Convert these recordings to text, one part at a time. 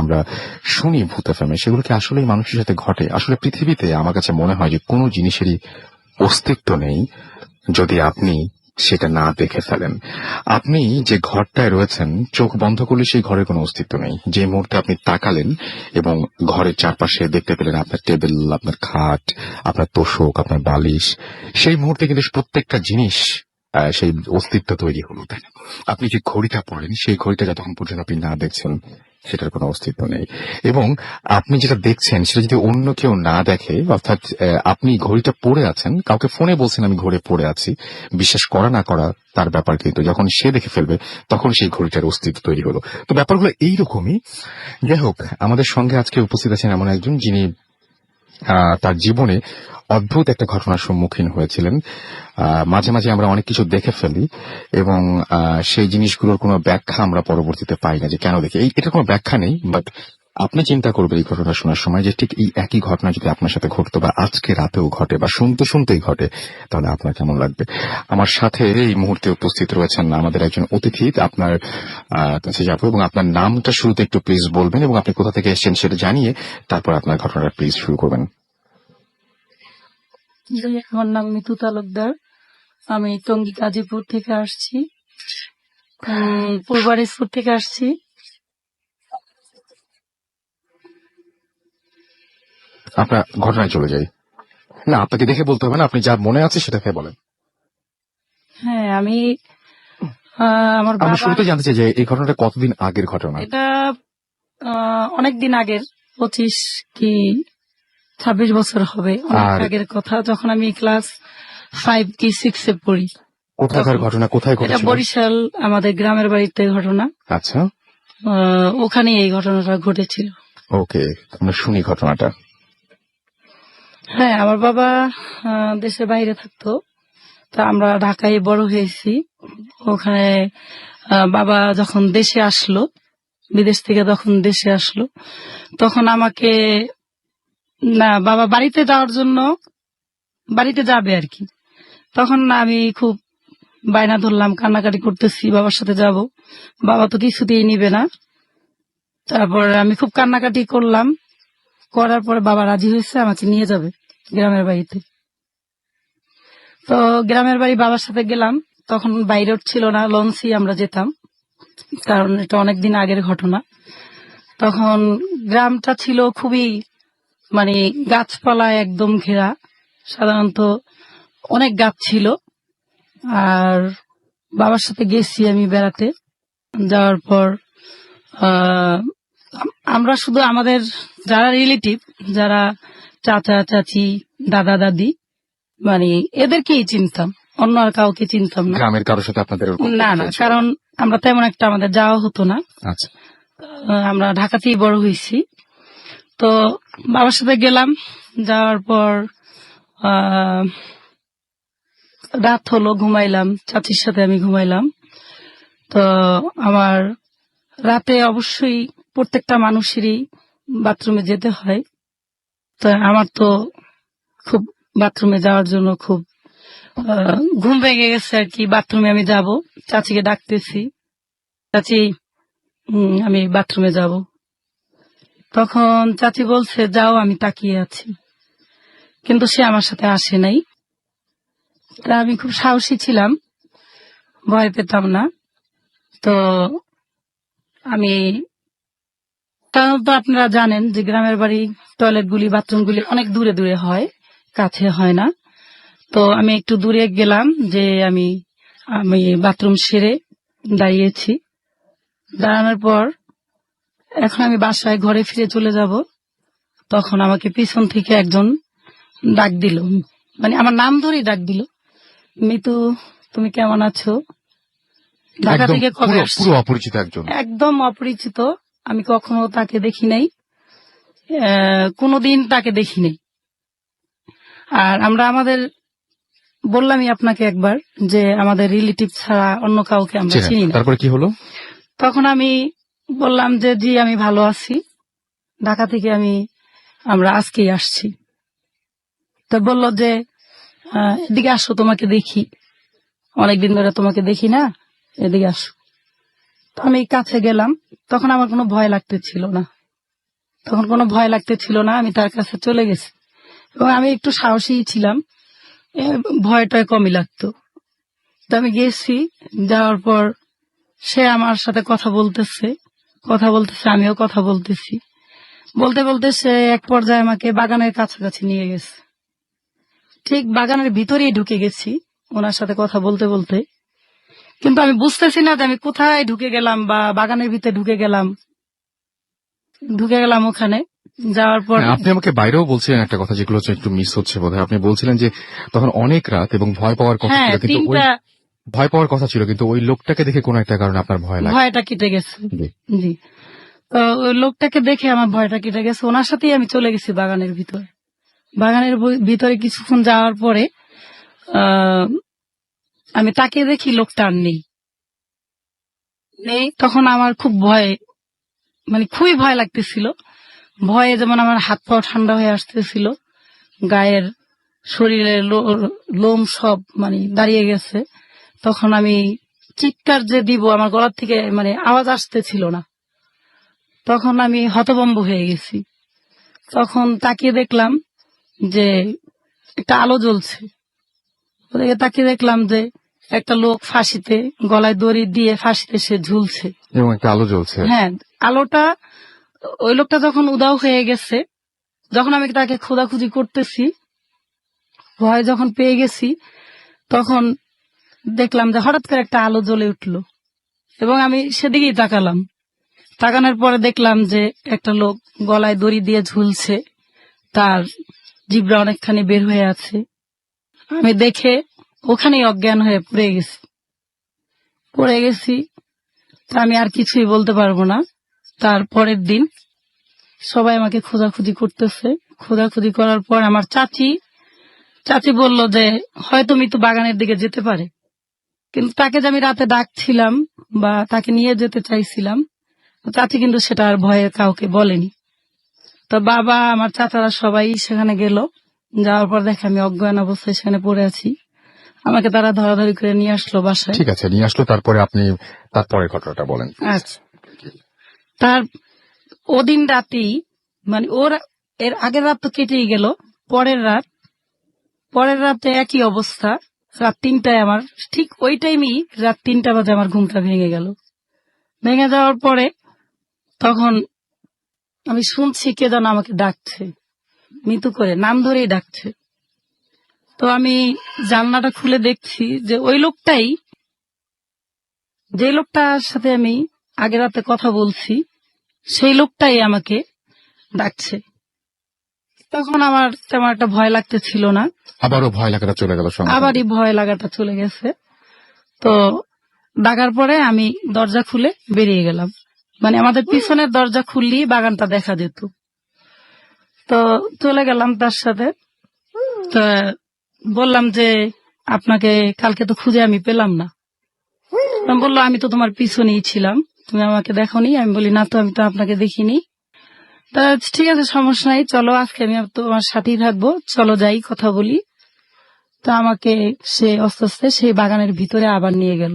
আমরা শুনি ভূত এফএমে, সেগুলো কি আসলেই মানুষের সাথে ঘটে? আসলে পৃথিবীতে আমার কাছে মনে হয় যে কোনো জিনিসেরই অস্তিত্ব নেই যদি আপনি সেটা না দেখে ফেলেন। আপনি যে ঘরটায় রয়েছেন, চোখ বন্ধ করলে সেই ঘরের কোনো অস্তিত্ব নেই। যে মুহূর্তে আপনি তাকালেন এবং ঘরের চারপাশে দেখতে পেলেন আপনার টেবিল, আপনার খাট, আপনার তোশক, আপনার বালিশ, সেই মুহূর্তে কিন্তু প্রত্যেকটা জিনিস সেই অস্তিত্ব তৈরি হলো, তাই না? আপনি যে ঘড়িটা পড়েন, সেই ঘড়িটা যতক্ষণ পর্যন্ত আপনি না দেখছেন সেটার কোনো অস্তিত্ব নেই। এবং আপনি যেটা দেখছেন সেটা যদি অন্য কেউ না দেখে, অর্থাৎ আপনি ঘড়িটা পড়ে আছেন, কাউকে ফোনে বলছেন আমি ঘড়ি পড়ে আছি, বিশ্বাস করা না করা তার ব্যাপার, কিন্তু যখন সে দেখে ফেলবে তখন সেই ঘড়িটার অস্তিত্ব তৈরি হলো। তো ব্যাপারগুলো এইরকমই। যাই হোক, আমাদের সঙ্গে আজকে উপস্থিত আছেন এমন একজন যিনি তার জীবনে অদ্ভুত একটা ঘটনার সম্মুখীন হয়েছিলেন। মাঝে মাঝে আমরা অনেক কিছু দেখে ফেলি এবং সেই জিনিসগুলোর কোনো ব্যাখ্যা আমরা পরবর্তীতে পাই না যে কেন দেখি। এটা কোনো ব্যাখ্যা নেই, বাট আপনি চিন্তা করবেন এই ঘটনা শোনার সময় যে ঠিক এই একই ঘটনা যদি আপনার সাথে ঘটতো বা আজকে রাতেও ঘটে বা শুনতে শুনতেই ঘটে, তাহলে আপনার কেমন লাগবে। আমার সাথে এই মুহূর্তে উপস্থিত রয়েছেন আমাদের একজন অতিথি। আপনার কাছে যাবো এবং আপনার নামটা শুরুতে একটু প্লিজ বলবেন এবং আপনি কোথা থেকে এসেছেন সেটা জানিয়ে তারপর আপনার ঘটনাটা প্লিজ শুরু করবেন। আমার নাম মিতু তালুকদার। আমি টঙ্গী গাজীপুর থেকে আসছি, পূর্বারিসপুর থেকে আসছি। আপনার ঘটনায় চলে যাই। না, আপনাকে দেখে বলতে হবে না, আপনি যা মনে আছে সেটাকে বলেন। হ্যাঁ, আমি আমার আমি বাবা, শুরুতে জানতে চাই যে এই ঘটনাটা কতদিন আগের ঘটনা? এটা অনেকদিন আগের, 25 কি 26 বছর হবে। অনেক আগের কথা, যখন আমি ক্লাস 5 কি 6 এ পড়ি। কোথাকার ঘটনা, কোথায় এটা ঘটেছিল? বরিশাল, আমাদের গ্রামের বাড়িতে ঘটনা। আচ্ছা, ওখানে এই ঘটনাটা ঘটেছিল। ওকে, আমরা শুনি ঘটনাটা। হ্যাঁ, আমার বাবা দেশের বাইরে থাকতো, তা আমরা ঢাকায় বড় হয়েছি। ওখানে বাবা যখন দেশে আসলো, বিদেশ থেকে যখন দেশে আসলো, তখন আমাকে, না, বাবা বাড়িতে যাওয়ার জন্য, বাড়িতে যাবে আর কি, তখন আমি খুব বায়না ধরলাম, কান্নাকাটি করতেছি, বাবার সাথে যাব। বাবা তো কিছুতেই নিবে না। তারপর আমি খুব কান্নাকাটি করলাম, করার পরে বাবা রাজি হয়েছে, আমাকে নিয়ে যাবে গ্রামের বাড়িতে। তো গ্রামের বাড়ি বাবার সাথে গেলাম। তখন বাইরে ছিল না, লঞ্চে আমরা যেতাম, কারণ এটা অনেকদিন আগের ঘটনা। তখন গ্রামটা ছিল খুবই, মানে গাছপালায় একদম ঘেরা, সাধারণত অনেক গাছ ছিল। আর বাবার সাথে গেছি আমি বেড়াতে। যাওয়ার পর আমরা শুধু আমাদের যারা রিলেটিভ, যারা চাচা চাচি, দাদা দাদি, মানে এদেরকেই চিনতাম, অন্য আর কাউকে চিনতাম না। গ্রামের কারোর সাথে আপনাদের না, কারণ আমরা তেমন একটা, আমাদের যাওয়া হতো না। আচ্ছা, আমরা ঢাকাতেই বড় হয়েছি। তো বাবার সাথে গেলাম, যাওয়ার পর রাত হলো, ঘুমাইলাম, চাচির সাথে আমি ঘুমাইলাম। তো আমার রাতে অবশ্যই প্রত্যেকটা মানুষেরই বাথরুমে যেতে হয়। তো আমার তো খুব বাথরুমে যাওয়ার জন্য খুব ঘুম ভেঙে গেছে আর কি। বাথরুমে আমি যাব, চাচিকে ডাকতেছি, চাচি আমি বাথরুমে যাব। তখন চাচি বলছে যাও, আমি তাকিয়ে আছি, কিন্তু সে আমার সাথে আসে নাই। তা আমি খুব সাহসী ছিলাম, ভয় পেতাম না। তো আমি, সাধারণত আপনারা জানেন যে গ্রামের বাড়ি টয়লেটগুলি, বাথরুমগুলি অনেক দূরে দূরে হয়, কাছে হয় না। তো আমি একটু দূরে গেলাম, যে আমি বাথরুম সেরে দাঁড়িয়েছি। দাঁড়ানোর পর এখন আমি বাসায় ঘরে ফিরে চলে যাব, তখন আমাকে পিছন থেকে একজন ডাক দিল, মানে আমার নাম ধরেই ডাক দিল, মিতু তুমি কেমন আছো? ঢাকা থেকে কবে আসছো? পুরো অপরিচিত একজন, একদম অপরিচিত। আমি কখনো তাকে দেখি নাই, কোনোদিন তাকে দেখি নাই। আর আমরা আমাদের, বললামই আপনাকে একবার যে আমাদের রিলেটিভ ছাড়া অন্য কাউকে আমরা চিনি না। তারপরে কি হলো? তখন আমি বললাম যে জি আমি ভালো আছি, ঢাকা থেকে আমরা আজকেই আসছি। তো বলল যে এদিকে আসো, তোমাকে দেখি, অনেকদিন ধরে তোমাকে দেখি না, এদিকে আসো। তো তো আমি কাছে গেলাম, তখন আমার কোনো ভয় লাগতেছিল না। আমি তার কাছে চলে গেছি এবং আমি একটু সাহসী ছিলাম, ভয়টা কমই লাগতো। তো আমি গেছি, যাওয়ার পর সে আমার সাথে কথা বলতেছে, আমিও কথা বলতেছি। বলতে বলতে সে এক পর্যায়ে আমাকে বাগানের কাছাকাছি নিয়ে গেছে। ঠিক বাগানের ভিতরেই ঢুকে গেছি ওনার সাথে কথা বলতে বলতে, কিন্তু আমি বুঝতেছি না যে আমি কোথায় ঢুকে গেলাম বা বাগানের ভিতরে ঢুকে গেলাম ওখানে যাওয়ার পর। আপনি আমাকে বাইরেও বলছিলেন একটা কথা, যেগুলো হচ্ছে একটু মিস হচ্ছে বোধহয়। আপনি বলছিলেন যে তখন অনেক রাত এবং ভয় পাওয়ার কথা হ্যাঁ, ছিল, কিন্তু ওই লোকটাকে দেখে কোনো একটা কারণে আপনার ভয় লাগে। ভয়টা কেটে গেছে। জি। জি। তো ওই লোকটাকে দেখে আমার ভয়টা কেটে গেছে, ওনার সাথেই আমি চলে গেছি বাগানের ভিতরে। ভিতরে কিছুক্ষণ যাওয়ার পরে আমি তাকিয়ে দেখি লোকটা আর নেই। তখন আমার খুব খুবই ভয় লাগতেছিল। ভয়ে যেমন আমার হাত পা ঠান্ডা হয়ে আসতেছিল, গায়ের শরীরের লোম সব দাঁড়িয়ে গেছে। তখন আমি চিৎকার যে দিব, আমার গলার থেকে আওয়াজ আসতেছিল না। তখন আমি হতভম্ব হয়ে গেছি। তখন তাকিয়ে দেখলাম যে একটা আলো জ্বলছে। ওদিকে তাকিয়ে দেখলাম যে একটা লোক ফাঁসিতে, গলায় দড়ি দিয়ে ফাঁসিতে সে ঝুলছে এবং একটা আলো জ্বলছে। হ্যাঁ, আলোটা, ওই লোকটা যখন উধাও হয়ে গেছে, যখন আমি তাকে খোঁজাখুঁজি করতেছি, ভয় যখন পেয়ে গেছি, তখন দেখলাম যে হঠাৎ করে একটা আলো জ্বলে উঠলো এবং আমি সেদিকেই তাকানোর পরে দেখলাম যে একটা লোক গলায় দড়ি দিয়ে ঝুলছে, তার জিহ্বা অনেকখানি বের হয়ে আছে। আমি দেখে ওখানেই অজ্ঞান হয়ে পড়ে গেছি। তা আমি আর কিছুই বলতে পারবো না। তার পরের দিন সবাই আমাকে খোঁজাখুঁজি করতেছে। খোঁজাখুঁজি করার পর আমার চাচি বলল যে হয়তো মৃত্যু বাগানের দিকে যেতে পারে, কিন্তু তাকে যে আমি রাতে ডাকছিলাম বা তাকে নিয়ে যেতে চাইছিলাম, চাচি কিন্তু সেটা আর ভয়ে কাউকে বলেনি। তো বাবা, আমার চাচারা সবাই সেখানে গেল। যাওয়ার পর দেখে আমি অজ্ঞান অবস্থায় সেখানে পড়ে আছি। আমাকে তারা ধরাধরি করে নিয়ে আসলো বাসায়। ঠিক আছে, নিয়ে আসলো, তারপরে আপনি তারপরের ঘটনাটা বলেন। আচ্ছা, তার ওদিন রাতেই ওর এর আগের রাত তো কেটেই গেল, পরের রাতে একই অবস্থা। রাত 3টায় আমার, ঠিক ওই টাইমই রাত 3টা বাজে আমার ঘুমটা ভেঙে গেল। ভেঙে যাওয়ার পরে তখন আমি শুনছি কে যেন আমাকে ডাকছে, মিতু করে নাম ধরেই ডাকছে। তো আমি জানলাটা খুলে দেখছি যে ওই লোকটাই, যে লোকটার সাথে আমি আগের রাতে কথা বলছি, সেই লোকটাই আমাকে ডাকছে। তখন আমার তেমন একটা ভয় লাগতেছিল না। আবারও ভয় লাগাটা চলে গেল। আবারই ভয় লাগাটা চলে গেছে। তো ডাকার পরে আমি দরজা খুলে বেরিয়ে গেলাম। আমাদের পিছনের দরজা খুললেই বাগানটা দেখা যেত। তো চলে গেলাম তার সাথে। তো বললাম যে আপনাকে কালকে তো খুঁজে আমি পেলাম না। বললো আমি তো তোমার পিছনেই ছিলাম, তুমি আমাকে দেখোনি। আমি বলি না তো, আমি তো আপনাকে দেখিনি। তা ঠিক আছে, সমস্যা নাই, চলো আজকে আমি তোমার সাথেই থাকবো, চলো যাই কথা বলি। তো আমাকে সে আস্তে আস্তে সেই বাগানের ভিতরে আবার নিয়ে গেল।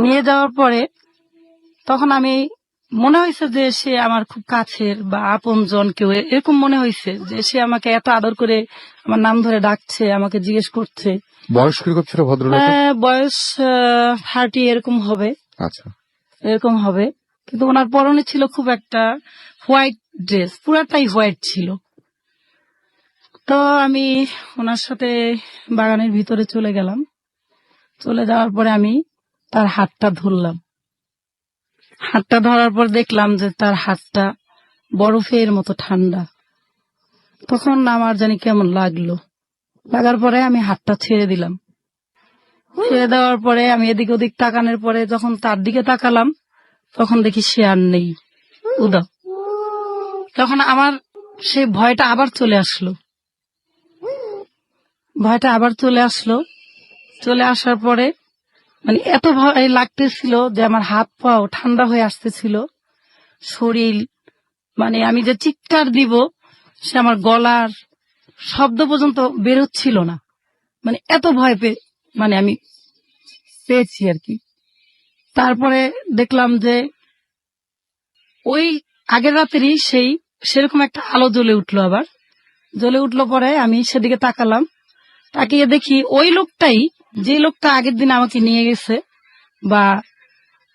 নিয়ে যাওয়ার পরে তখন আমি মনে হয়েছে যে সে আমার খুব কাছের বা আপন জন কেউ, এরকম মনে হয়েছে যে সে আমাকে এত আদর করে আমার নাম ধরে ডাকছে, আমাকে জিজ্ঞেস করছে। বয়স কিরকম ছিল ভদ্রলোক? বয়স 30 এরকম হবে। আচ্ছা, এরকম হবে। কিন্তু ওনার পরনে ছিল খুব একটা হোয়াইট ড্রেস, পুরাটাই হোয়াইট ছিল। তো আমি ওনার সাথে বাগানের ভিতরে চলে গেলাম। চলে যাওয়ার পরে আমি তার হাতটা ধরলাম। হাতটা ধরার পর দেখলাম যে তার হাতটা বরফের মতো ঠান্ডা। তখন আমার জানি কেমন লাগার পরে আমি হাতটা ছেড়ে দিলাম। ছেড়ে দেওয়ার পরে আমি এদিক ওদিক তাকানোর পরে যখন তার দিকে তাকালাম, তখন দেখি সে আর নেই, উধাও। তখন আমার সেই ভয়টা আবার চলে আসলো। চলে আসার পরে এত ভয় লাগতেছিল যে আমার হাত পাও ঠান্ডা হয়ে আসতেছিল, শরীর আমি যে চিৎকার দিব, সে আমার গলার শব্দ পর্যন্ত বের হচ্ছিল না। এত ভয় আমি পেয়েছি আর কি। তারপরে দেখলাম যে ওই আগের রাতেরই সেরকম একটা আলো জ্বলে উঠলো, আবার জ্বলে উঠলো। পরে আমি সেদিকে তাকালাম, তাকিয়ে দেখি ওই লোকটাই, যে লোকটা আগের দিন আমাকে নিয়ে গেছে বা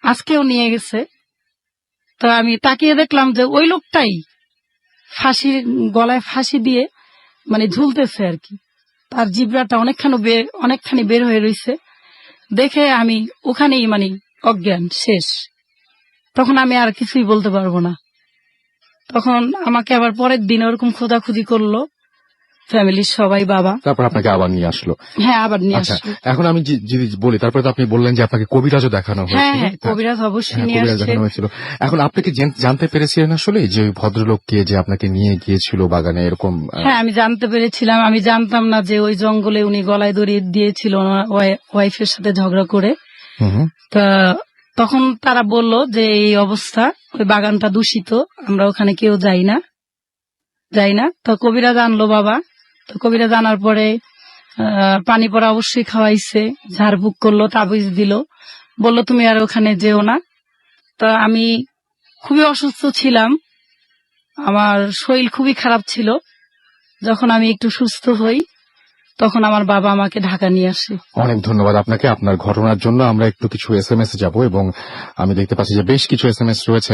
আজকেও নিয়ে গেছে। তো আমি তাকিয়ে দেখলাম যে ওই লোকটাই গলায় ফাঁসি দিয়ে মানে ঝুলতেছে আর কি। তার জিব্রাটা অনেকখানি বের হয়ে রয়েছে। দেখে আমি ওখানেই মানে অজ্ঞান শেষ। তখন আমি আর কিছুই বলতে পারবো না। তখন আমাকে আবার পরের দিন ওরকম খোঁজাখুঁজি করলো ফ্যামিলির সবাই, বাবা। তারপর আপনাকে আবার নিয়ে আসলো। হ্যাঁ, আবার নিয়ে আচ্ছা, আসলো। এখন আমি যদি বলি, তারপরে তো আপনি বললেন যে আপনাকে কবিরাজও দেখানো হ্যাঁ হয়েছিল। হ্যাঁ, কবিরাজ অবশ্যই হ্যাঁ, নিয়ে কবিরাজ আসছে। দেখানো হয়েছিল। এখন আপনি কি জানতে পেরেছিলেন আসলে যে ওই ভদ্রলোককে যে আপনাকে নিয়ে গিয়েছিল বাগানে এরকম? হ্যাঁ, আমি জানতে পেরেছিলাম। আমি জানতাম না যে ওই জঙ্গলে উনি গলায় দড়ি দিয়েছিল ওনার ওয়াইফের সাথে ঝগড়া করে। তা তখন তারা বলল যে এই অবস্থা, ওই বাগানটা দূষিত, আমরা ওখানে কেউ যাই না। তো কবিরাজ আনলো বাবা। তো কবিরাজ আনার পরে পানি পড়া অবশ্যই খাওয়াইছে, ঝাড়ফুঁক করলো, তাবিজ দিল, বলল তুমি আর ওখানে যেও না। তো আমি খুবই অসুস্থ ছিলাম, আমার শরীর খুবই খারাপ ছিল। যখন আমি একটু সুস্থ হই তখন আমার বাবা আমাকে ঢাকা নিয়ে আসে। অনেক ধন্যবাদ আপনাকে আপনার ঘটনার জন্য। আমরা একটু কিছু SMS যাব এবং আমি দেখতে পাচ্ছি যে বেশ কিছু SMS রয়েছে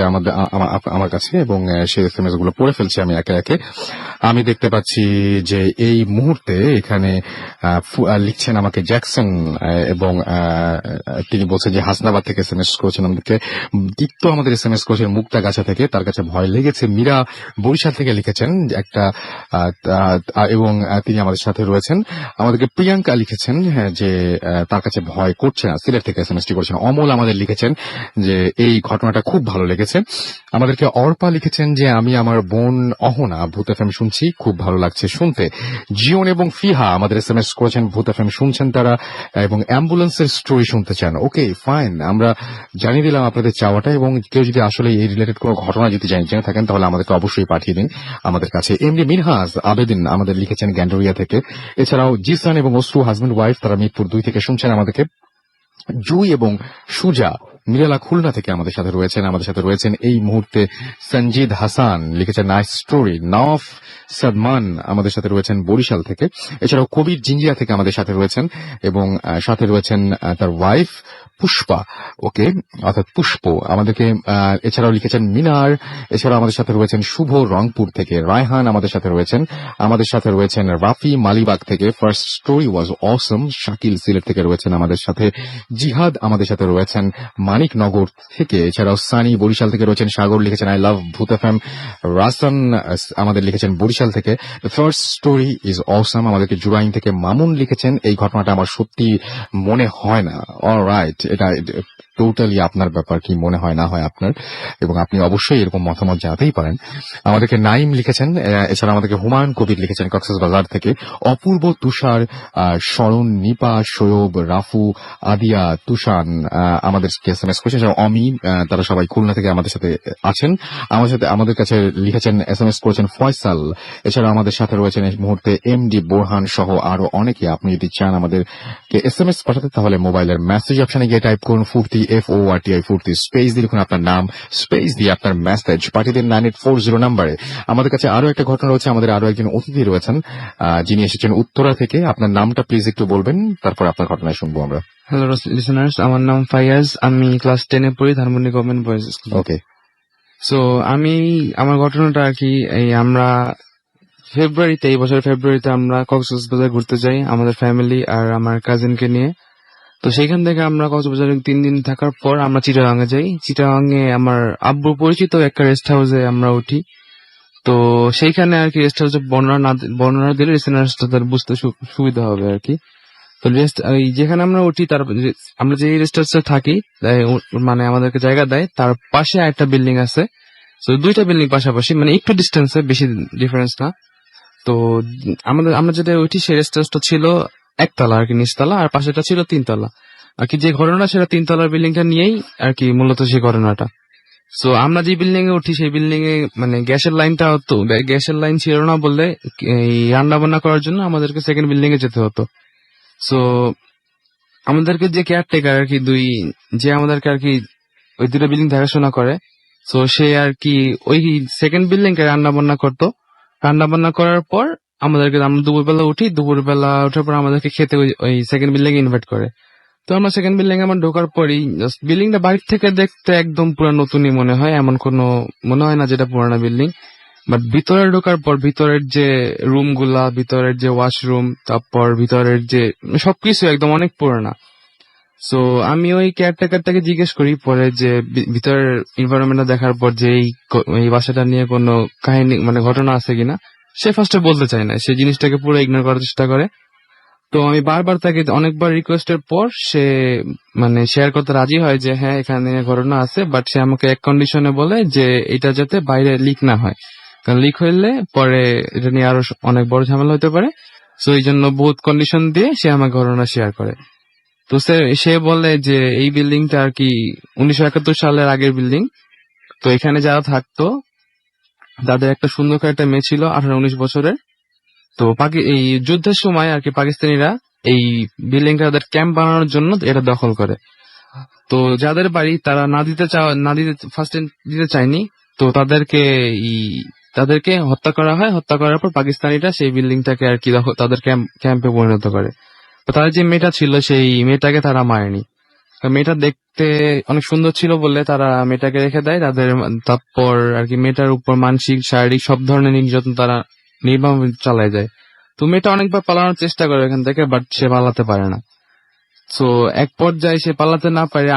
আমার কাছে এবং সেই SMS গুলো পড়ে ফেলছি আমি একে একে। আমি দেখতে পাচ্ছি যে এই মুহূর্তে এখানে লিখছেন আমাকে জ্যাকসন এবং তিনি বলছেন যে হাসনাবাদ থেকে SMS করেছেন আমাদেরকে। দীপ্ত আমাদের SMS করেছেন মুক্তাগাছা থেকে, তার কাছে ভয় লেগেছে। মীরা বরিশাল থেকে লিখেছেন একটা এবং তিনি আমাদের সাথে রয়েছেন। আমাদেরকে প্রিয়াঙ্কা লিখেছেন যে তার কাছে ভয় করছে না, সিলেট থেকে এসএমএসটি করেছেন। অমল আমাদের লিখেছেন যে এই ঘটনাটা খুব ভালো লেগেছে। আমাদেরকে অর্পা লিখেছেন যে আমি আমার বোন অহনা ভূত এফএম শুনছি, খুব ভালো লাগছে শুনতে। জিওন এবং ফিহা আমাদের এসএমএস করেছেন ভূত এফএম শুনছেন তারা এবং অ্যাম্বুলেন্সের স্টোরি শুনতে চান। ওকে ফাইন, আমরা জানিয়ে দিলাম আপনাদের চাওয়াটা এবং কেউ যদি আসলে এই রিলেটেড কোনো ঘটনা যদি জেনে থাকেন তাহলে আমাদেরকে অবশ্যই পাঠিয়ে দিন আমাদের কাছে। এমনি মিনহাজ আবেদিন আমাদের লিখেছেন গ্যান্ডোরিয়া থেকে। এছাড়াও জিসান এবং অশ্রু হাজবেন্ড ওয়াইফ তারা মিরপুর 2 থেকে শুনছেন আমাদেরকে। জুই এবং সুজা মিরালা খুলনা থেকে আমাদের সাথে রয়েছেন এই মুহূর্তে। সঞ্জিদ হাসান লিখেছেন নাইস স্টোরি। নওয়াফ সাদমান আমাদের সাথে রয়েছেন বরিশাল থেকে। এছাড়াও কবির জিঞ্জিরা থেকে আমাদের সাথে রয়েছেন এবং সাথে রয়েছেন তার ওয়াইফ পুষ্পা, ওকে অর্থাৎ পুষ্প আমাদেরকে। এছাড়াও লিখেছেন মিনার। এছাড়াও আমাদের সাথে রয়েছেন শুভ রংপুর থেকে। রায়হান আমাদের সাথে রয়েছেন রাফি মালিবাগ থেকে। ফার্স্ট স্টোরি ওয়াজ অসম। শাকিল সিলেট থেকে রয়েছেন আমাদের সাথে। জিহাদ আমাদের সাথে রয়েছেন মানিকনগর থেকে। এছাড়াও সানি বরিশাল থেকে রয়েছেন। সাগর লিখেছেন আই লাভ ভূত এফএম। রাসান আমাদের লিখেছেন বরিশাল থেকে ফার্স্ট স্টোরি ইজ অসম। আমাদেরকে জুরাইন থেকে মামুন লিখেছেন এই ঘটনাটা আমার সত্যি মনে হয় না। অলরাইট, এটা টোটালি আপনার ব্যাপার, কি মনে হয় না হয় আপনার, এবং আপনি অবশ্যই এরকম মতামত জানাতেই পারেন। আমাদেরকে নাইম লিখেছেন। এছাড়া আমাদেরকে হুমায়ুন কবির লিখেছেন কক্সবাজার থেকে। অপূর্ব, তুষার, শরণ, নিপা, শোয়ব, রাফু, আদিয়া, তুষান আমাদের এসএমএস করেছেন। অমি তারা সবাই খুলনা থেকে আমাদের সাথে আছেন। আমাদের কাছে লিখেছেন এসএমএস করেছেন ফয়সাল। এছাড়া আমাদের সাথে রয়েছেন এই মুহূর্তে এমডি বোরহান সহ আরো অনেকে। আপনি যদি চান আমাদেরকে এসএমএস পাঠাতে তাহলে মোবাইলের মেসেজ অপশনে গিয়ে টাইপ করুন ফুর্তি FORTI ফুর্তি, স্পেস দিয়ে লিখুন আপনার নাম, স্পেস দিয়ে আপনার মেসেজ পাঠিয়ে দিন 9840 নাম্বারে। আমাদের কাছে আরো একটা ঘটনা রয়েছে। আমাদের আরো একজন অতিথি রয়েছেন যিনি এসেছেন উত্তরা থেকে। আপনার নামটা প্লিজ একটু বলবেন, তারপর আপনার ঘটনায় শুনবো আমরা। হ্যালো লিসেনার্স, আমার নাম ফাইয়াজ, আমি ক্লাস 10 পড়ি ধানমন্ডি গভর্নমেন্ট বয়েজ স্কুল। ওকে, সো আমার ঘটনাটা আর কি, আমরা এই বছরের ফেব্রুয়ারিতে আমরা কক্সবাজার ঘুরতে যাই আমাদের ফ্যামিলি আর আমার কাজিনকে নিয়ে। তো সেইখান থেকে আমরা কক্সবাজারে 3 দিন থাকার পর আমরা চিটাগাঙে যাই। চিটাগাঙে আমার আব্বুর পরিচিত একটা রেস্ট হাউসে আমরা উঠি। তো সেইখানে আর কি রেস্ট হাউসে বর্ণনা দিলে লিসেনার্স তাদের বুঝতে সুবিধা হবে আর কি। তো যেখানে আমরা উঠি আমরা যে রেস্ট হাউসে থাকি মানে আমাদেরকে জায়গা দেয়, তার পাশে একটা বিল্ডিং আছে। তো 2টা বিল্ডিং পাশাপাশি, মানে একটু ডিস্টেন্সে, বেশি ডিফারেন্স না। তো আমরা যেটা উঠি সেই রেস্ট হাউসটা ছিল 1 তলা আর কি, নিচতলা, আর পাশেটা ছিল 3 তলা আর কি। যে ঘটনা সেটা 3 তলার বিল্ডিংটা নিয়েই আর কি মূলত সেই ঘটনাটা। সো আমরা যে বিল্ডিং এ উঠি সেই বিল্ডিং এ মানে গ্যাসের লাইন ছিল না বললে এই রান্না বান্না করার জন্য আমাদেরকে সেকেন্ড বিল্ডিং এ যেতে হতো। সো আমাদেরকে যে কেয়ারটেকার আর কি যে আমাদেরকে আর কি ওই দুটো বিল্ডিং দেখাশোনা করে, তো সে আর কি ওই সেকেন্ড বিল্ডিং কে রান্না বান্না করতো। রান্না বান্না করার পর আমাদেরকে, আমরা দুপুরবেলা উঠি, দুপুরবেলা ওঠার পর আমাদেরকে খেতে ওই সেকেন্ড বিল্ডিং ইনভাইট করে। তো আমরা সেকেন্ড বিল্ডিং এ আমার ঢোকার পরই জাস্ট বিল্ডিংটা বাইরে থেকে দেখতে একদম পুরো নতুনই মনে হয়, এমন কোনো মনে হয় না যেটা পুরানা বিল্ডিং। বাট ভিতরে ঢোকার পর ভিতরের যে রুম গুলা, ভিতরের যে ওয়াশরুম, তারপর ভিতরের যে সবকিছু একদম অনেক পুরানা। সো আমি ওই কেয়ারটেকারটাকে জিজ্ঞেস করি পরে যে ভিতরের এনভায়রনমেন্টটা দেখার পর যে এই বাসাটা নিয়ে কোনো কাহিনী মানে ঘটনা আছে কিনা। সে ফার্স্টে বলতে চায় না, সে জিনিসটাকে পুরো ইগনোর করার চেষ্টা করে। তো আমি বারবার তাকে অনেকবার রিকোয়েস্টের পর সে মানে শেয়ার করতে রাজি হয় যে হ্যাঁ এখানে ঘটনা আছে, বাট সে আমাকে এক কন্ডিশনে বলে যে এটা যাতে বাইরে লিক না হয়, কারণ লিক হইলে পরে এটা নিয়ে আরো অনেক বড় ঝামেলা হতে পারে। তো এই জন্য বহুত কন্ডিশন দিয়ে সে আমাকে ঘটনা শেয়ার করে। তো সে বলে যে এই বিল্ডিংটা আর কি 1971 সালের আগের বিল্ডিং। তো এখানে যারা থাকতো তাদের একটা সুন্দর করে একটা মেয়ে ছিল 18-19 বছরের। তো এই যুদ্ধের সময় আর কি পাকিস্তানিরা এই বিল্ডিংটা তাদের ক্যাম্প বানানোর জন্য এটা দখল করে। তো যাদের বাড়ি তারা না দিতে ফার্স্ট দিতে চায়নি, তো তাদেরকে হত্যা করা হয়। হত্যা করার পর পাকিস্তানিরা সেই বিল্ডিংটাকে আর কি তাদের ক্যাম্পে পরিণত করে। তো তাদের যে মেয়েটা ছিল সেই মেয়েটাকে তারা মারেনি। তো মেয়েটা দেখতে অনেক সুন্দর ছিল বলে তারা মেয়েটাকে রেখে দেয় তারপর আর কি মেয়েটার উপর মানসিক শারীরিক সব ধরনের নির্যাতন তারা নির্মম চালায় যায়। তো মেয়েটা অনেকবার পালানোর চেষ্টা করে এখান থেকে, বাট সে পালাতে পারে না। তো এক পর্যায়ে সে পালাতে না পারে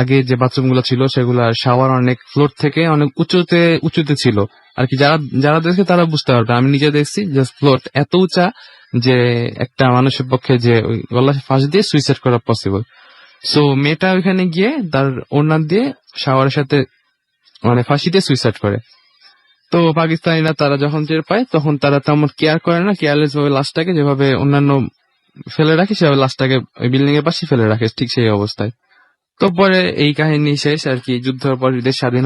আগে যে বাথরুম গুলো ছিল সেগুলা শাওয়ার অনেক ফ্লোর থেকে অনেক উঁচুতে ছিল আর কি। যারা দেখছে তারা বুঝতে পারবে, আমি নিজে দেখছি যে ফ্লোর এত উঁচা যে একটা মানুষের পক্ষে যে ওই গলা ফাঁস দিয়ে সুইসাইড করা পসিবল। সো মেয়েটা ওইখানে গিয়ে তার ওড়না দিয়ে শাওয়ারের সাথে মানে ফাঁসি দিয়ে সুইসাইড করে। তো পাকিস্তানিরা তারা যখন টের পায় তখন তারা তেমন কেয়ার করে না, কেয়ারলেস ভাবে লাশটাকে যেভাবে অন্যান্য ফেলে রাখে সেভাবে লাশটাকে ওই বিল্ডিং এর পাশে ফেলে রাখে, ঠিক সেই অবস্থায়। তো পরে এই কাহিনী শেষ আর কি। যুদ্ধের পর দেশ স্বাধীন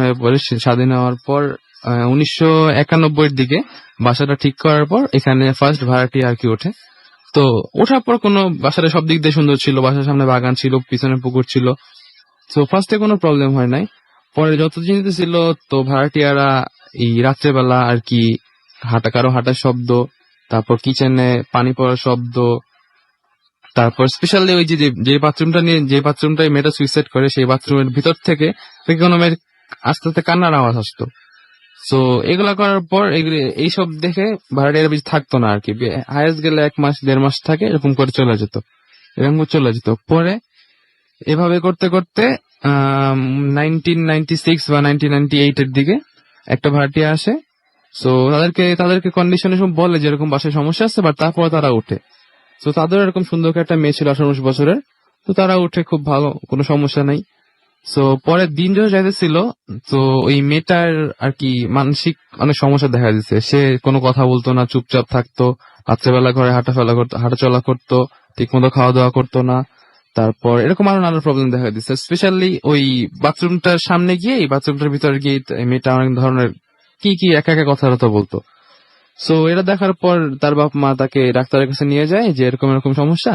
হওয়ার পর 1991 দিকে বাসাটা ঠিক করার পর এখানে ফার্স্ট ভাড়াটি আর কি ওঠে। তো ওঠার পর কোনো বাসাটা সব দিক দিয়ে সুন্দর ছিল, বাসার সামনে বাগান ছিল, পিছনে পুকুর ছিল। তো ফার্স্টে কোনো প্রবলেম হয় নাই। পরে যত জিনিস ছিল তো ভাড়াটিয়ারা এই রাত্রেবেলা আর কি কারো হাঁটার শব্দ, তারপর কিচেনে পানি পড়ার শব্দ, তারপর স্পেশালি ওই যে বাথরুমটাই মেয়েটা সুইসাইড করে সেই বাথরুমের ভিতর থেকে কোনো মেয়ের আস্তে আস্তে কান্নার আওয়াজ আসতো। তো এগুলা করার পর এইসব দেখে ভাড়াটিয়ারা বেশি থাকতো না আর কি। হায়েস্ট গেলে 1 মাস 1.5 মাস থাকে, এরকম করে চলে যেত। পরে এভাবে করতে করতে 1996 বা 1998 এর দিকে একটা ভাড়াটিয়া আসে। তো তাদেরকে কন্ডিশনে সব বলে যে এরকম বাসায় সমস্যা আছে, বাট তারপর তারা উঠে। তো তাদের এরকম সুন্দর একটা মেয়ে ছিল 18 বছরের। তো তারা উঠে, খুব ভালো, কোনো সমস্যা নাই। তো পরের দিন যখন যাইতেছিল তো ওই মেয়েটার আর কি মানসিক অনেক সমস্যা দেখা দিচ্ছে। সে কোনো কথা বলতো না, চুপচাপ থাকতো, রাত্রেবেলা ঘরে হাঁটাচলা করতো, ঠিক মতো খাওয়া দাওয়া করতো না। তারপর এরকম আরো নানা প্রবলেম দেখা দিচ্ছে। স্পেশালি ওই বাথরুমটার সামনে গিয়ে, এই বাথরুমটার ভিতরে গিয়ে মেয়েটা অনেক ধরনের কি একা একা কথাবার্তা বলতো। সো এটা দেখার পর তার বাপ মা তাকে ডাক্তারের কাছে নিয়ে যায় যে এরকম এরকম সমস্যা।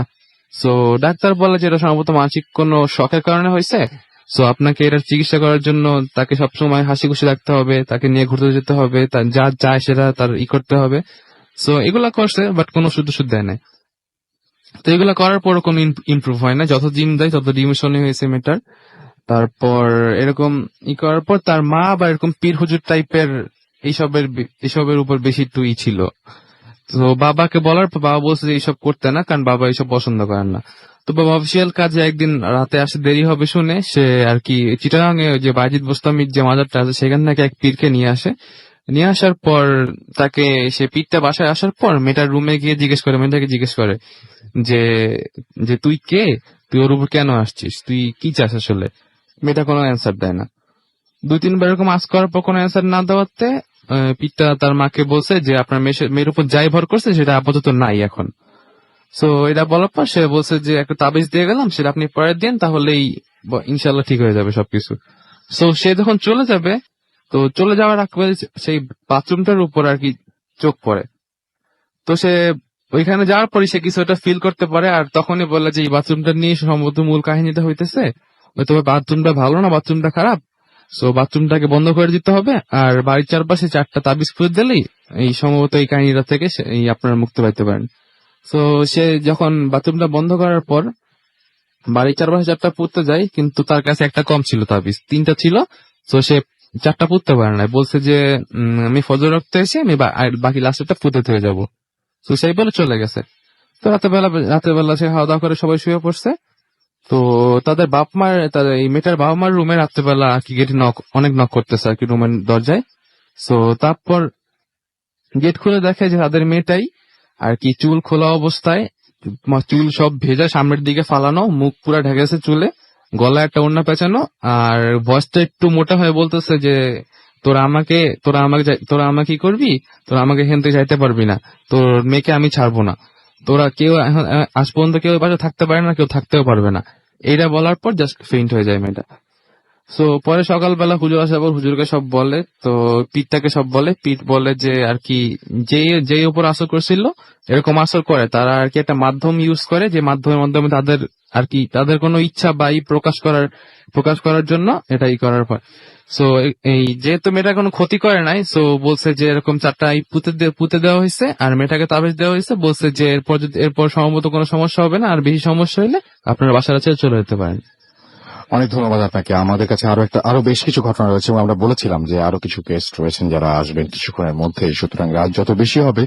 সো ডাক্তার বলে যে এটা সম্ভবত মানসিক কোনো শখের কারণে হয়েছে। সো আপনাকে এটার চিকিৎসা করার জন্য তাকে সবসময় হাসি খুশি রাখতে হবে, তাকে নিয়ে ঘুরতে যেতে হবে, তার যা চায় সেটা তার করতে হবে। সো এগুলা করছে, বাট কোনো ওষুধ দেয় না। তো এগুলা করার পর কোনো ইমপ্রুভ হয় না, যত দিন দেয় তত ডিমিশনে হয়েছে মেয়েটার। তারপর এরকম করার পর তার মা আবার এরকম পীর হুজুর টাইপের এইসবের উপর বেশি একটু ছিল। তো বাবাকে বলার পর বাবা বলছে যে এইসব করতে না, কারণ বাবা এইসব পছন্দ করেন না। তো বাবা অফিসিয়াল কাজে একদিন রাতে আসে, দেরি হবে শুনে সে আর কি চিটাগাং এ যে বাইজিদ বোস্তামির যে মাজারটা আছে সেখান থেকে এক পীরকে নিয়ে আসে। নিয়ে আসার পর তাকে সে পীরটা বাসায় আসার পর মেয়েটার রুমে গিয়ে মেয়েটাকে জিজ্ঞেস করে যে যে তুই কে, তুই ওর উপর কেন আসছিস, তুই কি চাস আসলে। মেয়েটা কোনো অ্যান্সার দেয় না। 2-3 বার এরকম আস করার পর কোনো অ্যান্সার না দেওয়াতে পিতা তার মাকে বলছে যে আপনার মেয়ের উপর যাই ভর করছে সেটা আপাতত নাই এখন। সো এটা বলার পর সে বলছে যে একটা তাবিজ দিয়ে গেলাম, সেটা আপনি পরে দেন, তাহলেই ইনশাল্লাহ ঠিক হয়ে যাবে সবকিছু। সো সে যখন চলে যাবে, তো চলে যাওয়ার আগে সেই বাথরুমটার উপর আর কি চোখ পড়ে। তো সে ওইখানে যাওয়ার পরে সে কিছু একটা ফিল করতে পারে, আর তখনই বললে যে এই বাথরুমটা নিয়ে সম্ভবত মূল কাহিনীটা হইতেছে, হয়তো বাথরুমটা ভালো না, বাথরুমটা খারাপ, সো বাথরুমটাকে বন্ধ করে দিতে হবে, আর বাড়ির চারপাশে 4টা তাবিজ ফুঁড়ে দিলেই এই সম্ভবত এই কাহিনীটা থেকে এই আপনারা মুক্তি পাইতে পারেন। তো সে যখন বাথরুমটা বন্ধ করার পর বাড়ির চারপাশে 4টা পুঁততে যায়, কিন্তু তার কাছে একটা কম ছিল, তাবিজ 3টা ছিল, তো সে 4টা পুঁততে পারে না, বলছে যে আমি ফজর রক্তে এসে আমি আর বাকি লাস্টেরটা পুঁতে হয়ে যাবো। তো সেই বলে চলে গেছে। তো রাতের বেলা সে খাওয়া দাওয়া করে সবাই শুয়ে পড়ছে। তো তাদের বাপ মার, তাদের এই মেয়েটার বাবা মার রুমে রাত্রেবেলা আর কি গেটে অনেক নক করতেছে আর কি রুমের দরজায়। তো তারপর গেট খুলে দেখে যে তাদের মেয়েটাই আর কি চুল খোলা অবস্থায়, চুল সব ভেজা, সামনের দিকে ফালানো, মুখ পুরা ঢেকেছে চুলে, গলায় একটা ওড়না পেঁচানো, আর ভয়েসটা একটু মোটা হয়ে বলতেছে যে তোরা আমাকে কি করবি, তোরা আমাকে এখান থেকে যাইতে পারবি না, তোর মেয়েকে আমি ছাড়বো না, তোরা কেউ এখন আজ পর্যন্ত কেউ বাসা থাকতে পারে না, কেউ থাকতেও পারবে না। এইটা বলার পর জাস্ট ফেইন্ট হয়ে যায় মেয়েটা। তো পরে সকালবেলা হুজুর আসার পর হুজুরকে সব বলে, তো পিঠটাকে সব বলে, পিঠ বলে যে আর কি যেই উপর আসর করছিল এরকম আসর করে, তারা আর কি একটা মাধ্যম ইউজ করে, যে মাধ্যমের মাধ্যমে তাদের আর কি তাদের কোনো ইচ্ছা বা প্রকাশ করার জন্য এটাই করার পর। সো এই যেহেতু মেয়েটা কোনো ক্ষতি করে নাই, সো বলছে যে এরকম 4টা পুঁতে দেওয়া হয়েছে আর মেয়েটাকে তাবিজ দেওয়া হয়েছে, বলছে যে এরপর সম্ভবত কোনো সমস্যা হবে না, আর বেশি সমস্যা হলে আপনারা বাসার ছেড়ে চলে যেতে পারেন। অনেক ধন্যবাদ আপনাকে। আমাদের কাছে আরো বেশ কিছু ঘটনা রয়েছে এবং আমরা বলেছিলাম যে আরো কিছু গেস্ট রয়েছেন যারা আসবেন কিছুক্ষণের মধ্যে, সুতরাং রাত যত বেশি হবে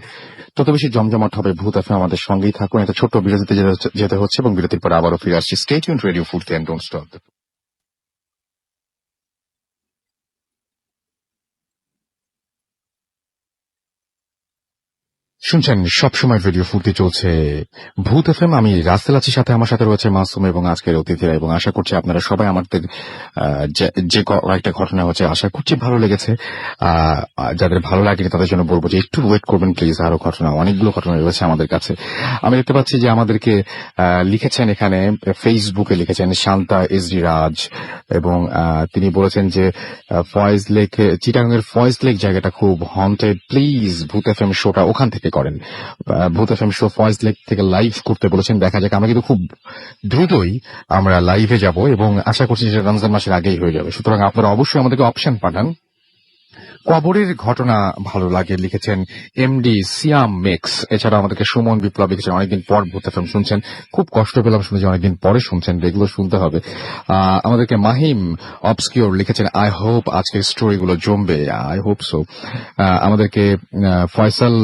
তত বেশি জমজমাট হবে। ভূত এফএম আমাদের সঙ্গেই থাকুন। একটা ছোট্ট বিরতিতে যেতে হচ্ছে এবং বিরতির পরে আবারও ফিরে আসছি। স্টে টিউনড, রেডিও ফুর্তি এন্ড ডোন্ট স্টপ। শুনছেন সবসময় রেডিও ফুর্তি, চলছে ভূত এফএম। আমি রাসেল আছি, সাথে আমার সাথে রয়েছে মাসুম এবং আজকের অতিথিরা, এবং আশা করছি আপনারা সবাই আমাদের যে কয়েকটা ঘটনা হচ্ছে আশা করছি ভালো লেগেছে। যাদের ভালো লাগেনি তাদের জন্য বলবো যে একটু ওয়েট করবেন প্লিজ, আরো অনেকগুলো ঘটনা রয়েছে আমাদের কাছে। আমি দেখতে পাচ্ছি যে আমাদেরকে লিখেছেন এখানে ফেসবুকে, লিখেছেন শান্তা এসডি রাজ, এবং তিনি বলেছেন যে ফয়েজ লেক, চিটাগাংয়ের ফয়েজ লেক জায়গাটা খুব হন্টেড, প্লিজ ভূত এফএম শোটা ওখান থেকে করেন। ভূত এফএম শো ফয়েজ লেক থেকে লাইভ করতে বলেছেন। দেখা যাক, আমরা কিন্তু খুব দ্রুতই আমরা লাইভে যাব এবং আশা করছি যে রমজান মাসের আগেই হয়ে যাবে। সুতরাং আপনারা অবশ্যই আমাদেরকে অপশন পাঠান। কবরের ঘটনা ভালো লাগে, লিখেছেন এমডি সিয়াম মেক্স। এছাড়া আমাদেরকে সুমন বিপ্লব লিখেছেন অনেকদিন পর ভূত এফএম শুনছেন, খুব কষ্ট পেলাম শুনে যে অনেকদিন পরে শুনছেন, এগুলো শুনতে হবে। আমাদেরকে মাহিম অবস্কিওর লিখেছেন আই হোপ আজকের স্টোরিগুলো জমবে, আই হোপ সো। আমাদেরকে ফয়সাল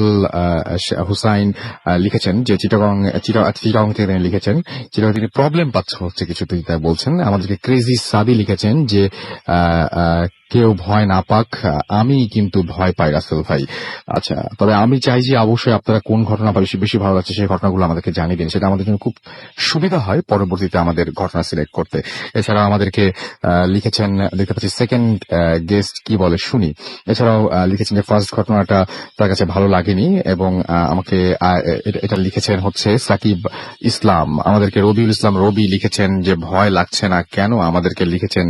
হুসাইন লিখেছেন যে চিটাগং থেকে তিনি লিখেছেন চিটাগং তিনি প্রবলেম হচ্ছে কিছু, তিনি তাই বলছেন। আমাদেরকে ক্রেজি সাদি লিখেছেন যে কেউ ভয় না পাক, আমি কিন্তু ভয় পাই রাসেল ভাই। আচ্ছা, তবে আমি চাই যে অবশ্যই আপনারা কোন ঘটনা বেশি ভালো লাগছে সেই ঘটনাগুলো আমাদেরকে জানিয়ে দিন, সেটা আমাদের জন্য খুব সুবিধা হয় পরবর্তীতে আমাদের ঘটনা সিলেক্ট করতে। এছাড়াও আমাদেরকে লিখেছেন, দেখতে পাচ্ছি সেকেন্ড গেস্ট কি বলে শুনি। এছাড়াও লিখেছেন যে ফার্স্ট ঘটনাটা তার কাছে ভালো লাগেনি, এবং আমাকে এটা লিখেছেন হচ্ছে সাকিব ইসলাম। আমাদেরকে রবিউল ইসলাম রবি লিখেছেন যে ভয় লাগছে না কেন। আমাদেরকে লিখেছেন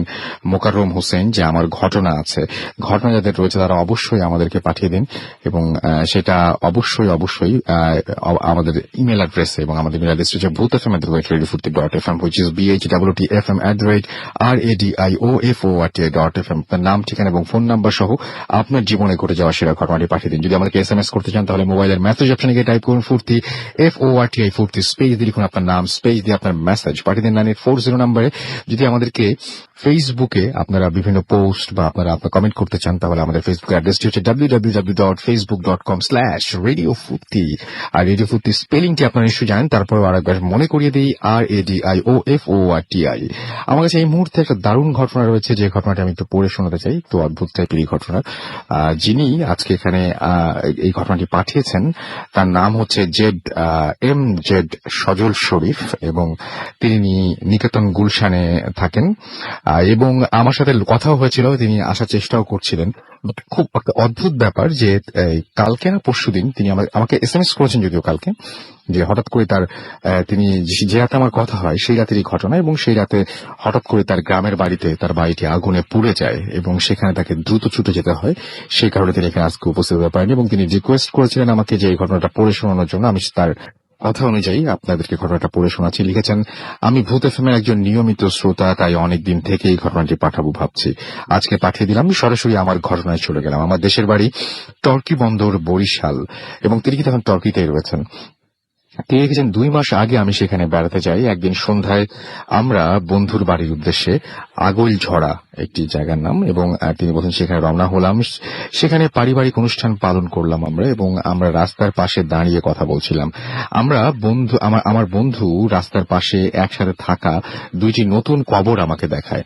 মোকাররম হোসেন যে আমার ঘটনা আছে। ঘটনা যাদের রয়েছে তারা অবশ্যই আমাদেরকে পাঠিয়ে দিন, এবং সেটা অবশ্যই আমাদের ইমেল অ্যাড্রেসে, এবং আমাদের ইমেল অ্যাড্রেস হচ্ছে bhutfm@radiofurti.fm, which is bhutfm@radiofurti.fm। আপনার নাম, ঠিকানা এবং ফোন নাম্বার সহ আপনার জীবনে ঘটে যাওয়া সেরা ঘটনাটি পাঠিয়ে দিন। যদি আমাদেরকে এসএমএস করতে চান তাহলে মোবাইলের মেসেজ অপশনে গিয়ে টাইপ করুন ফুর্তি, FORTI ফুর্তি, স্পেস দিয়ে লিখুন আপনার নাম, স্পেস দিয়ে আপনার মেসেজ পাঠিয়ে দিন 9840 নম্বরে। যদি আমাদেরকে ফেসবুকে আপনারা বিভিন্ন পোস্ট বা আপনারা কমেন্ট করতে চান তাহলে আমাদের ফেসবুক অ্যাড্রেসটি হচ্ছে www.facebook.com/radiofurti। আর রেডিও ফুর্তি স্পেলিংটি আপনারা নিশ্চয়ই জানেন, তারপরে আরেকবার মনে করিয়ে দিই RADIOFORTI। আমার কাছে এই মুহূর্তে একটা দারুণ ঘটনা রয়েছে, যে ঘটনাটি আমি একটু পড়ে শোনাতে চাই। তো অদ্ভুত টাইপের এই ঘটনা। যিনি আজকে এখানে এই ঘটনাটি পাঠিয়েছেন তার নাম হচ্ছে জেড সজল শরীফ, এবং তিনি নিকেতন গুলশানে থাকেন, এবং আমার সাথে কথাও হয়েছিল। তিনি তিনি আসার চেষ্টাও করছিলেন। But খুব একটা অদ্ভুত ব্যাপার যে কালকে না পরশুদিন তিনি আমাকে SMS করেছেন যদিও কালকে, যে হঠাৎ করে তার তিনি যে রাতে আমার কথা হয় সেই রাতেরই ঘটনা, এবং সেই রাতে হঠাৎ করে তার গ্রামের বাড়িতে তার বাড়িটি আগুনে পুড়ে যায় এবং সেখানে তাকে দ্রুত ছুটে যেতে হয়। সেই কারণে তিনি এখানে আজকে উপস্থিত হতে পারেনি এবং তিনি রিকোয়েস্ট করেছিলেন আমাকে যে এই ঘটনাটা পড়ে শোনানোর জন্য। আমি তার কথা অনুযায়ী আপনাদেরকে ঘটনাটা পড়ে শোনাচ্ছি। লিখেছেন, আমি ভূত এফএমের একজন নিয়মিত শ্রোতা, তাই অনেকদিন থেকে এই ঘটনাটি পাঠাবো ভাবছি। আজকে পাঠিয়ে দিলাম। সরাসরি আমার ঘটনায় চলে গেলাম। আমার দেশের বাড়ি টর্কি বন্দর বরিশাল, এবং তিনি কিন্তু এখন টর্কিতেই রয়েছেন। তিনি লিখেছেন, 2 মাস আগে আমি সেখানে বেড়াতে যাই। একদিন সন্ধ্যায় আমরা বন্ধুর বাড়ির উদ্দেশ্যে, আগৈল ঝড়া একটি জায়গার নাম, এবং তিনি বলছেন সেখানে রওনা হলাম। সেখানে পারিবারিক অনুষ্ঠান পালন করলাম আমরা, এবং আমরা রাস্তার পাশে দাঁড়িয়ে কথা বলছিলাম। আমার বন্ধু রাস্তার পাশে একসাথে থাকা 2টি নতুন কবর আমাকে দেখায়।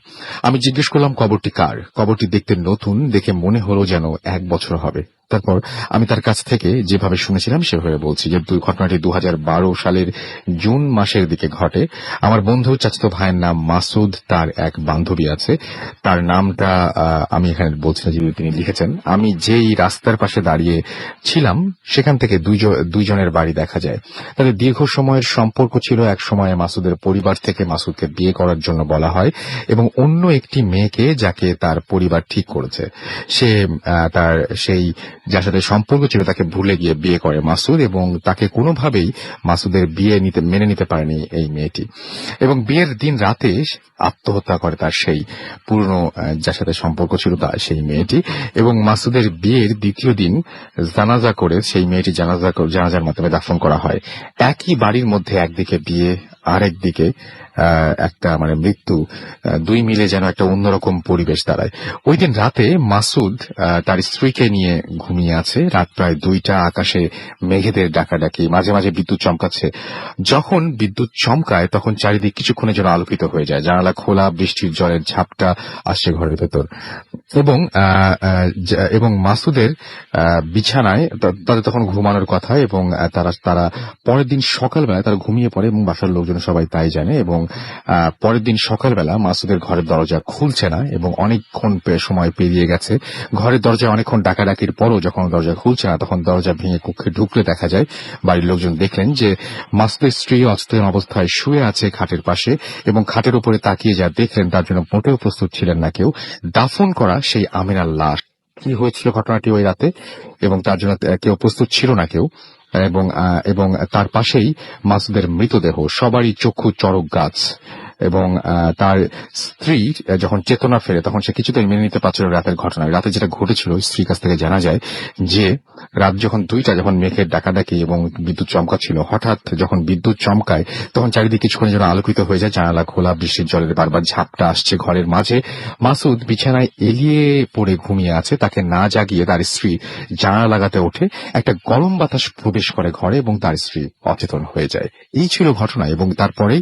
আমি জিজ্ঞেস করলাম কবরটি কার। কবরটি দেখতে নতুন, দেখে মনে হলো যেন 1 বছর হবে। তারপর আমি তার কাছ থেকে যেভাবে শুনেছিলাম সেভাবে বলছি যে ঘটনাটি 2012 সালের জুন মাসের দিকে ঘটে। আমার বন্ধু চাচাতো ভাইয়ের নাম মাসুদ, তার এক বান্ধবী আছে, তার নামটা আমি এখানে বলছি না, যেহেতু তিনি লিখেছেন। আমি যেই রাস্তার পাশে দাঁড়িয়ে ছিলাম সেখান থেকে দুইজনের বাড়ি দেখা যায়। তাদের দীর্ঘ সময়ের সম্পর্ক ছিল। এক সময়ে মাসুদের পরিবার থেকে মাসুদকে বিয়ে করার জন্য বলা হয়, এবং অন্য একটি মেয়েকে যাকে তার পরিবার ঠিক করেছে, সে তার সেই যার সাথে সম্পর্ক ছিল তাকে ভুলে গিয়ে বিয়ে করে মাসুদ, এবং তাকে কোনোভাবেই মাসুদের বিয়ে মেনে নিতে পারেনি এই মেয়েটি, এবং বিয়ের দিন রাতে আত্মহত্যা করে তার সেই পুরনো যার সাথে সম্পর্ক ছিল তার সেই মেয়েটি। এবং মাসুদের বিয়ের দ্বিতীয় দিন জানাজা করে সেই মেয়েটি জানাজার মাধ্যমে দাফন করা হয়। একই বাড়ির মধ্যে একদিকে বিয়ে, আরেকদিকে একটা মৃত্যু, 2 মিলে যেন একটা অন্যরকম পরিবেশ দাঁড়ায়। ওই দিন রাতে মাসুদ তার স্ত্রীকে নিয়ে ঘুমিয়ে আছে। রাত প্রায় 2টা, আকাশে মেঘেদের ডাকাডাকি, মাঝে মাঝে বিদ্যুৎ চমকাচ্ছে। যখন বিদ্যুৎ চমকায় তখন চারিদিক কিছুক্ষণের জন্য আলোকিত হয়ে যায়। জানালা খোলা, বৃষ্টির জলের ঝাপটা আসছে ঘরের ভেতর, এবং মাসুদের বিছানায় তাদের তখন ঘুমানোর কথা, এবং তারা পরের দিন সকালবেলা তারা ঘুমিয়ে পড়ে, এবং বাসার লোকজন সবাই তাই জানে। এবং পরের দিন সকালবেলা মাসুদের ঘরের দরজা খুলছে না, এবং অনেকক্ষণ সময় পেরিয়ে গেছে। ঘরের দরজায় অনেকক্ষণ ডাকাডাকির পরও যখন দরজা খুলছে না, তখন দরজা ভেঙে কক্ষে ঢুকলে দেখা যায়, বাড়ির লোকজন দেখলেন যে মাসুদের স্ত্রী অচেতন অবস্থায় শুয়ে আছে খাটের পাশে, এবং খাটের উপরে তাকিয়ে যা দেখলেন তার জন্য মোটেও প্রস্তুত ছিলেন না কেউ। দাফন করা সেই আমিনার লাশ। কি হয়েছিল ঘটনাটি ওই রাতে, এবং তার জন্য কেউ প্রস্তুত ছিল না কেউ, এবং তার পাশেই মাসুদের মৃতদেহ। সবারই চক্ষু চড়ক গাছ, এবং তার স্ত্রী যখন চেতনা ফেরে তখন সে কিছুতেই মেনে নিতে পারছিল রাতের ঘটনা। রাতে যেটা ঘটেছিল স্ত্রীর কাছ থেকে জানা যায় যে রাত যখন 2টা, যখন মেঘের ডাকাডাকি এবং বিদ্যুৎ চমকাচ্ছিল, হঠাৎ যখন বিদ্যুৎ চমকায় তখন চারিদিকে কিছুক্ষণের জন্য আলোকিত হয়ে যায়। জানালা খোলা, বৃষ্টির জলের বারবার ঝাপটা আসছে ঘরের মাঝে। মাসুদ বিছানায় এলিয়ে পড়ে ঘুমিয়ে আছে। তাকে না জাগিয়ে তার স্ত্রী জানালা লাগাতে ওঠে। একটা গরম বাতাস প্রবেশ করে ঘরে, এবং তার স্ত্রী অচেতন হয়ে যায়। এই ছিল ঘটনা। এবং তারপরেই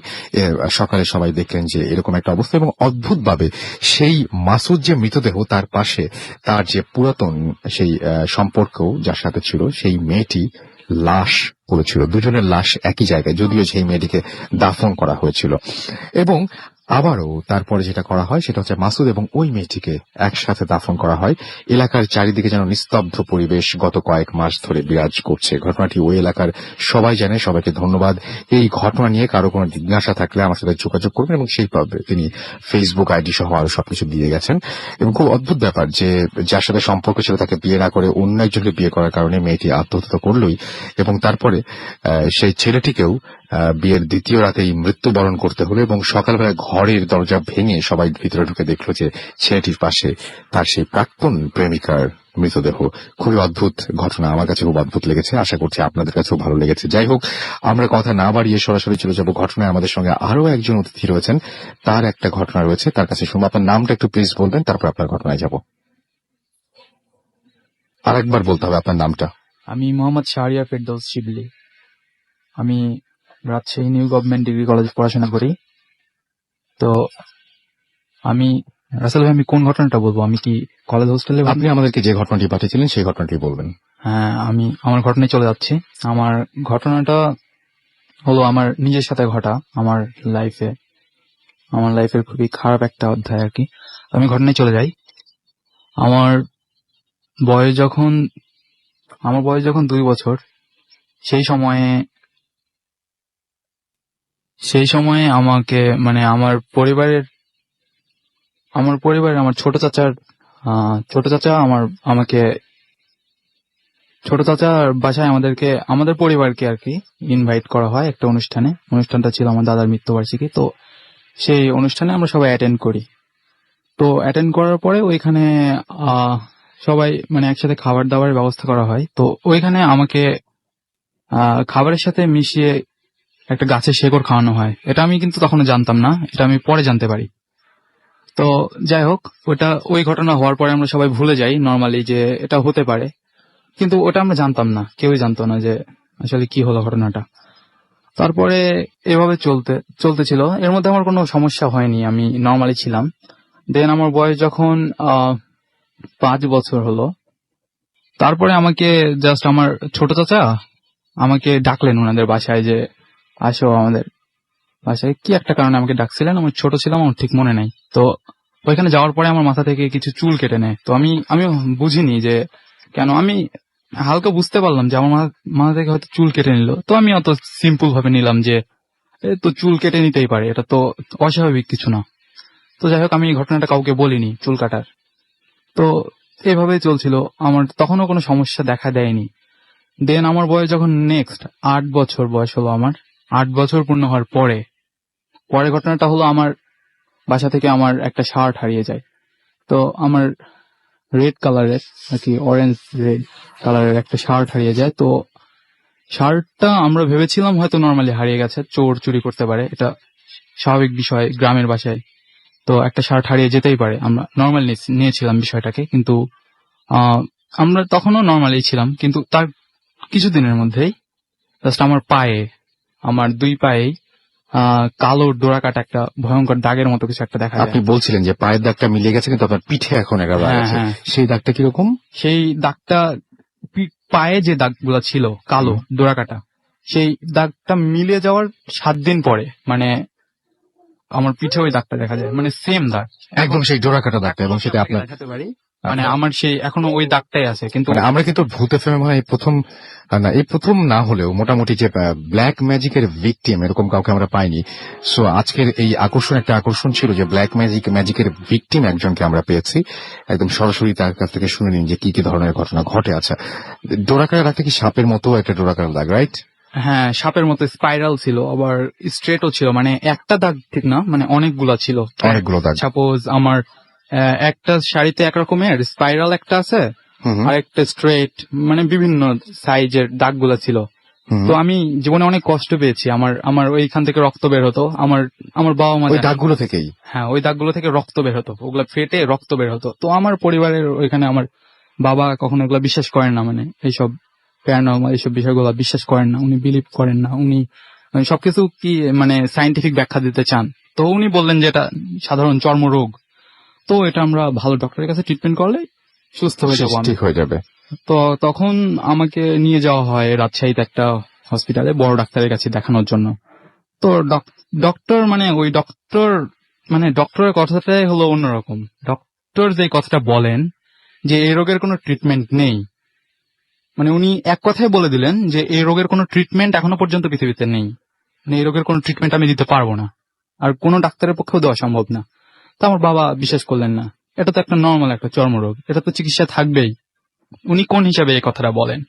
সকালে সবাই দেখলেন যে এরকম একটা অবস্থা, এবং অদ্ভুতভাবে সেই মাসুদ যে মৃতদেহ, তার পাশে তার যে পুরাতন সেই সম্পর্ক যার সাথে ছিল সেই মেয়েটি লাশ পড়েছিল। দুজনের লাশ একই জায়গায়, যদিও সেই মেয়েটিকে দাফন করা হয়েছিল। এবং আবারও তারপরে যেটা করা হয় সেটা হচ্ছে মাসুদ এবং ওই মেয়েটিকে একসাথে দাফন করা হয়। এলাকার চারিদিকে যেন নিস্তব্ধ পরিবেশ গত কয়েক মাস ধরে বিরাজ করছে। ঘটনাটি ওই এলাকার সবাই জানে। সবাইকে ধন্যবাদ। এই ঘটনা নিয়ে কারো কোনো জিজ্ঞাসা থাকলে আমার সাথে যোগাযোগ করবেন, এবং সেইভাবে তিনি ফেসবুক আইডি সহ আরো সবকিছু দিয়ে গেছেন। এবং খুব অদ্ভুত ব্যাপার যে যার সাথে সম্পর্ক ছিল তাকে বিয়ে না করে অন্য একজনকে বিয়ে করার কারণে মেয়েটি আত্মহত্যা করলই, এবং তারপরে সেই ছেলেটিকেও বিয়ের দ্বিতীয় রাতেই মৃত্যুবরণ করতে হলো। এবং সকালবেলা ঘরের দরজা ভেঙে সবাই ভিতরে ঢুকে দেখলো যে ছেলেটির পাশে তার সেই প্রাক্তন প্রেমিকার মৃতদেহ। খুবই অদ্ভুত ঘটনা, আমার কাছে খুব অদ্ভুত লেগেছে। আশা করছি আপনাদের কাছেও ভালো লেগেছে। যাই হোক, আমরা কথা না বাড়িয়ে সরাসরি চলে যাব ঘটনায়। আমাদের সঙ্গে আরো একজন অতিথি রয়েছেন, তার একটা ঘটনা রয়েছে, তার কাছে শুনবো। আপনার নামটা একটু প্লিজ বলবেন, তারপর আপনার ঘটনায় যাব। আরেকবার বলতে হবে আপনার নামটা। আমি মোহাম্মদ শাহরিয়ার ফেরদৌস শিবলি। আমি রাজশাহী নিউ গভর্নমেন্ট ডিগ্রি কলেজে পড়াশোনা করি। তো আমি রাসেল ভাই, আমি কোন ঘটনাটা বলবো? আমি কি কলেজ হোস্টেলে? আপনি আমাদেরকে যে ঘটনাটি পাঠিয়েছিলেন সেই ঘটনাটি বলবেন। হ্যাঁ, আমি আমার ঘটনায় চলে যাচ্ছি। আমার ঘটনাটা হলো আমার নিজের সাথে ঘটা, আমার লাইফের খুবই খারাপ একটা অধ্যায় আর কি। আমি ঘটনায় চলে যাই। আমার বয়স যখন আমার বয়স যখন 2 বছর, সেই সময়ে আমাকে মানে আমার পরিবারের আমার ছোট চাচা আমাকে ছোট চাচার বাসায় আমাদের পরিবারকে আর কি ইনভাইট করা হয় একটা অনুষ্ঠানে। অনুষ্ঠানটা ছিল আমার দাদার মৃত্যুবার্ষিকী। তো সেই অনুষ্ঠানে আমরা সবাই অ্যাটেন্ড করি। তো অ্যাটেন্ড করার পরে ওইখানে সবাই মানে একসাথে খাবার দাবারের ব্যবস্থা করা হয়। তো ওইখানে আমাকে খাবারের সাথে মিশিয়ে একটা গাছের শেকড় খাওয়ানো হয়। এটা আমি কিন্তু তখনো জানতাম না, এটা আমি পরে জানতে পারি। তো যাই হোক, ওই ঘটনা হওয়ার পরে আমরা সবাই ভুলে যাই নর্মালি যে এটা হতে পারে, কিন্তু ওটা আমরা জানতাম না, কেউই জানতো না যে আসলে কি হলো ঘটনাটা। তারপরে এভাবে চলতেছিল, এর মধ্যে আমার কোনো সমস্যা হয়নি, আমি নর্মালি ছিলাম। দেন আমার বয়স যখন 5 বছর হলো, তারপরে আমাকে জাস্ট আমার ছোট চাচা আমাকে ডাকলেন ওনাদের বাসায় যে আসো আমাদের বাসায়। কি একটা কারণে আমাকে ডাকছিলেন, আমি ছোট ছিলাম, আমার ঠিক মনে নাই। তো ওইখানে যাওয়ার পরে আমার মাথা থেকে কিছু চুল কেটে নেয়। তো আমি বুঝিনি যে কেন, আমি হালকা বুঝতে পারলাম যে আমার মাথা থেকে হয়তো চুল কেটে নিল। তো আমি অত সিম্পল ভাবে নিলাম যে তো চুল কেটে নিতেই পারে, এটা তো অস্বাভাবিক কিছু না। তো যাই হোক, আমি এই ঘটনাটা কাউকে বলিনি চুল কাটার। তো এভাবেই চলছিল, আমার তখনও কোনো সমস্যা দেখা দেয়নি। দেন আমার বয়স যখন নেক্সট 8 বছর বয়স হলো, আমার 8 বছর পূর্ণ হওয়ার পরে ঘটনাটা হলো আমার বাসা থেকে আমার একটা শার্ট হারিয়ে যায়। তো আমার রেড কালারের আর কি, অরেঞ্জ রেড কালারের একটা শার্ট হারিয়ে যায়। তো শার্টটা আমরা ভেবেছিলাম হয়তো নর্মালি হারিয়ে গেছে, চোর চুরি করতে পারে, এটা স্বাভাবিক বিষয় গ্রামের বাসায়। তো একটা শার্ট হারিয়ে যেতেই পারে, আমরা নর্মাল নিয়েছিলাম বিষয়টাকে। কিন্তু আমরা তখনও নর্মালি ছিলাম, কিন্তু তার কিছুদিনের মধ্যেই জাস্ট আমার 2 পায়ে কালো ডোরাকাটা একটা ভয়ঙ্কর দাগের মতো কিছু একটা দেখা যায়। আপনি বলছিলেন যে পায়ের দাগটা মিলিয়ে গেছে, কিন্তু আপনার পিঠে এখন একটা দাগ আছে। হ্যাঁ। সেই দাগটা কিরকম? সেই দাগটা পায়ে যে দাগগুলো ছিল কালো ডোরাকাটা, সেই দাগটা মিলিয়ে যাওয়ার 7 দিন পরে মানে আমার পিঠে ওই দাগটা দেখা যায়, মানে সেম দাগ, একদম সেই ডোরাকাটা দাগটা, এবং সেটা আপনার দেখাতে পারি। মানে আমার সেই এখনো ওই দাগটাই আছে। কিন্তু মানে আমরা কিন্তু ভূত এফএম মনে হয় এই প্রথম না হলেও মোটামুটি যে ব্ল্যাক ম্যাজিকের ভিকটিম এরকম কাউকে আমরা পাইনি। সো আজকের এই আকর্ষণ ছিল যে ব্ল্যাক ম্যাজিকের ভিকটিম একজনকে আমরা পেয়েছি। একদম সরাসরি তার কাছ থেকে শুনে নিন যে কি কি ধরনের ঘটনা ঘটে। আচ্ছা, ডোরাকাটা দাগটা কি সাপের মতো একটা ডোরাকাটা দাগ, রাইট? হ্যাঁ, সাপের মতো স্পাইরাল ছিল, আবার স্ট্রেটও ছিল, মানে একটা দাগ ঠিক না, মানে অনেকগুলো ছিল, অনেকগুলো দাগ। সাপোজ আমার একটা শাড়িতে একরকমের স্পাইরাল একটা আছে, আর একটা স্ট্রেট, মানে বিভিন্ন সাইজের দাগগুলো ছিল। তো আমি জীবনে অনেক কষ্ট পেয়েছি, আমার ওইখান থেকে রক্ত বের হতো, আমার বাবা মা ওই দাগগুলো থেকেই। হ্যাঁ, ওই দাগগুলো থেকে রক্ত বের হতো, ওগুলা ফেটে রক্ত বের হতো। তো আমার পরিবারের ওইখানে আমার বাবা কখনো এগুলা বিশ্বাস করেন না, মানে এইসব প্যারানর্মাল এইসব বিষয়গুলো বিশ্বাস করেন না, উনি বিলিভ করেন না, উনি সবকিছু কি মানে সায়েন্টিফিক ব্যাখ্যা দিতে চান। তো উনি বললেন যে এটা সাধারণ চর্মরোগ, তো এটা আমরা ভালো ডক্টরের কাছে ট্রিটমেন্ট করলে সুস্থ হয়ে যাবো, ঠিক হয়ে যাবে। তো তখন আমাকে নিয়ে যাওয়া হয় রাজশাহীতে একটা হসপিটালে বড় ডাক্তারের কাছে দেখানোর জন্য। তো ডক্টরের কথাটাই হলো অন্যরকম। ডক্টর যে কথাটা বলেন যে এই রোগের কোনো ট্রিটমেন্ট নেই, মানে উনি এক কথাই বলে দিলেন যে এই রোগের কোনো ট্রিটমেন্ট এখনো পর্যন্ত পৃথিবীতে নেই, মানে এই রোগের কোনো ট্রিটমেন্ট আমি দিতে পারবো না, আর কোনো ডাক্তারের পক্ষেও দেওয়া সম্ভব না। তো আমার বাবা বিশ্বাস করলেন না, এটা তো একটা নর্মাল একটা চর্মরোগ, এটা তো চিকিৎসা থাকবেই, উনি কোন হিসাবে এই কথাটা বলেন।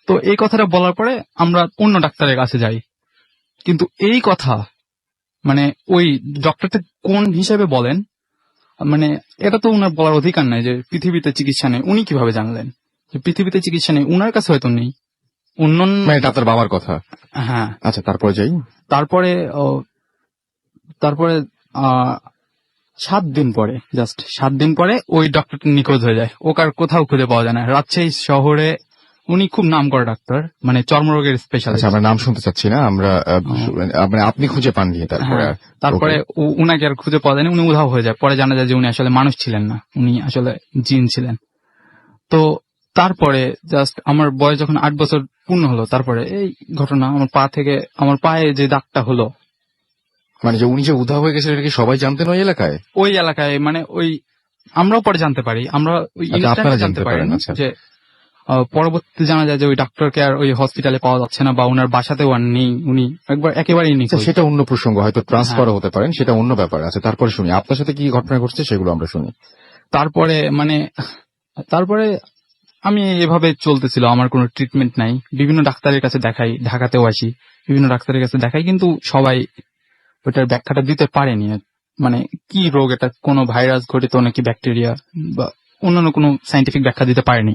তো এই কথাটা বলার পরে আমরা অন্য ডাক্তারের কাছে যাই, কিন্তু এই কথা মানে ওই ডক্টরটা কোন হিসাবে বলেন, মানে এটা তো উনার বলার অধিকার নাই যে পৃথিবীতে চিকিৎসা নেই। উনি কিভাবে জানলেন যে পৃথিবীতে চিকিৎসা নেই? উনার কাছে হয়তো নেই, মানে ডাক্তার বাবার কথা। হ্যাঁ। আচ্ছা, তারপরে যাই। তারপরে 7 দিন পরে, জাস্ট 7 দিন পরে ওই ডক্টরটা নিখোঁজ হয়ে যায়, ওকে আর কোথাও খুঁজে পাওয়া যায় না। রাজশাহী শহরে উনি খুব নাম করা ডাক্তার, মানে চর্মরোগের স্পেশালিস্ট। আমরা নাম শুনতে চাচ্ছি না, আমরা আপনি খুঁজে পাননি তারপরে উনাকে আর খুঁজে পাওয়া যায়নি, উনি উধাও হয়ে যায়। পরে জানা যায় যে উনি আসলে মানুষ ছিলেন না, উনি আসলে জিন ছিলেন। তো তারপরে জাস্ট আমার বয়স যখন 8 বছর পূর্ণ হলো, তারপরে এই ঘটনা, আমার পায়ে যে দাগটা হলো, মানে যে উনি যে উধাও হয়ে গেছেন এটা কি সবাই জানতেন ওই এলাকায়? ওই এলাকায়, মানে ওই আমরাও পরে জানতে পারি, আমরা ওই আচ্ছা, ইনস্ট্যান্ট আপনারা জানতে জানতে পারি পারেন, না আচ্ছা। যে পরবর্তীতে জানা যায় যে ওই ডাক্তারকে আর ওই হসপিটালে পাওয়া যাচ্ছে না, বা ওনার বাসাতেও আর নেই, উনি একবার একেবারেই নেই। আচ্ছা, সেটা অন্য প্রসঙ্গ, হয়তো ট্রান্সফারও হতে পারেন, সেটা অন্য ব্যাপার আছে। তারপরে শুনি আপনার সাথে কি ঘটনা ঘটছে, সেগুলো আমরা শুনি। তারপরে আমি এভাবে চলতেছিল, আমার কোনো ট্রিটমেন্ট নাই, বিভিন্ন ডাক্তারের কাছে দেখাই, ঢাকাতেও আসি, বিভিন্ন ডাক্তারের কাছে দেখাই, কিন্তু সবাই ওটার ব্যাখ্যাটা দিতে পারেনি। মানে কি রোগ এটা, কোনো ভাইরাস ঘটিত নাকি ব্যাকটেরিয়া বা অন্যান্য কোনো সাইন্টিফিক ব্যাখ্যা দিতে পারেনি।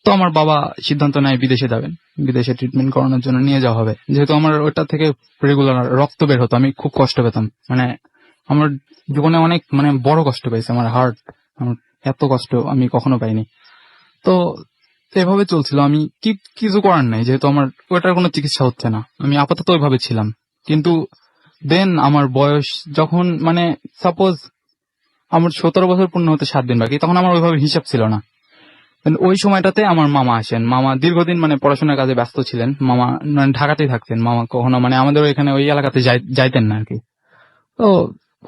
তো আমার বাবা সিদ্ধান্ত নেয় বিদেশে যাবেন, বিদেশে ট্রিটমেন্ট করানোর জন্য নিয়ে যাওয়া হবে। যেহেতু আমার ওটা থেকে রেগুলার রক্ত বের হতো, আমি খুব কষ্ট পেতাম, মানে আমার জীবনে অনেক বড় কষ্ট পেয়েছে আমার হার্ট, আমার এত কষ্ট আমি কখনো পাইনি। তো এভাবে চলছিল, আমি কিছু করার নাই, যেহেতু আমার ওটার কোনো চিকিৎসা হচ্ছে না, আমি আপাতত ওইভাবে ছিলাম। কিন্তু দেন আমার বয়স যখন সাপোজ আমার 17 বছর পূর্ণ হতে 7 দিন বাকি, তখন আমার ওইভাবে হিসাব ছিল না। ওই সময়টাতে আমার মামা আসেন। মামা দীর্ঘদিন পড়াশোনার কাজে ব্যস্ত ছিলেন, মামা ঢাকাতেই থাকতেন। মামা কখনো আমাদের এখানে ওই এলাকাতে যাইতেন না আর কি। তো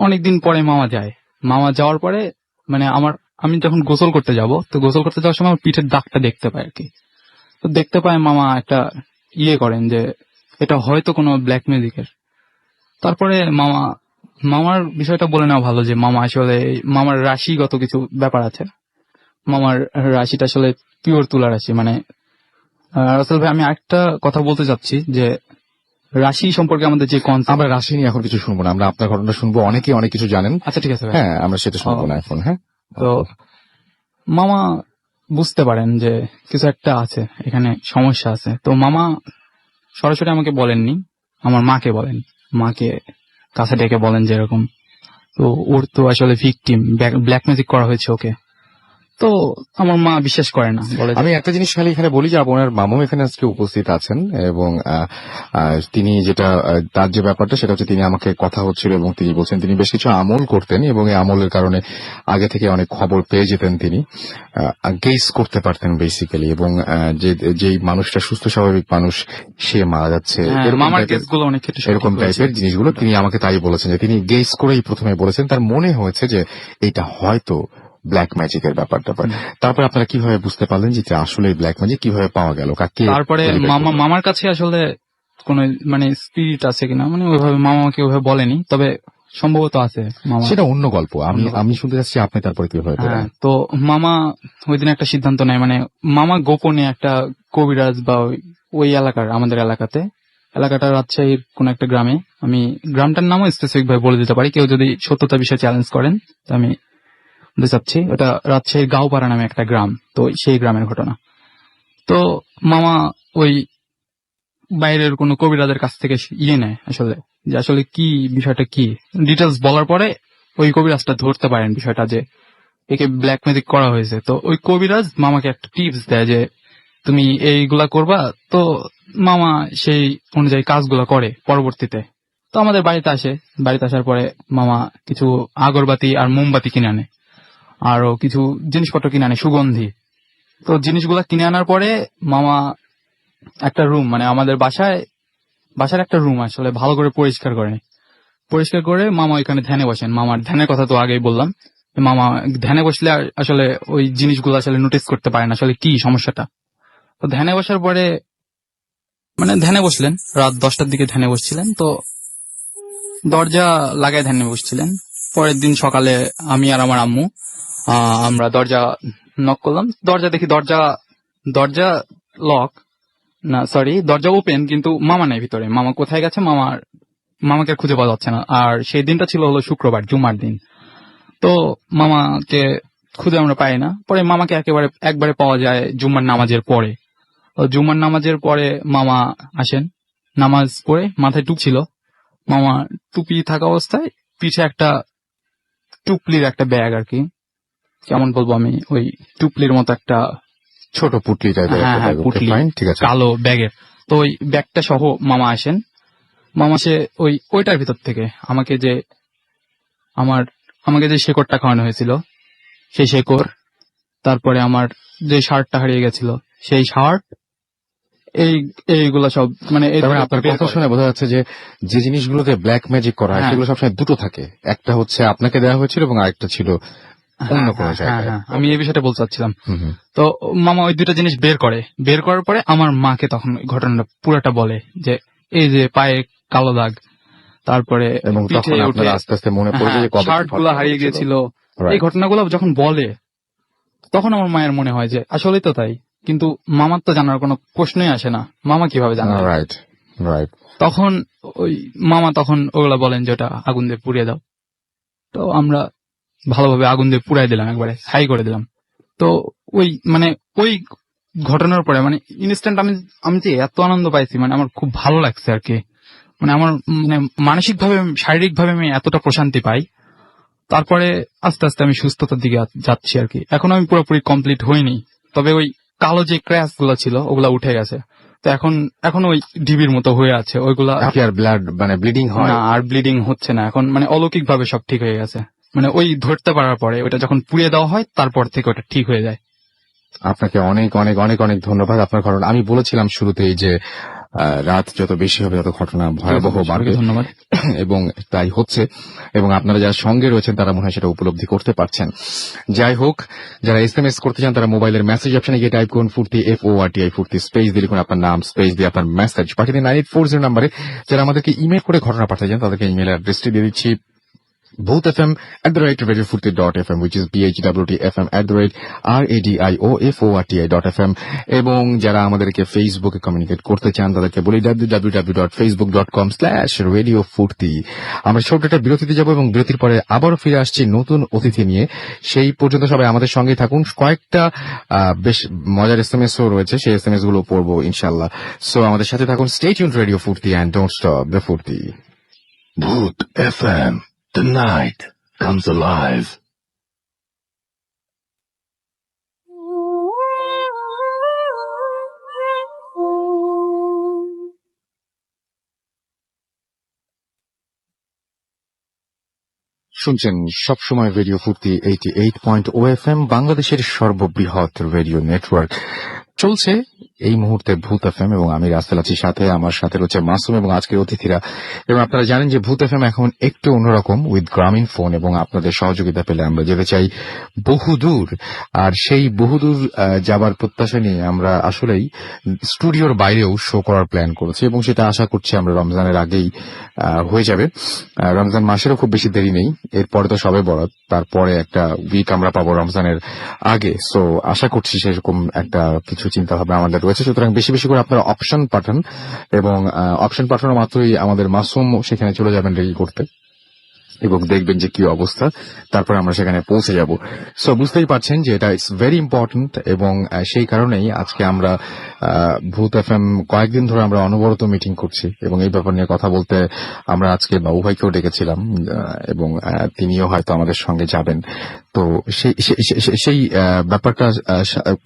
অনেকদিন পরে মামা যায়। মামা যাওয়ার পরে আমি যখন গোসল করতে যাব, তো গোসল করতে যাওয়ার সময় আমার পিঠের দাগটা দেখতে পাই আর কি। তো দেখতে পায় মামা একটা করেন যে এটা হয়তো কোনো ব্ল্যাক ম্যাজিকের। তারপরে মামার বিষয়টা বলে নেওয়া ভালো যে মামার রাশিগত কিছু ব্যাপার আছে। মামার রাশিটা আসলে পিওর তুলা রাশি। রাসেল ভাই, আমি একটা কথা বলতে চাচ্ছি যে রাশি সম্পর্কে আমাদের যে কনসেপ্ট, আমরা রাশি নিয়ে এখন কিছু শুনবো না, আমরা আপনার ঘটনা শুনবো। অনেকে অনেক কিছু জানেন। আচ্ছা ঠিক আছে ভাই। হ্যাঁ, আমরা সেটা শুনবো না এখন। হ্যাঁ, তো মামা বুঝতে পারেন যে কিছু একটা আছে এখানে, সমস্যা আছে। তো মামা সরাসরি আমাকে বলেননি, আমার মাকে বলেন, মাকে কাছে ডেকে বলেন যে এরকম, তো ওর তো আসলে ভিকটিম, ব্ল্যাক ম্যাজিক করা হয়েছে ওকে। তো আমার মা বিশ্বাস করে না, বলে আমি একটা জিনিস খালি এখানে বলি যে আপনার মামু এখানে আজকে উপস্থিত আছেন, এবং তিনি যেটা তার যে ব্যাপারটা সেটা হচ্ছে, তিনি আমাকে কথা হচ্ছিল এবং তিনি বলছেন তিনি বেশ কিছু আমল করতেন, এবং এই আমলের কারণে আগে থেকে অনেক খবর পেয়ে যেতেন, তিনি গেস করতে পারতেন বেসিক্যালি, এবং যেই মানুষটা সুস্থ স্বাভাবিক মানুষ সে মারা যাচ্ছে, মামার কেসগুলো অনেক ক্ষেত্রে এরকম টাইপের জিনিসগুলো তিনি আমাকে তাই বলেছেন, যে তিনি গেস করেই প্রথমে বলেছেন, তার মনে হয়েছে যে এটা হয়তো ব্ল্যাক ম্যাজিকের ব্যাপারটা। তারপরে আপনারা কিভাবে বুঝতে পারলেন যে আসলে ব্ল্যাক ম্যাজিক কিভাবে পাওয়া গেল, কাকে? তারপরে মামার কাছে আসলে কোন স্পিরিট আছে কিনা ওইভাবে মামা আমাকে ওইভাবে বলেনি, তবে সম্ভবত আছে। সেটা অন্য গল্প, আমি শুনতে চাচ্ছি আপনি তারপরে কিভাবে পেলেন। তো মামা ওই দিন একটা সিদ্ধান্ত নেয়, মামা গোপনে একটা কবিরাজ বা ওই এলাকার, আমাদের এলাকাটা রাজশাহীর কোন একটা গ্রামে, আমি গ্রামটার নামও স্পেসিফিক ভাবে বলে দিতে পারি, কেউ যদি সত্যতা বিষয়ে চ্যালেঞ্জ করেন তো আমি বলতে চাচ্ছি, ওটা রাজশাহীর গাঁওপাড়া নামে একটা গ্রাম, তো সেই গ্রামের ঘটনা। তো মামা ওই বাইরের কোন কবিরাজের কাছ থেকে নেয় আসলে, যে আসলে কি বিষয়টা কি ডিটেলস বলার পরে ওই কবিরাজটা ধরতে পারেন বিষয়টা, যে একে ব্ল্যাক ম্যাজিক করা হয়েছে। তো ওই কবিরাজ মামাকে একটা টিপস দেয় যে তুমি এইগুলা করবা। তো মামা সেই অনুযায়ী কাজগুলা করে পরবর্তীতে। তো আমাদের বাড়িতে আসার পরে মামা কিছু আগরবাতি আর মোমবাতি কিনে আনে, আরো কিছু জিনিসপত্র কিনে আনে, সুগন্ধি। তো জিনিসগুলা কিনে আনার পরে মামা একটা রুম, আমাদের বাসার একটা রুম আসলে ভালো করে পরিষ্কার করে মামা ওইখানে ধ্যানে বসেন। মামার ধ্যানের কথা তো আগেই বললাম, মামা ধ্যানে বসলে আসলে ওই জিনিসগুলো আসলে নোটিস করতে পারেন আসলে কি সমস্যাটা। তো ধ্যানে বসার পরে ধ্যানে বসলেন, রাত 10টার দিকে ধ্যানে বসছিলেন। তো দরজা লাগায় ধ্যানে বসছিলেন। পরের দিন সকালে আমি আর আমার আম্মু আমরা দরজা নক করলাম, দরজা দেখি দরজা লক না, সরি দরজা ওপেন, কিন্তু মামা নাই ভিতরে। মামা কোথায় গেছে, মামাকে খুঁজে পাওয়া যাচ্ছে না। আর সেই দিনটা ছিল হলো শুক্রবার, জুমার দিন। তো মামাকে খুঁজে আমরা পাই না। পরে মামাকে একবারে পাওয়া যায় জুম্মার নামাজের পরে। জুম্মার নামাজের পরে মামা আসেন, নামাজ পড়ে মাথায় টুপ ছিল, মামা টুপি থাকা অবস্থায় পিছে একটা টুপলির একটা ব্যাগ আর কি, কেমন বলবো আমি, ওই টুপলির মতো একটা ছোট পুটলি টাইপের, পুটলি, ঠিক আছে, কালো ব্যাগের। তো ওই ব্যাগটা সহ মামা আসেন। মামা সে ওইটার ভিতর থেকে আমাকে যে শেকড়টা খাওয়ানো হয়েছিল সেই শেকড়, তারপরে আমার যে শার্টটা হারিয়ে গেছিল সেই শার্ট, এইগুলা সব আপনার কথা শুনে বোঝা যাচ্ছে যে জিনিসগুলোতে ব্ল্যাক ম্যাজিক করা হয় সেগুলো সবসময় দুটো থাকে, একটা হচ্ছে আপনাকে দেওয়া হয়েছিল এবং আরেকটা ছিল অন্য কোনো হ্যাঁ, জায়গায়। হ্যাঁ, আমি এই বিষয়টা বলতে চাচ্ছিলাম। হুম, হুম। তো মামা ওই দুইটা জিনিস বের করার পরে আমার মাকে তখন ওই ঘটনাটা পুরাটা বলে যে এই যে পায়ে কালো দাগ, তারপরে এবং পিঠে তখন উঠে আপনার আস্তে আস্তে মনে পড়ে যে কবে শার্ট গুলা হারিয়ে গিয়েছিল, এই ঘটনাগুলো যখন বলে তখন আমার মায়ের মনে হয় যে আসলেই তো তাই, কিন্তু মামার তো জানার কোনো প্রশ্নই আসে না, মামা কিভাবে জানবে। Right right. তখন ওই মামা তখন ওগুলা বলেন যে ওটা আগুন দিয়ে পুড়িয়ে দাও। তো আমরা ভালোভাবে আগুন দিয়ে পুড়াই দিলাম, একবারে ছাই করে দিলাম। তো ওই ঘটনার পরে ইনস্ট্যান্ট আমি যে এত আনন্দ পাইছি, আমার খুব ভালো লাগছে আর কি। আমার মানসিক ভাবে শারীরিক ভাবে আমি এতটা প্রশান্তি পাই। তারপরে আস্তে আস্তে আমি সুস্থতার দিকে যাচ্ছি আর কি। এখন আমি পুরোপুরি কমপ্লিট হইনি, তবে ওই কালো যে ক্র্যাশ গুলা ছিল ওগুলা উঠে গেছে। তো এখন ওই ডিবির মতো হয়ে আছে ওইগুলা, কি আর ব্লাড ব্লিডিং হয় না আর ব্লিডিং হচ্ছে না এখন, অলৌকিক ভাবে সব ঠিক হয়ে গেছে। ওই ধরতে পারার পরে ওটা যখন পুড়িয়ে দেওয়া হয় তারপর থেকে ওটা ঠিক হয়ে যায়। আপনাকে অনেক অনেক অনেক অনেক ধন্যবাদ আপনার ঘটনা। আমি বলেছিলাম শুরুতেই যে রাত যত বেশি হবে তত ঘটনা ভয়াবহ বাড়বে, ধন্যবাদ। এবং তাই হচ্ছে, এবং আপনারা যারা সঙ্গে রয়েছেন তারা মনে হয় সেটা উপলব্ধি করতে পারছেন। যাই হোক, যারা SMS করতে চান তারা মোবাইলের মেসেজ অপশনে গিয়ে টাইপ করুন ফুর্তি, FORTI ফুর্তি, স্পেস দিয়ে লিখুন আপনার নাম, স্পেস দিয়ে আপনার মেসেজ পাঠিয়ে দিন 9840 নাম্বারে। যারা আমাদেরকে ইমেল করে ঘটনা পাঠাতে চান তাদেরকে ইমেল অ্যাড্রেসটি দিয়ে দিচ্ছি, bhutfm@radiofurti.fm, which is bhwtfm@radiofurti.fm। এবং যারা আমাদেরকে ফেসবুকে কমিউনিকেট করতে চান তাদেরকে বলি www.facebook.com/radiofurti। আমরা ছোট্ট একটা বিরতিতে যাব এবং বিরতির পরে আবারও ফিরে আসছি নতুন অতিথি নিয়ে। সেই পর্যন্ত সবাই আমাদের সঙ্গে থাকুন। কয়েকটা বেশ মজার এসএমএসও রয়েছে, সেই এসএমএস গুলো পড়বো ইনশাআল্লাহ। সো আমাদের সাথে থাকুন। স্টে টিউনড রেডিও ফুর্তি এন্ড ডোন্ট স্টপ দ্য ফুর্তি। Bhoot FM. The night comes alive. শুনছেন সবসময় রেডিও ফুর্তি 88.0 FM, বাংলাদেশের সর্ববৃহৎ রেডিও নেটওয়ার্ক। চলছে এই মুহূর্তে ভূত এফএম এবং আমি রাসেল আছি সাথে, আমার সাথে রয়েছে মাসুম এবং আজকের অতিথিরা। এবং আপনারা জানেন যে ভূত এফএম এখন একটু অন্যরকম উইথ গ্রামীণ ফোন, এবং আপনাদের সহযোগিতা পেলে আমরা যেতে চাই বহুদূর। আর সেই বহুদূর যাবার প্রত্যাশা নিয়ে আমরা আসলেই স্টুডিওর বাইরেও শো করার প্ল্যান করেছি, এবং সেটা আশা করছি আমরা রমজানের আগেই হয়ে যাবে। রমজান মাসেরও খুব বেশি দেরি নেই, এরপরে তো সবে বরাত, তারপরে একটা উইক আমরা পাবো রমজানের আগে। সো আশা করছি সেরকম একটা কিছু চিন্তা ভাবনা আমাদের রয়েছে। সুতরাং বেশি বেশি করে আপনারা অপশন পাঠান, এবং অপশন পাঠানো মাত্রই আমাদের মাসুম সেখানে চলে যাবেন রেডি করতে, এবং দেখবেন যে কি অবস্থা, তারপরে আমরা সেখানে পৌঁছে যাব। সো বুঝতেই পারছেন যে এটা ইটস ভেরি ইম্পর্টেন্ট, এবং সেই কারণেই আজকে আমরা ভূত এফএম কয়েকদিন ধরে আমরা অনবরত মিটিং করছি, এবং এই ব্যাপার নিয়ে কথা বলতে আমরা আজকে বাবু ভাইকেও ডেকেছিলাম, এবং তিনিও হয়তো আমাদের সঙ্গে যাবেন। তো সেই ব্যাপারটা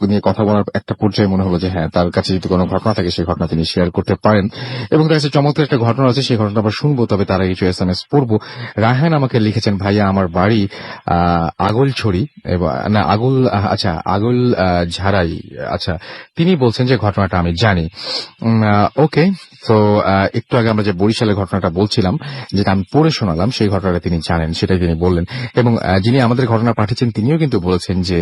নিয়ে কথা বলার একটা পর্যায়ে মনে হলো যে হ্যাঁ, তার কাছে যদি কোনো ঘটনা থাকে সেই ঘটনা তিনি শেয়ার করতে পারেন, এবং তার কাছে চমৎকার একটা ঘটনা আছে, সেই ঘটনা আমরা শুনবো। তবে তারা কিছু SMS পড়বো। রায়হান আমাকে লিখেছেন, ভাইয়া আমার বাড়ি আগলছড়ি, না আগল ঝাড়াই। আচ্ছা, তিনি বলছেন যে ঘটনাটা আমি জানি। ওকে, তো একটু আগে আমরা যে বরিশালের ঘটনাটা বলছিলাম, যেটা আমি পড়ে শোনালাম, সেই ঘটনাটা তিনি জানেন, সেটাই তিনি বললেন। এবং যিনি আমাদের ঘটনা পাঠিয়েছেন তিনিও কিন্তু বলেছেন যে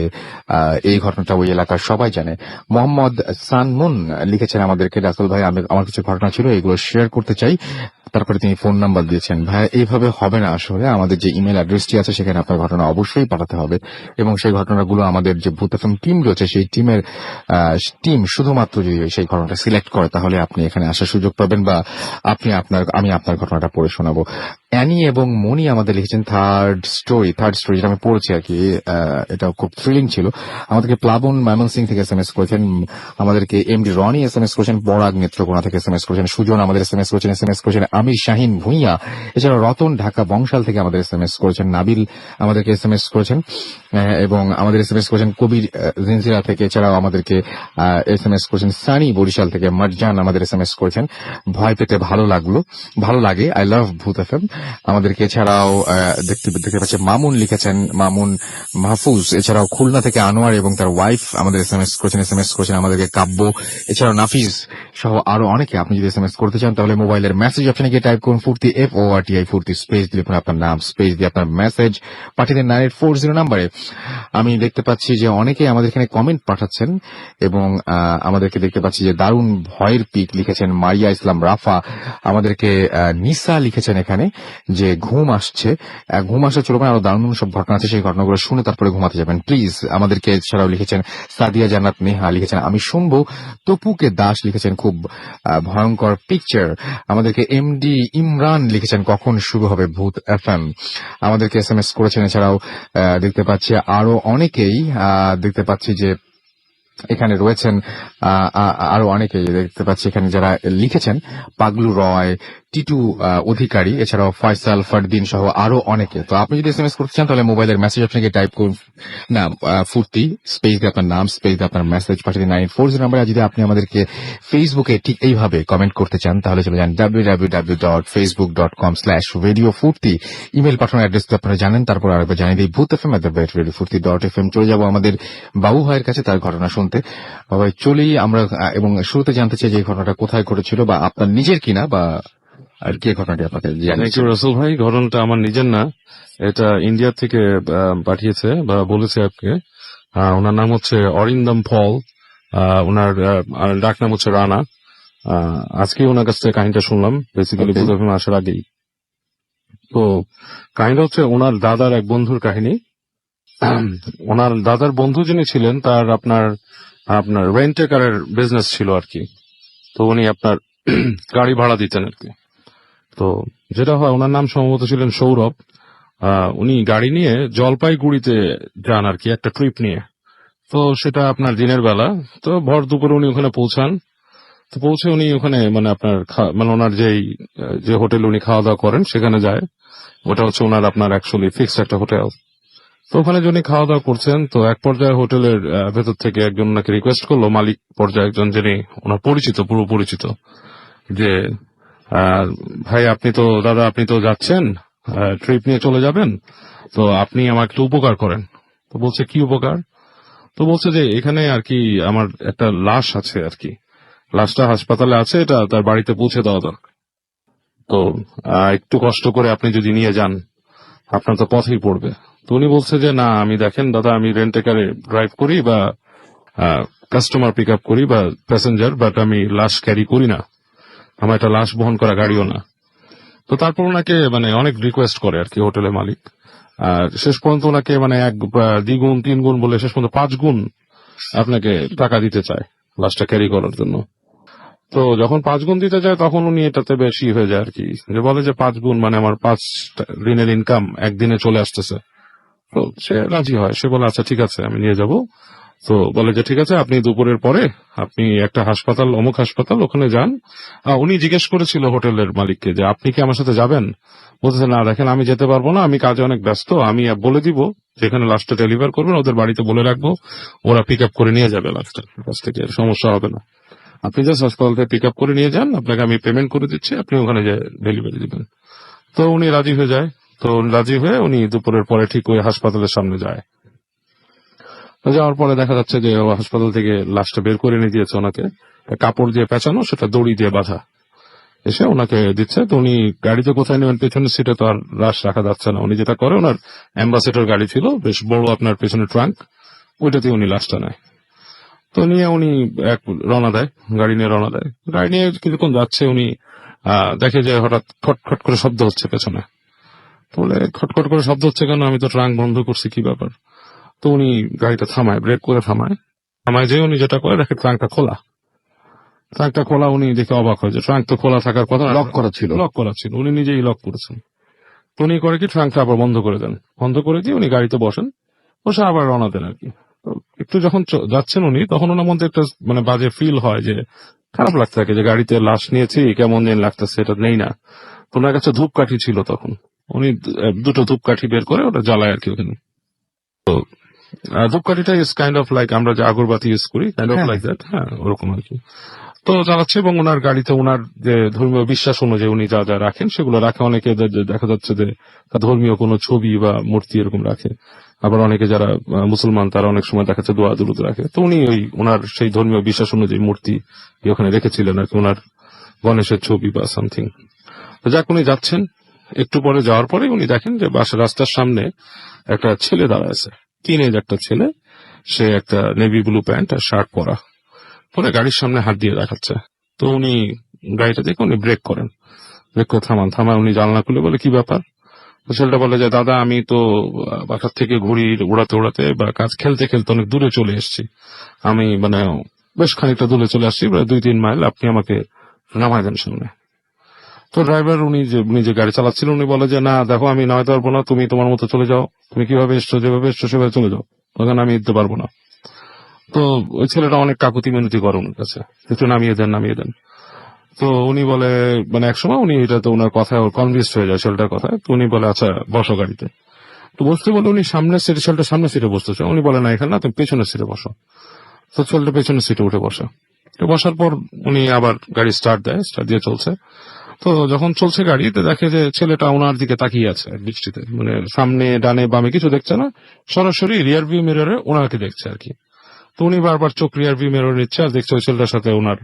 এই ঘটনাটা ওই এলাকার সবাই জানে। মোহাম্মদ সানমুন লিখেছেন আমাদেরকে, রাসেল ভাই আমার কিছু ঘটনা ছিল, এগুলো শেয়ার করতে চাই। তারপরে তিনি ফোন নাম্বার দিয়েছেন। ভাই এইভাবে হবে না, আসলে আমাদের যে ইমেল অ্যাড্রেসটি আছে সেখানে আপনার ঘটনা অবশ্যই পাঠাতে হবে, এবং সেই ঘটনাগুলো আমাদের যে ভূত এফএম টিম রয়েছে সেই টিম শুধুমাত্র যদি সেই ঘটনাটা সিলেক্ট করে তাহলে আপনি এখানে আসার সুযোগ পাবেন, বা আমি আপনার ঘটনাটা পড়ে শোনাবো। অ্যানি এবং মনি আমাদের লিখেছেন থার্ড স্টোরি, যেটা আমি পড়েছি আর কি, এটা খুব থ্রিলিং ছিল। আমাদেরকে প্লাবন ময়মনসিং থেকে SMS করেছেন, আমাদেরকে MD রনি SMS করেছেন, বরাগ নেত্রকোনা থেকে SMS করেছেন, সুজন আমাদের SMS করেছেন আমির শাহিন ভুঁইয়া, এছাড়া রতন ঢাকা বংশাল থেকে আমাদের SMS করেছেন, নাবিল আমাদেরকে SMS করেছেন, এবং আমাদের SMS করেছেন কবির জিনজিরা থেকে, এছাড়াও আমাদেরকে SMS করেছেন সানি বরিশাল থেকে, মারজান আমাদের SMS করেছেন ভয় পেতে ভালো লাগে, আই লাভ ভূত এফএম। আমাদেরকে এছাড়াও দেখতে পাচ্ছি মামুন লিখেছেন, মামুন মাহফুজ, এছাড়াও খুলনা থেকে আনোয়ার এবং তার ওয়াইফ আমাদের এসএমএস করেছেন আমাদেরকে কাব্য, এছাড়াও নাফিজ সহ আরো অনেকে। আপনি যদি এসএমএস করতে চান তাহলে মোবাইলের মেসেজ অপশনে গিয়ে টাইপ করুন ফুর্তি FORTI ফুর্তি, স্পেস দিয়ে আপনার নাম, স্পেস দিয়ে আপনার মেসেজ পাঠিয়ে দেন 9840 নাম্বারে। আমি দেখতে পাচ্ছি যে অনেকে আমাদের এখানে কমেন্ট পাঠাচ্ছেন এবং আমাদেরকে দেখতে পাচ্ছি যে দারুণ ভয়ের পিক লিখেছেন মারিয়া ইসলাম রাফা, আমাদেরকে নিসা লিখেছেন এখানে যে ঘুম আসছে চলবে না, আরো দারুণ সব ঘটনা আছে, সেই ঘটনাগুলো শুনে তারপরে ঘুমাতে যাবেন প্লিজ। আমাদেরকে এছাড়াও লিখেছেন সাদিয়া জান্নাত নেহা লিখেছেন আমি শুনবো, তপুকে দাস লিখেছেন খুব ভয়ঙ্কর পিকচার, আমাদেরকে MD ইমরান লিখেছেন কখন শুরু হবে ভূত FM, আমাদেরকে SMS করেছেন। এছাড়াও দেখতে পাচ্ছি আরো অনেকেই দেখতে পাচ্ছি যে এখানে রয়েছেন আরো অনেকেই দেখতে পাচ্ছি এখানে যারা লিখেছেন, পাগলু রয়, টিটু অধিকারী, এছাড়াও ফয়সাল ফারদিন সহ আরো অনেকে। তো আপনি যদি এসএমএস করতে চান তাহলে মোবাইলের মেসেজ অপশনে টাইপ করুন নাম ফুর্তি, স্পেস দিয়ে আপনার নাম, স্পেস দিয়ে আপনার মেসেজ পাঠিয়ে দিন 9840 নাম্বারে। আর যদি আপনি আমাদেরকে ফেসবুকে ঠিক এইভাবে কমেন্ট করতে চান তাহলে চলে যান www.facebook.com/radiofurti, ইমেল পাঠানোর অ্যাড্রেস তো আপনারা জানেন। তারপর আরেকবার জানিয়ে দিই boothfm@radiofurti.fm। চলে যাব আমাদের বাবু ভাইয়ের কাছে তার ঘটনা শুনতে। ভাই চলেই আমরা এবং শুরুতে জানতে চাই যে এই ঘটনাটা কোথায় ঘটেছিল বা আপনার নিজের কিনা, বা আর কি ঘটনাটি আপনাকে থ্যাংক ইউ রসুল ভাই। ঘটনাটা আমার নিজের না, এটা ইন্ডিয়া থেকে পাঠিয়েছে বা বলেছে আপনি। ওনার নাম হচ্ছে অরিন্দম পল, ওনার ডাক নাম হচ্ছে রানা। আজকে ওনার কাছ থেকে কাহিনীটা শুনলাম বেসিক্যালি বুধবার আসার আগেই। তো কাহিনীটা হচ্ছে ওনার দাদার এক বন্ধুর কাহিনী। ওনার দাদার বন্ধু যিনি ছিলেন তার আপনার রেন্ট কারের বিজনেস ছিল আর কি। তো উনি আপনার গাড়ি ভাড়া দিতেন আর কি। তো যেটা হয়, ওনার নাম সম্ভবত ছিলেন সৌরভ। উনি গাড়ি নিয়ে জলপাইগুড়িতে যান আর কি, একটা ট্রিপ নিয়ে। তো সেটা আপনার দিনের বেলা। তো ভর দুপুরে উনি ওখানে পৌঁছান। তো পৌঁছে উনি ওখানে মানে আপনার মানে ওনার যে হোটেল উনি খাওয়া দাওয়া করেন সেখানে যায়। ওটা হচ্ছে ওনার আপনার অ্যাকচুয়ালি ফিক্সড একটা হোটেল। তো ওখানে যিনি খাওয়া দাওয়া করছেন, তো এক পর্যায়ে হোটেলের ভেতর থেকে একজন ওনাকে রিকোয়েস্ট করলো, মালিক পর্যায়ে একজন যিনি ওনার পরিচিত, পুরো পরিচিত, যে ভাই আপনি তো যাচ্ছেন ট্রিপ নিয়ে চলে যাবেন, তো আপনি আমাকে একটু উপকার করেন। তো বলছে কি উপকার? তো বলছে যে এখানে আর কি আমার একটা লাশ আছে আর কি, লাশটা হাসপাতালে আছে, এটা তার বাড়িতে পৌঁছে দেওয়া দরকার। তো একটু কষ্ট করে আপনি যদি নিয়ে যান, আপনার তো পথেই পড়বে। তো উনি বলছে যে না, আমি দেখেন দাদা, আমি রেন্টে কারে ড্রাইভ করি বা কাস্টমার পিক আপ করি বা প্যাসেঞ্জার, বাট আমি লাশ ক্যারি করি না, আমার একটা লাশ বহন করা গাড়িও না। তো তারপর ওনাকে মানে অনেক রিকোয়েস্ট করে আর কি হোটেলের মালিক। আর শেষ পর্যন্ত ওনাকে মানে 2 গুণ 3 গুণ বলে শেষ পর্যন্ত 5 গুণ আপনাকে টাকা দিতে চায় লাশটা ক্যারি করার জন্য। তো যখন 5 গুণ দিতে যায় তখন উনি এটাতে বেশি হয়ে যায় আর কি, যে বলে যে 5 গুণ মানে আমার 5 দিনের ইনকাম একদিনে চলে আসতেছে। তো সে রাজি হয়, সে বলে আচ্ছা ঠিক আছে আমি নিয়ে যাব। তো বলে যে ঠিক আছে, আপনি দুপুরের পরে আপনি একটা হাসপাতাল, অমুক হাসপাতাল, ওখানে যান। উনি জিজ্ঞেস করেছিল হোটেলের মালিককে যে আপনি কি আমার সাথে যাবেন? বলতেছে না, দেখেন আমি যেতে পারবো না, আমি কাজে অনেক ব্যস্ত, আমি বলে দিব যেখানে লাশটা ডেলিভার করবেন ওদের বাড়িতে বলে রাখবো, ওরা পিক আপ করে নিয়ে যাবে লাশটা, কাছ থেকে সমস্যা হবে না। আপনি জাস্ট হাসপাতাল থেকে পিক আপ করে নিয়ে যান, আপনাকে আমি পেমেন্ট করে দিচ্ছি, আপনি ওখানে যে ডেলিভারি দিবেন। তো উনি রাজি হয়ে যায়। তো রাজি হয়ে উনি দুপুরের পরে ঠিক ওই হাসপাতালের সামনে যায়। যাওয়ার পরে দেখা যাচ্ছে যে হাসপাতাল থেকে লাশটা বের করে নিয়ে দিয়েছে ওনাকে, কাপড় দিয়ে পেঁচানো, সেটা দড়ি দিয়ে বাঁধা, এসে ওনাকে দিচ্ছে। তো উনি গাড়িতে কোথায় নেবেন, পেছনের সিটে তো আর লাশ রাখা যাচ্ছে না। উনি যেটা করে, ওনার অ্যাম্বাসেডর গাড়ি ছিল বেশ বড়, আপনার পেছনে ট্রাঙ্ক, ওইটাতে উনি লাশটা নেয়। তো নিয়ে উনি রওনা দেয়, গাড়ি নিয়ে রওনা দেয়। গাড়ি নিয়ে কিছুক্ষণ যাচ্ছে, উনি দেখে যে হঠাৎ খটখট করে শব্দ হচ্ছে পেছনে। বলে খটখট করে শব্দ হচ্ছে কেন, আমি তো ট্রাঙ্ক বন্ধ করছি, কি ব্যাপার? তো উনি গাড়িটা থামায়, ব্রেক করে থামায় যে উনি যেটা করে, দেখে ট্রাঙ্কটা খোলা। উনি দেখে অবাক হয় যে ট্রাঙ্ক তো খোলা থাকার কথা, লক করা ছিল, উনি নিজেই লক করেছেন। তো উনি করে কি, ট্রাঙ্কটা আবার বন্ধ করে দেন, বন্ধ করে দিয়ে উনি গাড়িতে বসে আবার রওনা দেন আর কি। তো একটু যখন যাচ্ছেন উনি, তখন ওনার মধ্যে একটা মানে বাজে ফিল হয়, যে খারাপ লাগতে থাকে যে গাড়িতে লাশ নিয়েছি, কেমন দিন লাগতেছে, এটা নেই না। তো ওনার কাছে ধূপকাঠি ছিল, তখন উনি 2টো ধূপকাঠি বের করে ওটা জ্বালায় আর কি ওখানে। তো ধূপকাঠিটা ইজ কাইন্ড অফ লাইক আমরা যে আগরবাতি ইউজ করি, কাইন্ড অফ লাইক দ্যাট, হ্যাঁ ওরকম আর কি। তো চালাচ্ছে এবং ওনার গাড়িতে ওনার যে ধর্মীয় বিশ্বাস অনুযায়ী উনি যা যা রাখেন সেগুলো রাখে। অনেকে দেখা যাচ্ছে যে তার ধর্মীয় কোনো ছবি বা মূর্তি এরকম রাখে, আবার অনেকে যারা মুসলমান তারা অনেক সময় দেখা যাচ্ছে দোয়া দুরুদ রাখে। তো উনি ওই ওনার সেই ধর্মীয় বিশ্বাস অনুযায়ী মূর্তি ওখানে রেখেছিলেন আর কি, ওনার গণেশের ছবি বা সামথিং। তো যাক উনি যাচ্ছেন, একটু পরে যাওয়ার পরে উনি দেখেন যে বাসার রাস্তার সামনে একটা ছেলে দাঁড়ায় আছে, টিনেজ একটা ছেলে, সে একটা নেভি ব্লু প্যান্ট আর শার্ট পরা, পরে গাড়ির সামনে হাত দিয়ে দেখাচ্ছে। তো উনি গাড়িটা দেখে উনি ব্রেক করেন, ব্রেক করে থামায় উনি জানলা খুলে বলে কি ব্যাপার। তো ছেলেটা বলে যে দাদা আমি তো বাসার থেকে ঘুড়ি উড়াতে উড়াতে বা কাজ খেলতে খেলতে অনেক দূরে চলে এসেছি, আমি মানে বেশ খানিকটা দূরে চলে আসছি, প্রায় 2-3 মাইল, আপনি আমাকে নামায় দেন সামনে। তো ড্রাইভার উনি যে গাড়ি চালাচ্ছিলেন উনি বলে যে না দেখো আমি নামাইতে পারবো না, তুমি তোমার মতো চলে যাও, তুমি কিভাবে এসছো যেভাবে এসছো সেভাবে চলে যাও, তখন আমি দিতে পারবো না। তো ওই ছেলেটা অনেক কাকুতি মিনতি করে ওনার কাছে, একটু নামিয়ে দেন। তো উনি বলে মানে একসময় উনি এটা তো ওনার কথায় কনভিন্সড হয়ে যায় ছেলেটার কথায়। তো উনি বলে আচ্ছা বসো গাড়িতে। তো বসতে বলে উনি সামনের সিটে, ছেলেটা সামনের সিটে বসতে চায়, উনি বলে না এখানে না, তুমি পেছনের সিটে বসো। তো ছেলেটা পেছনের সিটে উঠে বসে। তো বসার পর উনি আবার গাড়ি স্টার্ট দিয়ে চলছে। তো যখন চলছে গাড়িতে দেখে যে ছেলেটা ওনার দিকে তাকিয়ে আছে দৃষ্টিতে, মানে সামনে ডানে বামে কিছু দেখছে না, সরাসরি রিয়ার ভিউ মিররে ওনাকে দেখছে আর কি। তো উনি বারবার চোখ রিয়ার ভিউ মিরর নিচ্ছে আর দেখছে ওই ছেলেটার সাথে ওনার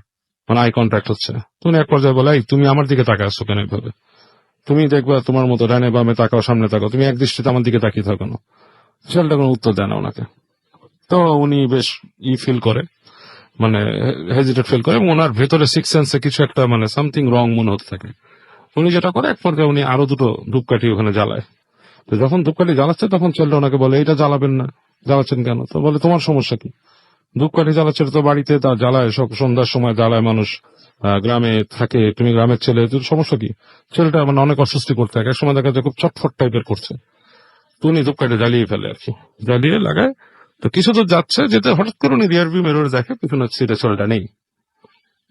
মানে আই কন্ট্যাক্ট হচ্ছে। তো উনি এক পর্যায়ে বলে এই তুমি আমার দিকে তাকাচ্ছ কেন এইভাবে, তুমি দেখবা তোমার মতো ডানে বামে তাকাও সামনে তাকাও, তুমি এক দৃষ্টিতে আমার দিকে তাকিয়ে থাকো না। ছেলেটা কোনো উত্তর দেয় না ওনাকে। তো উনি বেশ ফিল করে, মানে হেজিটেট ফিল করে এবং ওনার ভেতরে সিক্স সেন্সে কিছু একটা মানে সামথিং রং মনে হতে থাকে। উনি যেটা করে এক পর্যায়ে উনি আরো 2টো ধূপকাঠি ওখানে জ্বালায়। তো যখন ধূপকাঠি জ্বালাচ্ছে তখন ছেলেটা ওনাকে বলে এটা জ্বালাবেন না, জ্বালাচ্ছেন কেন? তো বলে তোমার সমস্যা কি, ধূপকাঠি জ্বালাচ্ছে তো বাড়িতে তা জ্বালায়, সব সন্ধ্যার সময় জ্বালায় মানুষ, গ্রামে থাকে, তুমি গ্রামের ছেলে, তোর সমস্যা কি? ছেলেটা মানে অনেক অস্বস্তি করতে থাকে, এক সময় দেখা যায় খুব চটফট টাইপের করছে। তো উনি ধূপকাঠি জ্বালিয়ে ফেলে আর কি, জ্বালিয়ে লাগায়। তো কিছু তো যাচ্ছে যেতে হঠাৎ করে উনি রিয়ার ভিউ মিররে দেখে পিছনের সিটে ছেলেটা নেই,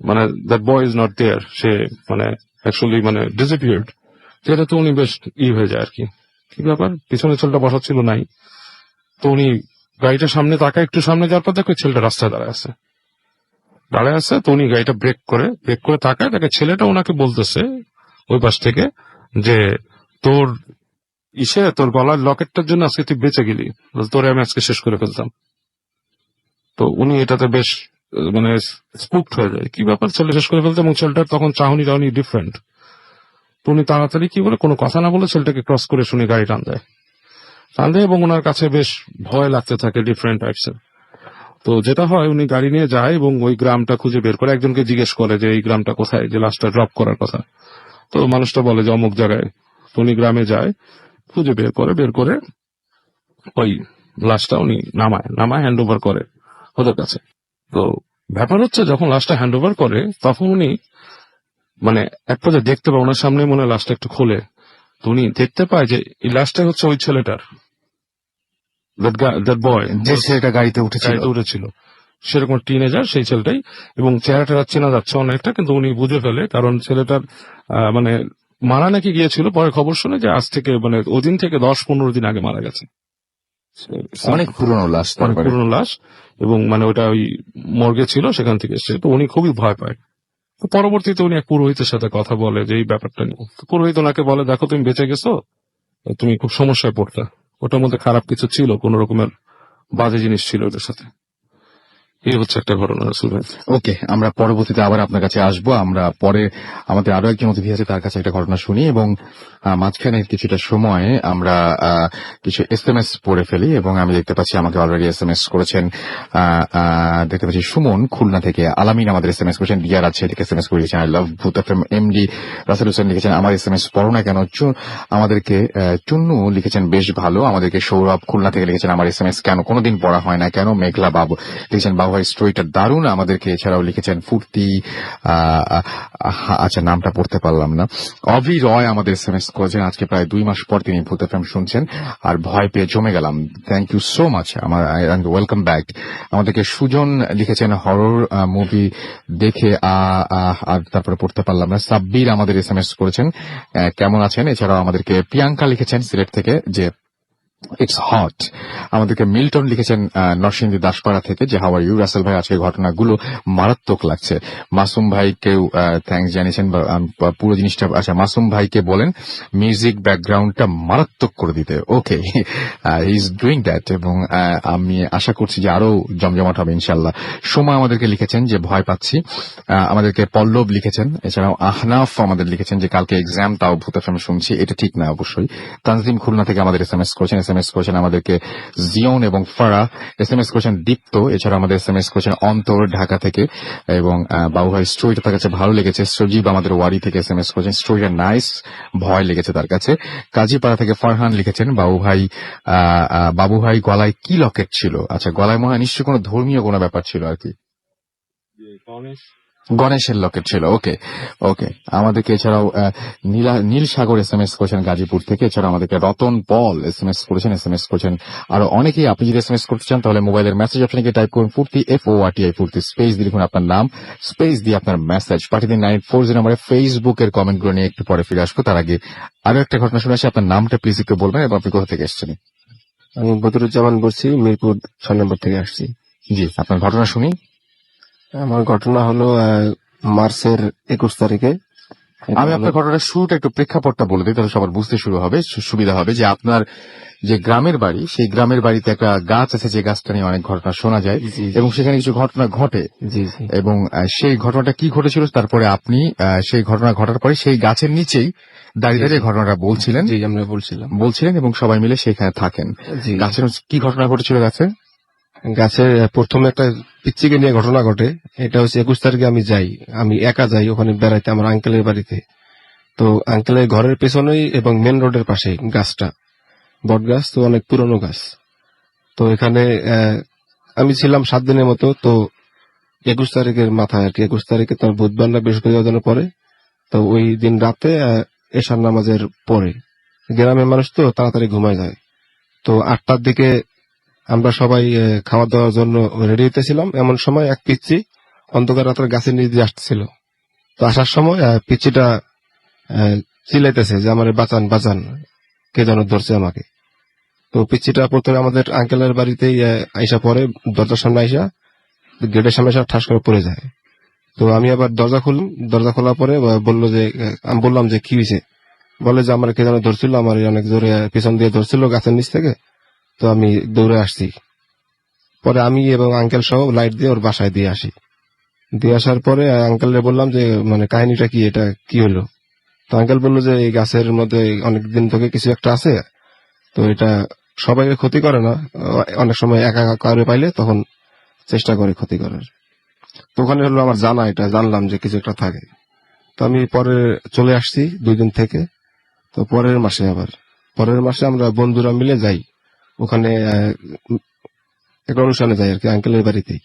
মানে that boy is not there, সে মানে অ্যাকচুয়ালি মানে ডিসঅ্যাপিয়ার্ড। যেটা তো উনি বেশ হয়ে যায় আর কি, কি ব্যাপার, পিছনের ছেলেটা বসা ছিল নাই। তো উনি গাড়িটার সামনে তাকায়, একটু সামনে যাওয়ার পর দেখো ছেলেটা রাস্তায় দাঁড়ায় আছে। তো উনি গাড়িটা ব্রেক করে তাকায়, দেখে ছেলেটা ওনাকে বলতেছে ওই পাশ থেকে যে তোর তোর গলার লকেটটার জন্য আজকে তুই বেঁচে গেলি, তোরে আমি আজকে শেষ করে ফেলতাম। তো উনি এটাতে বেশ মানে স্পুকড হয়ে যায়, কি ব্যাপার ছেলে শেষ করে ফেলতে, এবং ছেলেটার তখন চাহনি ডিফারেন্ট। তো উনি তাড়াতাড়ি কি বলে কোনো কথা না বলে ছেলেটাকে ক্রস করে শুনে গাড়ি টান দেয় এবং ওনার কাছে বেশ ভয় লাগতে থাকে ডিফারেন্ট টাইপসের। তো যেটা হয় উনি গাড়ি নিয়ে যায় এবং ওই গ্রামটা খুঁজে বের করে, একজনকে জিজ্ঞেস করে যে এই গ্রামটা কোথায়, যে লাশটা ড্রপ করার কথা। তো মানুষটা বলে যে অমুক জায়গায়। তো উনি গ্রামে যায়, খুঁজে বের করে ওই লাশটা উনি নামায় হ্যান্ড ওভার করে ওদের কাছে। তো ব্যাপার হচ্ছে যখন লাশটা হ্যান্ড ওভার করে তখন উনি মানে এক পর্যায়ে দেখতে পায় ওনার সামনে মনে হয় লাশটা একটু খোলে। তো উনি দেখতে পায় যে এই লাশটা হচ্ছে ওই ছেলেটার, দ্যাট বয়, যে ছেলেটা গাড়িতে উঠেছিল, সেরকম টিনেজার সেই ছেলেটাই, এবং চেহারাটা চেনা যাচ্ছে অনেকটা, কিন্তু উনি বুঝে ফেলে কারণ ছেলেটার মানে মারা নাকি গিয়েছিল, পরে খবর শুনে যে আজ থেকে মানে ওদিন থেকে 10-15 দিন আগে মারা গেছে, অনেক পুরনো লাশ, অনেক পুরনো লাশ, এবং মানে ওটা ওই মর্গে ছিল, সেখান থেকে এসছে। তো উনি খুবই ভয় পায়। তো পরবর্তীতে উনি এক পুরোহিতের সাথে কথা বলে যে এই ব্যাপারটা নিয়ে। তো পুরোহিত ওনাকে বলে দেখো তুমি বেঁচে গেছো, তুমি খুব সমস্যায় পড়তে, ওটার মধ্যে খারাপ কিছু ছিল, কোন রকমের বাজে জিনিস ছিল ওটার সাথে। এই হচ্ছে একটা ঘটনা রাসূল ভাই। ওকে, আমরা পরবর্তীতে আবার আপনার কাছে আসবো। আমরা পরে আমাদের আরো একজন অতিথি আছে, তার কাছে একটা ঘটনা শুনি, এবং মাঝখানে কিছুটা সময় আমরা কিছু SMS পড়ে ফেলি। এবং আমি দেখতে পাচ্ছি আমাকে অলরেডি SMS করেছেন, দেখতে পাচ্ছি সুমন খুলনা থেকে, আলামিন আমাদের SMS করেছেন, ডিয়ার আছে থেকে SMS করে দিয়েছেন, আই লাভ ভূত এফএম এমডি রাসেল হোসেন লিখেছেন আমার SMS পড়ো না কেন, আমাদেরকে চুন্নু লিখেছেন বেশ ভালো, আমাদেরকে সৌরভ খুলনা থেকে লিখেছেন আমার SMS কেন কোনোদিন পড়া হয় না কেন, মেঘলা বাবু লিখেছেন বাবু ভাই স্টোরিটা দারুণ, আমাদেরকে এছাড়াও লিখেছেন ফুর্তি, আচ্ছা নামটা পড়তে পারলাম না, অভি রয় আমাদের SMS করেছেন, আজকে প্রায় 2 মাস পর তিনি ভূত এফএম শুনছেন আর ভয় পেয়ে জমে গেলাম, থ্যাংক ইউ সো মাচ, আমার ওয়েলকাম ব্যাক। আমাদেরকে সুজন লিখেছেন হরর মুভি দেখে আর তারপরে পড়তে পারলাম না। সাব্বির আমাদের SMS করেছেন কেমন আছেন, এছাড়াও আমাদেরকে প্রিয়াঙ্কা লিখেছেন সিলেট থেকে যে ইটস হট। আমাদেরকে মিল্টন লিখেছেন নরসিংদী দাসপাড়া থেকে যে হাউ আর ইউ রাসেল ভাই, আজকে ঘটনাগুলো মারাত্মক লাগছে। মাসুম ভাইকেও থ্যাঙ্কস জানিয়েছেন পুরো জিনিসটা। আচ্ছা, মাসুম ভাইকে বলেন মিউজিক ব্যাকগ্রাউন্ডটা মারাত্মক করে দিতে। ওকে, হি ইজ ডুইং দ্যাট, এবং আমি আশা করছি যে আরো জমজমাট হবে ইনশাল্লাহ। সোমা আমাদেরকে লিখেছেন যে ভয় পাচ্ছি। আমাদেরকে পল্লব লিখেছেন, এছাড়াও আহনাফ আমাদের লিখেছেন যে কালকে এক্সাম, তাও ভূত এফএম শুনছি, এটা ঠিক না অবশ্যই। তানজিম খুলনা থেকে আমাদের এসএমএস করেছেন আমাদেরকে জিয়ন এবং ফারা, এসএমএস করেছেন দীপ্ত, এছাড়া আমাদের এসএমএস করেছেন অন্তর ঢাকা থেকে, এবং বাবু ভাই স্টোরিটা তার কাছে ভালো লেগেছে। সজীব আমাদের ওয়ারি থেকে এসএমএস করেছেন, স্টোরিটা নাইস, ভয় লেগেছে তার কাছে। কাজীপাড়া থেকে ফারহান লিখেছেন বাবু ভাই গলায় কি লকেট ছিল? আচ্ছা, গলায় মনে হয় নিশ্চয়ই কোনো ধর্মীয় কোনো ব্যাপার ছিল আর কি, গণেশের লকেট ছিল। ওকে ওকে, আমাদেরকে এছাড়াও নীল সাগর এসএমএস করেছেন গাজীপুর থেকে, এছাড়া আমাদেরকে রতন পল এসএমএস করেছেন। আরো অনেকেই। আপনি যদি এসএমএস করতে চান তাহলে মোবাইলের মেসেজ অপশনে গিয়ে টাইপ করুন ফুর্তি, FORTI ফুর্তি, স্পেস দিয়ে লিখুন আপনার নাম, স্পেস দিয়ে আপনার মেসেজ পাঠিয়ে দিন 940 নম্বরে। ফেসবুকের কমেন্টগুলো নিয়ে একটু পরে ফিরে আসবো। তার আগে আরো একটা ঘটনা শুনে আসি। আপনার নামটা প্লিজ একটু বলবেন এবং আপনি কোথা থেকে এসেছেন? আমি বদরুজ্জামান বলছি, মিরপুর 6 নম্বর থেকে আসছি। জি, আপনার ঘটনা শুনি। আমার ঘটনা হলো মার্চের 21 তারিখে। আমি আপনার ঘটনার শুরুটা একটু প্রেক্ষাপটটা বলে দিই, তাহলে সবার বুঝতে সুবিধা হবে যে আপনার যে গ্রামের বাড়ি, সেই গ্রামের বাড়িতে একটা গাছ আছে, যে গাছটা নিয়ে অনেক ঘটনা শোনা যায় এবং সেখানে কিছু ঘটনা ঘটে। এবং সেই ঘটনাটা কি ঘটেছিল, তারপরে আপনি সেই ঘটনা ঘটার পরে সেই গাছের নিচেই দাঁড়িয়ে দাঁড়িয়ে ঘটনাটা বলছিলেন এবং সবাই মিলে সেখানে থাকেন। গাছের কি ঘটনা ঘটেছিল? গাছে প্রথমে একটা পিচ্চিকে নিয়ে ঘটনা ঘটে। এটা হচ্ছে 21 তারিখে আমি একা যাই ওখানে বেড়াইতে আমার আঙ্কেলের বাড়িতে। তো আঙ্কেলের ঘরের পেছনেই এবং মেন রোডের পাশে গাছটা, বট গাছ, তো অনেক পুরনো গাছ। তো এখানে আমি ছিলাম 7 দিনের মতো। তো 21 তারিখের মাথায় আর কি, 21 তারিখে তার বুধবার না বৃহস্পতিবার দিনের পরে, তো ওই দিন রাতে এশার নামাজের পরে গ্রামের মানুষ তো তাড়াতাড়ি ঘুমায় যায়। তো 8টার দিকে আমরা সবাই খাওয়া দাওয়ার জন্য রেডি হইতেছিলাম। এমন সময় এক পিচ্চি অন্ধকার রাতের গাছের নিচে দিয়ে আসতেছিল। তো আসার সময় পিচ্চিটা চিল্লাইতেছে যে আমার বাঁচান বাঁচান, কে যেন ধরছে আমাকে। তো পিচ্চিটা প্রথমে আমাদের আঙ্কেলের বাড়িতেই আইসা পরে, দরজার সামনে আইসা গেটের সামনে এসে ঠাস করে পড়ে যায়। তো আমি আবার দরজা খোলার পরে বললো যে, আমি বললাম যে কি হয়েছে? বলে যে আমার কে যেন ধরছিল, আমার অনেক জোরে পিছন দিয়ে ধরছিল গাছের নিচ থেকে। তো আমি দৌড়ে আসছি। পরে আমি এবং আঙ্কেল সহ লাইট দিয়ে ওর বাসায় দিয়ে আসার পরে আঙ্কেলরে বললাম যে মানে কাহিনীটা কি, এটা কি হলো? তো আঙ্কেল বললো যে এই গাছের মধ্যে অনেকদিন থেকে কিছু একটা আছে, তো এটা সবাইকে ক্ষতি করে না, অনেক সময় একা কাউরে পাইলে তখন চেষ্টা করে ক্ষতি করার। তো ওখানে হলো আমার জানলাম যে কিছু একটা থাকে। তো আমি পরে চলে আসছি 2 দিন থেকে। তো পরের মাসে আমরা বন্ধুরা মিলে যাই ওখানে, একটা অনুষ্ঠানে যাই আর কি আঙ্কেলের বাড়িতেই।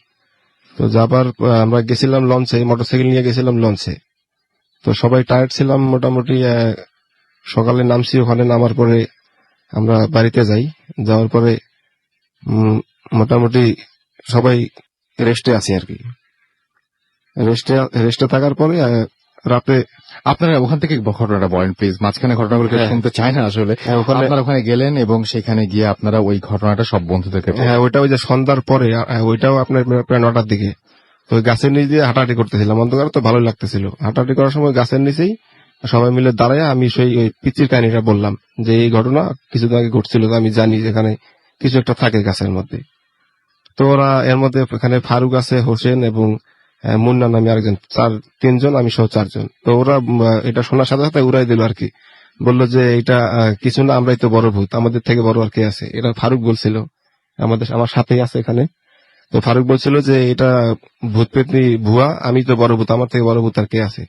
তো যাবার আমরা গেছিলাম লঞ্চে, মোটরসাইকেল নিয়ে গেছিলাম লঞ্চে। তো সবাই টায়ার্ড ছিলাম মোটামুটি। সকালে নামছি, ওখানে নামার পরে আমরা বাড়িতে যাওয়ার পরে মোটামুটি সবাই রেস্টে আছি আর কি। রেস্টে থাকার পরে রাতে আপনারা ওখান থেকে ঘটনাটা বলেন প্লিজ, মাঝখানে ঘটনাগুলো শুনতে চাই না আসলে। আপনারা ওখানে গেলেন এবং সেখানে গিয়ে আপনারা ওই ঘটনাটা সব বন্ধুদেরকে, ওইটা ওই যে সন্ধ্যার পরে, ওইটাও আপনার প্রায় 9টার দিকে। তো গাছের নিচ দিয়ে হাঁটাহাঁটি করতেছিলাম, অন্ধকার তো ভালোই লাগতেছিল। হাঁটাহাঁটি করার সময় গাছের নিচেই সবাই মিলে দাঁড়ায় আমি সেই ওই পিচ্চির কাহিনীটা বললাম যে এই ঘটনা কিছুদিন আগে ঘটছিল, আমি জানি যেখানে কিছু একটা থাকে গাছের মধ্যে। তো ওরা এর মধ্যে এখানে ফারুক আছে, হোসেন এবং মুন্না নামে আরেকজন, 3জন, আমি সহ 4 জন। তো ওরা এটা শোনার সাথে সাথে উড়াই দিল আর কি, বললো যে এটা কিছু না, আমরাই তো বড় ভূত, আমাদের থেকে বড় আর কে আছে। এটা ফারুক বলছিল, আমার সাথেই আছে এখানে। তো ফারুক বলছিল যে এটা ভূত পেতনি ভুয়া, আমি তো বড় ভূত, আমার থেকে বড় ভূত আর কে আছে।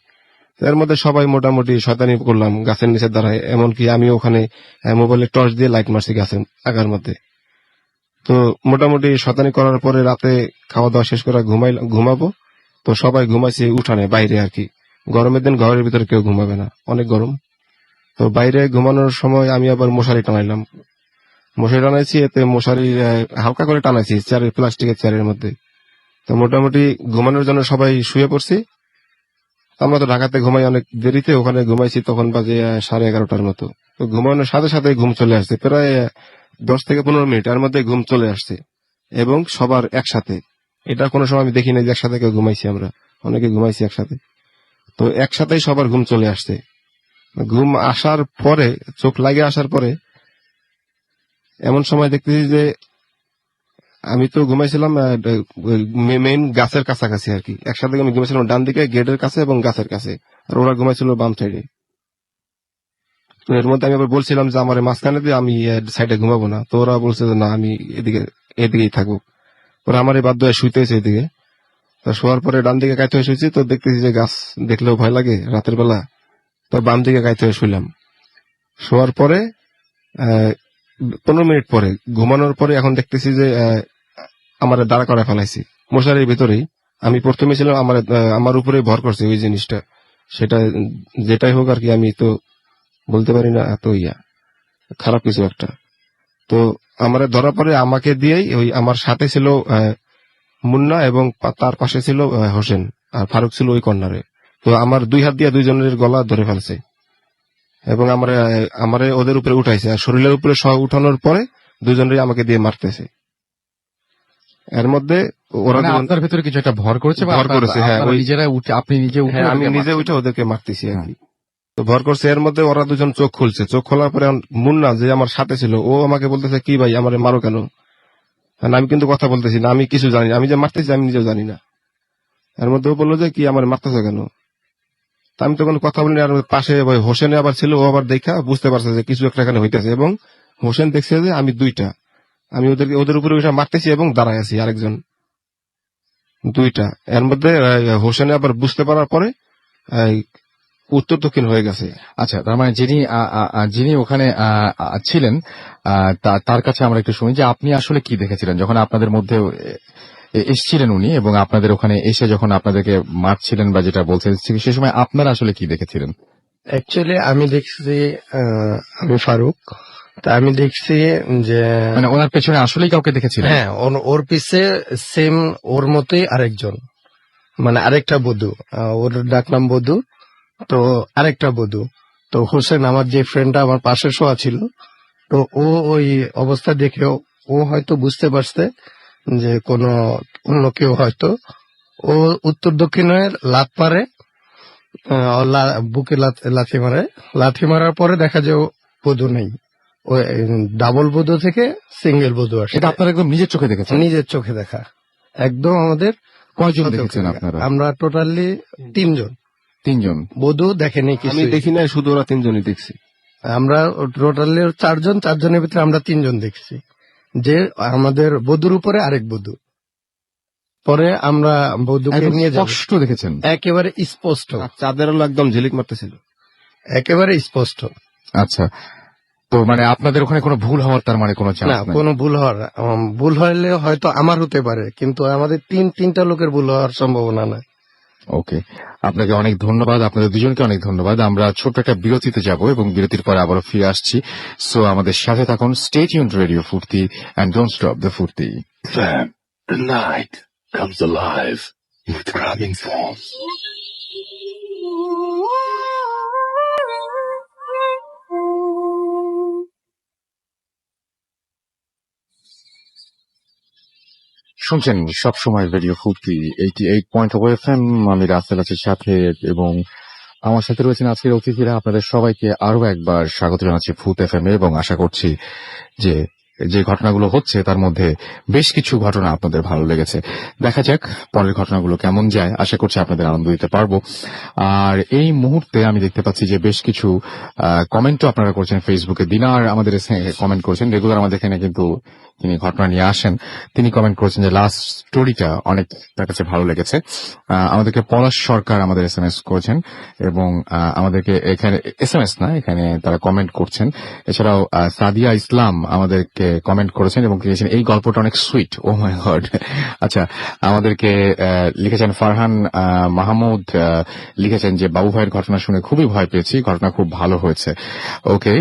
এর মধ্যে সবাই মোটামুটি শয়তানি করলাম গাছের নিচে দাঁড়ায়। এমনকি আমি ওখানে মোবাইলে টর্চ দিয়ে লাইট মারছি গাছের আগার মধ্যে। তো মোটামুটি শয়তানি করার পরে রাতে খাওয়া দাওয়া শেষ করে ঘুমাবো। তো সবাই ঘুমাইছে উঠানে বাইরে আর কি, গরমের দিন ঘরের ভিতরে কেউ ঘুমাবে না, অনেক গরম। তো বাইরে ঘুমানোর সময় আমি আবার মশারি টানাইছি, এতে মশারি হালকা করে টানাইছি প্লাস্টিকের চেয়ারের মধ্যে। তো মোটামুটি ঘুমানোর জন্য সবাই শুয়ে পড়ছি। আমরা তো ঢাকাতে ঘুমাই অনেক দেরিতে, ওখানে ঘুমাইছি তখন বাজে 11:30 মতো। তো ঘুমানোর সাথে সাথে ঘুম চলে আসছে, প্রায় 10 থেকে 15 মিনিট এর মধ্যে ঘুম চলে আসছে, এবং সবার একসাথে। এটা কোনো সময় আমি দেখি না যে একসাথে কেউ ঘুমাইছি, আমরা অনেকে ঘুমাইছি একসাথে। তো একসাথেই সবার ঘুম চলে আসছে। ঘুম আসার পরে, চোখ লাগে আসার পরে এমন সময় দেখতেছি যে আমি তো ঘুমাইছিলাম মেইন গাছের কাছাকাছি আর কি। একসাথে আমি ঘুমাইছিলাম ডান দিকে গেটের কাছে এবং গাছের কাছে, আর ওরা ঘুমাইছিল বাম সাইডে। তো এর মধ্যে আমি আবার বলছিলাম যে আমার মাঝখানে দিয়ে আমি সাইডে ঘুমাবো না, তো ওরা বলছে যে না আমি এদিকেই থাকবো। ওরা আমার বাধ্য হয়ে শুইতে হয়েছে এদিকে। তো শোয়ার পরে ডান দিকে কাইতে হয়ে শুয়েছি, তো দেখতেছি যে গাছ দেখলেও ভয় লাগে রাতের বেলা, তো বাম দিকে কাইতে হয়ে শুইলাম। শোয়ার পরে 15 মিনিট পরে ঘুমানোর পরে এখন দেখতেছি যে আমার দাঁড়া করা ফেলাইছি মশারির ভিতরেই। আমি প্রথমে ছিলাম আমার উপরে ভর করছে ওই জিনিসটা, সেটা যেটাই হোক আর কি, আমি তো বলতে পারি না, এত খারাপ কিছু একটা। তো আমার ধরা পরে আমাকে দিয়েই ওই আমার সাথে ছিল মুন্না, এবং তার পাশে ছিল হোসেন, আর ফারুক ছিল ওই কর্নারে। তো আমার 2 হাত দিয়ে 2 জনের গলা ধরে ফেলছে, এবং আমার ওদের উপরে উঠাইছে, আর শরীরের উপরে সহ উঠানোর পরে 2 জনেরই আমাকে দিয়ে মারতেছে। এর মধ্যে ওরা মানে আপনার ভেতরে কিছু একটা ভর করেছে বা ভর করেছে, হ্যাঁ, আপনারা ওই নিজেরা উঠে, আপনি নিজে উঠে হ্যাঁ, আমি ওদেরকে নিজে মারছেন। উঠে ওদেরকে মারতেছি আর কি। তো ভর করছে, এর মধ্যে ওরা 2 জন চোখ খুলছে। চোখ খোলার পরে মুন্না যে আমার সাথে ছিল, ও আমাকে বলতেছে কি ভাই আমারে মারো কেন? আর আমি কিন্তু কথা বলতেছি না, আমি কিছু জানি না, আমি যে মারতেছি আমি নিজেও জানি না। এর মধ্যে ও বললো যে কি আমার মারতেছে কেন? তা আমি তো কোনো কথা বলিনি। আর পাশে ওই হোসেন আবার ছিল, ও আবার দেখা বুঝতে পারছে যে কিছু একটা এখানে হইতেছে, এবং হোসেন দেখছে যে আমি 2টা, আমি ওদের উপরে ওইটা মারতেছি এবং দাঁড়ায় আছি আরেকজন, 2টা। এর মধ্যে হোসেন আবার বুঝতে পারার পরে উত্তর দক্ষিণ হয়ে গেছে। আচ্ছা, তার মানে যিনি ওখানে ছিলেন, তার কাছে আমরা একটু শুনি যে আপনি আসলে কি দেখেছিলেন যখন আপনাদের মধ্যে এসেছিলেন উনি, এবং আপনাদের ওখানে এসে যখন আপনাদেরকে মারছিলেন বা যেটা বলছেন, সে সময় আপনারা আসলে কি দেখেছিলেন? অ্যাকচুয়ালি আমি দেখছি, আমি ফারুক, তা আমি দেখছি যে মানে ওনার পেছনে আসলেই কাউকে দেখেছিলেন? হ্যাঁ, ওর পিছে সেম ওর মতোই আরেকজন, মানে আরেকটা বধূ, ওর ডাকনাম বধূ, তো আরেকটা বধূ। তো হোসেন আমার যে ফ্রেন্ডটা আমার পাশে শোয়া ছিল, তো ও ওই অবস্থা দেখে ও হয়তো বুঝতে পারছে যে কোনো অন্য কেউ হয়তো, ও উত্তর দক্ষিণে লাত মারে, বুকে লাথি মারার পরে দেখা যায় বধূ নেই, ওই ডাবল বধূ থেকে সিঙ্গেল বধূ আসে। এটা আপনারা একদম নিজের চোখে দেখেছেন? নিজের চোখে দেখা, একদম আমাদের কয়জন চোখে দেখেছেন দেখা। আপনারা? আমরা টোটালি 3 জন, 3 জন। বধূ দেখেনি আমি কিছু। দেখি না, শুধু ওরা 3 জনই দেখছি। আমরা টোটালি 4 জন, 4 জনের ভিতরে আমরা 3 জন দেখছি, যে আমাদের বধূর উপরে আরেক বধূ। পরে আমরা বধূকে একদম নিয়ে যাব, স্পষ্ট দেখেছেন? একেবারে স্পষ্ট, চাঁদের আলো একদম ঝিলিক মারতেছিল। একেবারে স্পষ্ট। আচ্ছা, তো মানে আপনাদের ওখানে কোনো ভুল হওয়ার তার মানে কোনো না, চান্স নাই? কোনো ভুল হলে হয়তো আমার হতে পারে, কিন্তু আমাদের তিনটা লোকের ভুল হওয়ার সম্ভাবনা না। ওকে, আপনাকে অনেক ধন্যবাদ, আপনাদের দুজনকে অনেক ধন্যবাদ। আমরা ছোট্ট একটা বিরতিতে যাব এবং বিরতির পরে আবারও ফিরে আসছি। সো আমাদের সাথে থাকুন, স্টে টিউনড রেডিও ফুর্তি, এন্ড ডোন্ট স্টপ দ্য ফুর্তি। FM, the night comes alive with grabbing force. শুনছেন সবসময় রেডিও ফুর্তি 88.0 FM। আমি রাসেল আছি সাথে, এবং আমার সাথে রয়েছেন আজকের অতিথিরা। আপনাদের সবাইকে আরো একবার স্বাগত জানাচ্ছি ফুট FM এ, এবং আশা করছি যে ঘটনাগুলো হচ্ছে তার মধ্যে বেশ কিছু ঘটনা আপনাদের ভালো লেগেছে। দেখা যাক পরের ঘটনাগুলো কেমন যায়, আশা করছি আপনাদের আনন্দ দিতে পারবো। আর এই মুহূর্তে আমি দেখতে পাচ্ছি যে বেশ কিছু কমেন্টও আপনারা করছেন ফেসবুকে। দিনার আমাদের কমেন্ট করেছেন, রেগুলার আমাদের এখানে কিন্তু তিনি ঘটনা নিয়ে আসেন। তিনি কমেন্ট করেছেন যে লাস্ট স্টোরিটা অনেক তার কাছে ভালো লেগেছে। আমাদেরকে পলাশ সরকার আমাদের SMS করেছেন, এবং আমাদেরকে এখানে SMS না, এখানে তারা কমেন্ট করছেন। এছাড়াও সাদিয়া ইসলাম আমাদেরকে কমেন্ট করেছেন এবং লিখেছেন এই গল্পটা অনেক সুইট। ও মাই গড। আচ্ছা, আমাদেরকে লিখেছেন ফারহান মাহমুদ, লিখেছেন যে বাবু ভাইয়ের ঘটনা শুনে খুবই ভয় পেয়েছি, ঘটনা খুব ভালো হয়েছে। ওকে,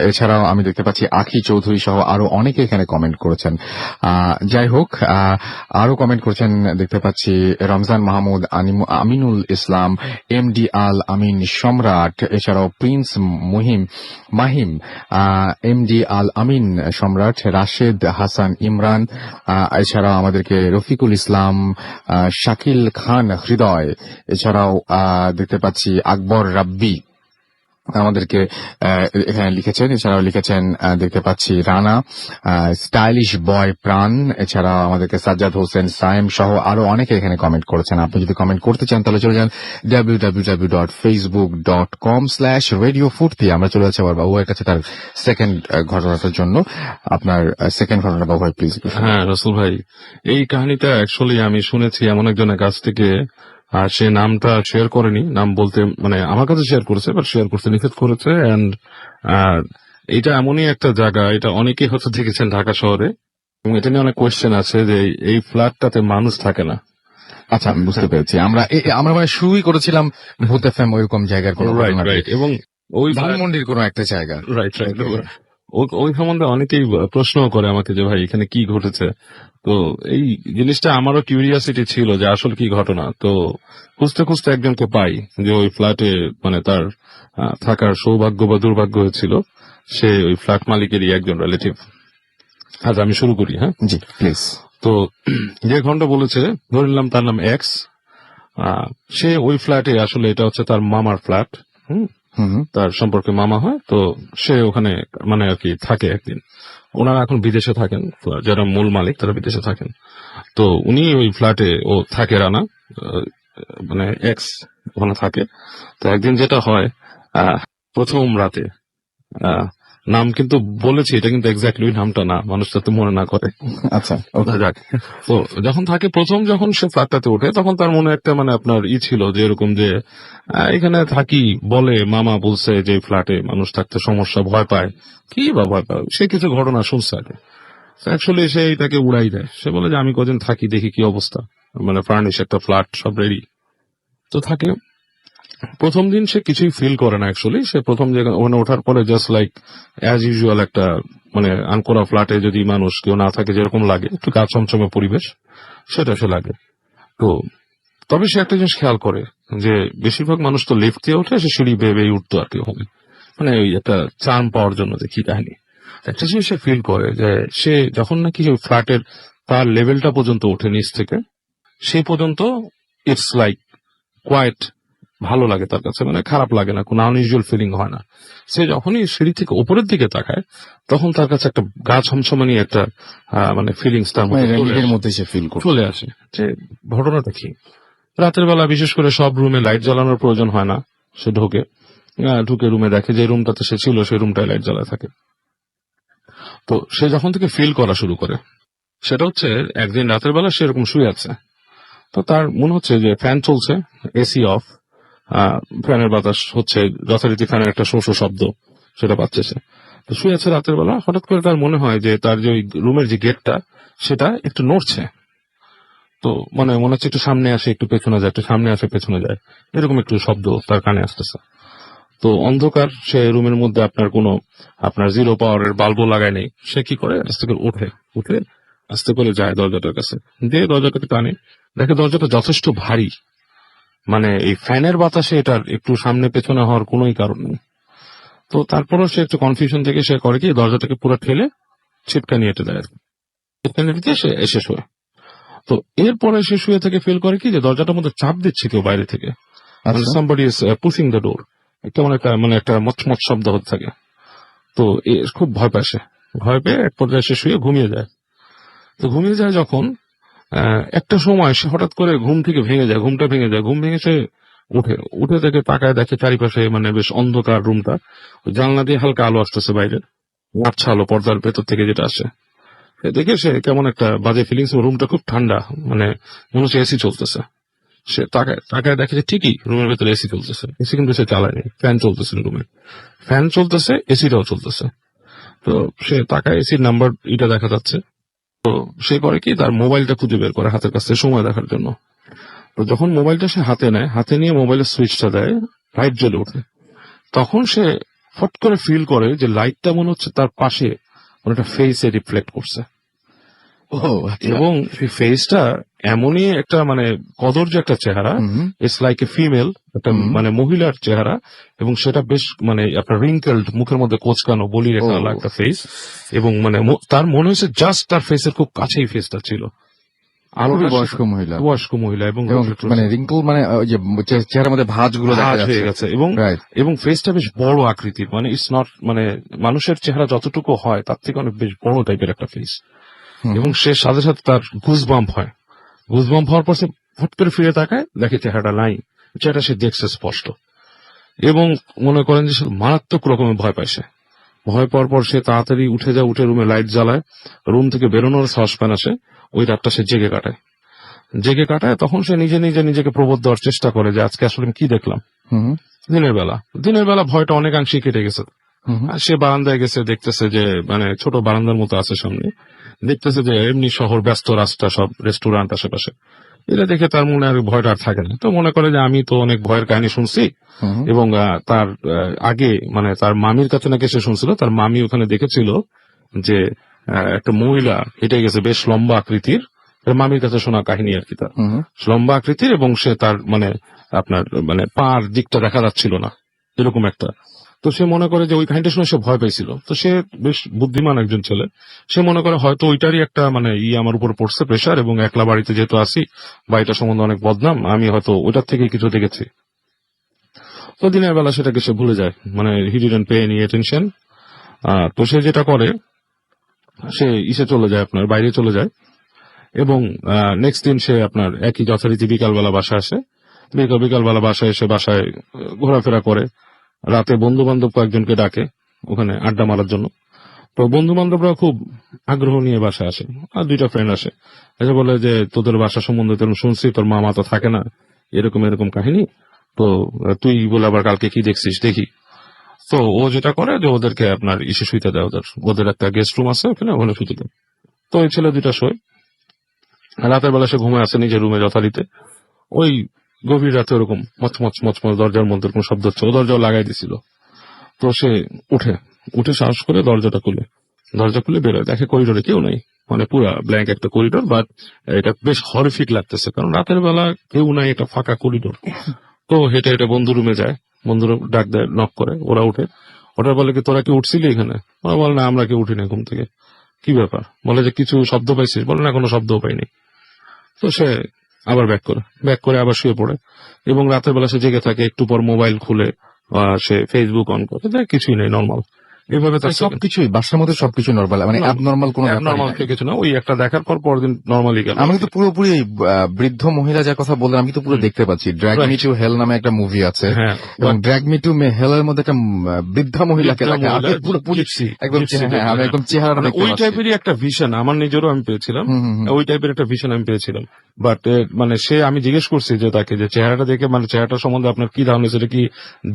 এছাড়াও আমি দেখতে পাচ্ছি আখি চৌধুরী সহ আরো অনেকে এখানে কমেন্ট কমেন্ট করেছেন। যাই হোক, আরো কমেন্ট করেছেন দেখতে পাচ্ছি রমজান মাহমুদ, আমিনুল ইসলাম, এমডি আল আমিন সম্রাট, এছাড়াও প্রিন্স মাহিম, এমডি আল আমিন সম্রাট, রাশেদ হাসান ইমরান, এছাড়াও আমাদেরকে রফিকুল ইসলাম, শাকিল খান হৃদয়, এছাড়াও দেখতে পাচ্ছি আকবর রাব্বি আমাদেরকে এখানে লিখেছেন। এছাড়াও লিখেছেন দেখতে পাচ্ছি রানা, স্টাইলিশ বয় প্রাণ, এছাড়াও আমাদেরকে সাজ্জাদ হোসেন, সাইম সহ আরো অনেকে এখানে কমেন্ট করেছেন। আপনি যদি কমেন্ট করতে চান তাহলে চলে যান www.facebook.com/radio40। আমরা চলে যাচ্ছি আবার বাবুয়ের কাছে তার সেকেন্ড ঘটনাটার জন্য। আপনার সেকেন্ড ঘটনা বাবু ভাই প্লিজ। হ্যাঁ রসুল ভাই, এই কাহিনীটা অ্যাকচুয়ালি আমি শুনেছি এমন একজনের কাছ থেকে, আর সে নামটা শেয়ার করেনি, নাম বলতে মানে আমার কাছে শেয়ার করেছে, বাট শেয়ার করতে নিষেধ করেছে। এন্ড এটা এমনই একটা জায়গা, এটা অনেকেই হয়তো দেখেছেন ঢাকা শহরে, এবং এটা নিয়ে অনেক কোয়েশ্চেন আছে যে এই ফ্ল্যাটটাতে মানুষ থাকে না। আচ্ছা, আমি বুঝতে পেরেছি। আমরা মানে শুরুই করেছিলাম ভূত এফএম ওইরকম জায়গার কোনো রাইট রাইট, এবং ওই ধানমন্ডির কোনো একটা জায়গা। রাইট রাইট, ওই সম্বন্ধে অনেকেই প্রশ্ন করে আমাকে যে ভাই এখানে কি ঘটেছে। তো এই জিনিসটা আমারও কিউরিয়াসিটি ছিল যে আসলে কি ঘটনা। তো খুঁজতে খুঁজতে একজনকে পাই যে ওই ফ্ল্যাটে মানে তার থাকার সৌভাগ্য বা দুর্ভাগ্য হয়েছিল, সে ওই ফ্ল্যাট মালিকেরই একজন রিলেটিভ। আচ্ছা আমি শুরু করি। হ্যাঁ জি প্লিজ। তো যে ঘন্টা বলেছে, ধরে নিলাম তার নাম এক্স, সে ওই ফ্ল্যাটে, আসলে এটা হচ্ছে তার মামার ফ্ল্যাট, তার সম্পর্কে মামা হয়। তো সে ওখানে মানে আর কি থাকে একদিন। ওনারা এখন বিদেশে থাকেন, যারা মূল মালিক তারা বিদেশে থাকেন। তো উনি ওই ফ্ল্যাটে ও থাকে, রানা মানে এক্স ওখানে থাকে। তো একদিন যেটা হয়, প্রথম রাতে, নাম কিন্তু বলেছি, এটা কিন্তু এক্স্যাক্টলি নামটা না, মানুষ যাতে মনে না করে। আচ্ছা যাক, তো যখন থাকে যখন সে ফ্ল্যাটটাতে ওঠে, তখন তার মনে একটা মানে আপনার ছিল যে এরকম যে এখানে থাকি, বলে মামা বলছে যে ফ্ল্যাটে মানুষ থাকতে সমস্যা, ভয় পায়, কি বা ভয় পায়, সে কিছু ঘটনা শুনছে আগে। অ্যাকচুয়ালি সে এটাকে উড়াই দেয়, সে বলে যে আমি কদিন থাকি, দেখি কি অবস্থা, মানে ফার্নিশ একটা ফ্ল্যাট সব রেডি। তো থাকে, প্রথম দিন সে কিছুই ফিল করে না। অ্যাকচুয়ালি সে প্রথম জায়গায় ওখানে ওঠার পরে জাস্ট লাইক অ্যাজ ইউজুয়াল একটা মানে আনকোরা ফ্ল্যাটে যদি মানুষ কেউ না থাকে যেরকম লাগে, একটু গা ছমছমে পরিবেশ, সেটা সে লাগে। তো তবে সে একটা জিনিস খেয়াল করে যে বেশিরভাগ মানুষ তো লিফট দিয়ে ওঠে, সে সিঁড়ি বেয়ে বেয়ে উঠতো আর কি, ওখানে মানে ওই একটা চার্ম পাওয়ার জন্য যে কি কাহিনী। একটা জিনিস সে ফিল করে যে সে যখন নাকি ওই ফ্ল্যাটের তার লেভেলটা পর্যন্ত ওঠে নিচ থেকে, সেই পর্যন্ত ইটস লাইক কোয়াইট, ভালো লাগে তার কাছে, মানে খারাপ লাগে না, কোনো আনইউজুয়াল ফিলিং হয় না। সে যখনই সিঁড়ি থেকে উপরের দিকে তাকায়, তখন তার কাছে একটা গা ছমছমানি একটা মানে ফিলিংস তার মধ্যে সে ফিল চলে আসে। যে ঘটনাটা কি, রাতের বেলা বিশেষ করে সব রুমে লাইট জ্বালানোর প্রয়োজন হয় না, সে ঢুকে রুমে দেখে যে রুমটাতে সে ছিল সেই রুমটায় লাইট জ্বালা থাকে। তো সে যখন থেকে ফিল করা শুরু করে, সেটা হচ্ছে একদিন রাতের বেলা সে এরকম শুয়ে আছে, তো তার মনে হচ্ছে যে ফ্যান চলছে, এসি অফ, ফ্যানের বাতাস হচ্ছে যথারীতি, ফ্যানের একটা শো শব্দ সেটা পাচ্ছে সে। তো শুয়ে আছে রাতের বেলা, হঠাৎ করে তার মনে হয় যে তার যে ওই রুমের যে গেটটা সেটা একটু নড়ছে। তো মনে হচ্ছে একটু সামনে আসে একটু পেছনে যায়, একটু সামনে আসে পেছনে যায়, এরকম একটু শব্দ তার কানে আসতেছে। তো অন্ধকার, সে রুমের মধ্যে আপনার জিরো পাওয়ারের বাল্বও লাগায় নেই। সে কি করে, আস্তে করে উঠে আস্তে করে যায় দরজাটার কাছে, দিয়ে দরজাটাকে টানে, দেখে দরজাটা যথেষ্ট ভারী, মানে এই ফ্যানের বাতাসে এটার একটু সামনে পেছনে হওয়ার কোনোই কারণ নেই। তো তারপরও সে একটু কনফিউশন থেকে সে করে কি, দরজাটাকে পুরো ঠেলে ছিটকা নিয়ে দেয়, সে এসে শোয়। তো এরপরে সে শুয়ে থেকে ফিল করে কি যে দরজাটার মধ্যে চাপ দিচ্ছে কেউ বাইরে থেকে, somebody is pushing the door, কেমন একটা মানে একটা মচমচ শব্দ হতে থাকে। তো খুব ভয় পায়, সে ভয় পেয়ে এক পর্যায়ে সে শুয়ে ঘুমিয়ে যায়। তো ঘুমিয়ে যায় যখন, একটা সময় সে হঠাৎ করে ঘুম ভেঙে যায়, ঘুম ভেঙে সে উঠে থেকে তাকায়, দেখে চারিপাশে মানে বেশ অন্ধকার রুমটা, জানলা দিয়ে হালকা আলো আসতেছে বাইরে, আচ্ছা আলো পর্দার ভেতর থেকে যেটা আসে, দেখে সে কেমন একটা বাজে ফিলিংস। রুমটা খুব ঠান্ডা, মানে মনে হচ্ছে এসি চলতেছে। সে তাকায় দেখে যে ঠিকই রুমের ভেতরে এসি চলতেছে, এসি কিন্তু সে চালায়নি, ফ্যান চলতেছে রুমে, ফ্যান চলতেছে, এসিটাও চলতেছে। তো সে তাকায়, এসির নাম্বার এটা দেখা যাচ্ছে। তো সে করে কি, তার মোবাইলটা খুঁজে বের করে হাতের কাছে সময় দেখার জন্য। তো যখন মোবাইলটা সে হাতে নেয়, হাতে নিয়ে মোবাইলের সুইচটা দেয়, লাইট জ্বলে ওঠে। তখন সে ফট করে ফিল করে যে লাইটটা মনে হচ্ছে তার পাশে একটা ফেসে রিফ্লেক্ট করছে, ও আচ্ছা। এবং এই ফেসটা এমনই একটা মানে কদর্য একটা চেহারা, হুম, ইটস লাইক এ ফিমেল, একটা হুম। মানে মহিলার চেহারা, এবং সেটা বেশ মানে আপনার রিঙ্কেলড, মুখের মধ্যে কোচকানো বলি রেখা ও। একটা ফেস, এবং মানে তার মনে হয়েছে জাস্ট তার ফেসের খুব কাছেই ফেসটা ছিল। খুবই আলোটা বয়স্ক মহিলা বয়স্ক মহিলা, এবং এবং মানে রিঙ্কল মানে ওই যে চেহারার মধ্যে ভাঁজগুলো দেখা ভাঁজ যাচ্ছে। হয়ে গেছে, এবং রাইট। এবং ফেসটা বেশ বড় আকৃতির, মানে ইটস নট মানে মানুষের চেহারা যতটুকু হয় তার থেকে অনেক বেশ বড় টাইপের একটা ফেস। এবং সে সাথে সাথে তার গুজবাম্প হয়, গুজবাম্প হওয়ার পর সে হট করে ফিরে তাকায়, দেখে চেহারাটা নাই, চেহারাটা সে দেখছে স্পষ্ট, এবং মনে করেন যে সে মারাত্মক রকমের ভয় পায়। সে ভয় পাওয়ার পর সে তাড়াতাড়ি উঠে যায়, উঠে রুমে লাইট জ্বালায়, রুম থেকে বেরোনোর সাহস পায় না সে, ওই রাতটা সে জেগে কাটায়। তখন সে নিজে নিজেকে প্রবোধ দেওয়ার চেষ্টা করে যে আজকে আসলে আমি কি দেখলাম। হুম, দিনের বেলা ভয়টা অনেকাংশেই কেটে গেছে। হুম, আর সে বারান্দায় গেছে, দেখতেছে যে মানে ছোট বারান্দার মতো আছে সামনে, দেখতেছে যে এমনি শহর, ব্যস্ত রাস্তা, সব রেস্টুরেন্ট আশেপাশে। এটা দেখে তার মনে আর ভয়টা আর থাকে না। তো মনে করে যে আমি তো অনেক ভয়ের কাহিনী শুনছি, হুম। এবং তার আগে মানে তার মামির কাছে নাকি সে শুনছিল, তার মামি ওখানে দেখেছিল যে একটা মহিলা হেঁটে গেছে, বেশ লম্বা আকৃতির, তার মামির কাছে শোনা কাহিনী আর কি, তার হুম। লম্বা আকৃতির, এবং সে তার মানে আপনার মানে পার দিকটা দেখা যাচ্ছিল না, এরকম একটা। তো সে মনে করে যে ওই কাহিনীটা শুনে সে ভয় পাইছিল। তো সে বেশ বুদ্ধিমান একজন ছেলে, সে মনে করে হয়তো ওইটারই একটা মানে আমার উপর পড়ছে প্রেশার, এবং একলা বাড়িতে যেহেতু আসি, বাড়িটা সম্বন্ধে অনেক বদনাম, আমি হয়তো ওইটার থেকে কিছু দেখেছি। তো দিনের বেলা সেটাকে সে ভুলে যায়, মানে he didn't pay any attention. তো সে যেটা করে, সে চলে যায়, আপনার বাইরে চলে যায়, এবং নেক্সট দিন সে আপনার একই যথারীতি বিকালবেলা বাসায় আসে, বিকালবেলা বাসায় এসে বাসায় ঘোরাফেরা করে, রাতে বন্ধু বান্ধব কয়েকজনকে ডাকে ওখানে আড্ডা মারার জন্য। তো বন্ধু বান্ধবরা খুব আগ্রহ নিয়ে বাসায় আসে, আর দুইটা ফ্রেন্ড আসে, এসে বলে যে তোদের বাসা সম্বন্ধে তো শুনছি তোর মামা তো থাকে না, এরকম কাহিনী, তো তুই বলে আবার কালকে কি দেখছিস দেখি। তো ও যেটা করে যে ওদেরকে আপনার শুইতে দেয়, ওদের একটা গেস্ট রুম আছে ওখানে শুতে দেয়। তো ওই ছেলে দুইটা শোয়, রাতের বেলা সে ঘুমে আসে নিজের রুমে যথারীতি। ওই গভীর রাতে ওরকম মচমচ দরজার মধ্যে এরকম শব্দ হচ্ছে, ও দরজাও লাগাই দিছিল। তো সে উঠে সাহস করে দরজা খুলে বেরোয়, দেখে করিডোরে কেউ নেই, মানে পুরা ব্ল্যাঙ্ক একটা করিডোর, বাট এটা বেশ হরিফিক লাগতেছে, কারণ রাতের বেলা কেউ নাই, একটা ফাঁকা করিডোর। তো হেঁটে বন্ধু রুমে যায়, বন্ধুর ডাক দেয়, নক করে, ওরা ওটা বলে কি তোরা কি উঠছিলি এখানে? ওরা বলে না, আমরা কেউ উঠি না ঘুম থেকে। কি ব্যাপার? বলে যে কিছু শব্দ পাইছিস? বলে না, কোনো শব্দও পাইনি। তো সে আবার ব্যাক করে আবার শুয়ে পড়ে, এবং রাতের বেলা সে জেগে থাকে, একটু পর মোবাইল খুলে সে ফেসবুক অন করে, দেখ কিছুই নেই, নর্মাল। এইভাবে তার সবকিছুই বাসার মধ্যে সবকিছু নর্মাল, মানে অ্যাবনর্মাল কোনো ব্যাপার নর্মাল নাই। কিছু না, ওই একটা দেখার পর পরদিন নর্মালি গেল। আমি কিন্তু পুরোপুরি এই, বৃদ্ধ মহিলা যার কথা বললেন আমি তো পুরো দেখতে পাচ্ছি। ড্র্যাগ মি টু হেল নামে একটা মুভি আছে, হ্যাঁ, এবং ড্র্যাগ মি টু হেলের মধ্যে একটা বৃদ্ধা মহিলাকে দেখা, আমি পুরোপুরি একদম হ্যাঁ, আমি একদম চেহারাটা মানে দেখতে ওই পাচ্ছি। টাইপেরই একটা ভিশন আমার নিজেরও আমি পেয়েছিলাম, ওই টাইপের একটা ভিশন আমি পেয়েছিলাম। বাট মানে আমি জিজ্ঞেস করছি যে তাকে, যে চেহারাটা দেখে মানে চেহারাটা সম্বন্ধে আপনার কি ধারণা, সেটা কি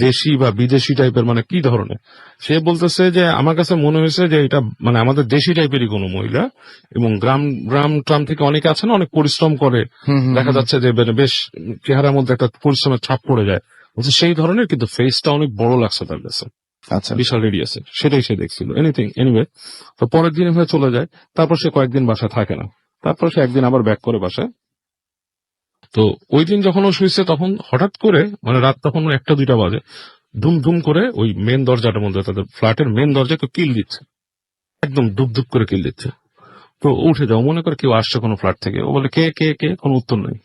দেশি বা বিদেশি টাইপের, মানে কি ধরনের? সে বলতেছে যে আমার কাছে মনে হয়েছে যে এটা মানে আমাদের দেশি টাইপেরই কোনো মহিলা, এবং গ্রাম থেকে অনেকে আছে না, অনেক পরিশ্রম করে, দেখা যাচ্ছে যে বেশ চেহারার মধ্যে একটা পরিশ্রমের ছাপ পড়ে যায়, বলছে সেই ধরনের, কিন্তু ফেসটা অনেক বড় লাগছে তার কাছে, আচ্ছা, বিশাল রেডিয়াসে, সেটাই সে দেখছিল। এনিওয়ে, তো পরের দিন হয়ে চলে যায়, তারপর সে কয়েকদিন বাসায় থাকে না, তারপর সে একদিন আবার ব্যাক করে বাসায়। তো ওই দিন যখন ও শুয়েছে, তখন হঠাৎ করে মানে রাত তখন 1-2টা বাজে, ধুম করে ওই মেন দরজাটার মধ্যে, তাদের ফ্ল্যাটের মেন দরজাকে কিল দিচ্ছে, একদম ধুপ করে কিল দিচ্ছে। তো উঠে যাও, মনে করে কেউ আসছে কোনো ফ্ল্যাট থেকে, ও বলে কে কে কে, কোনো উত্তর নেই।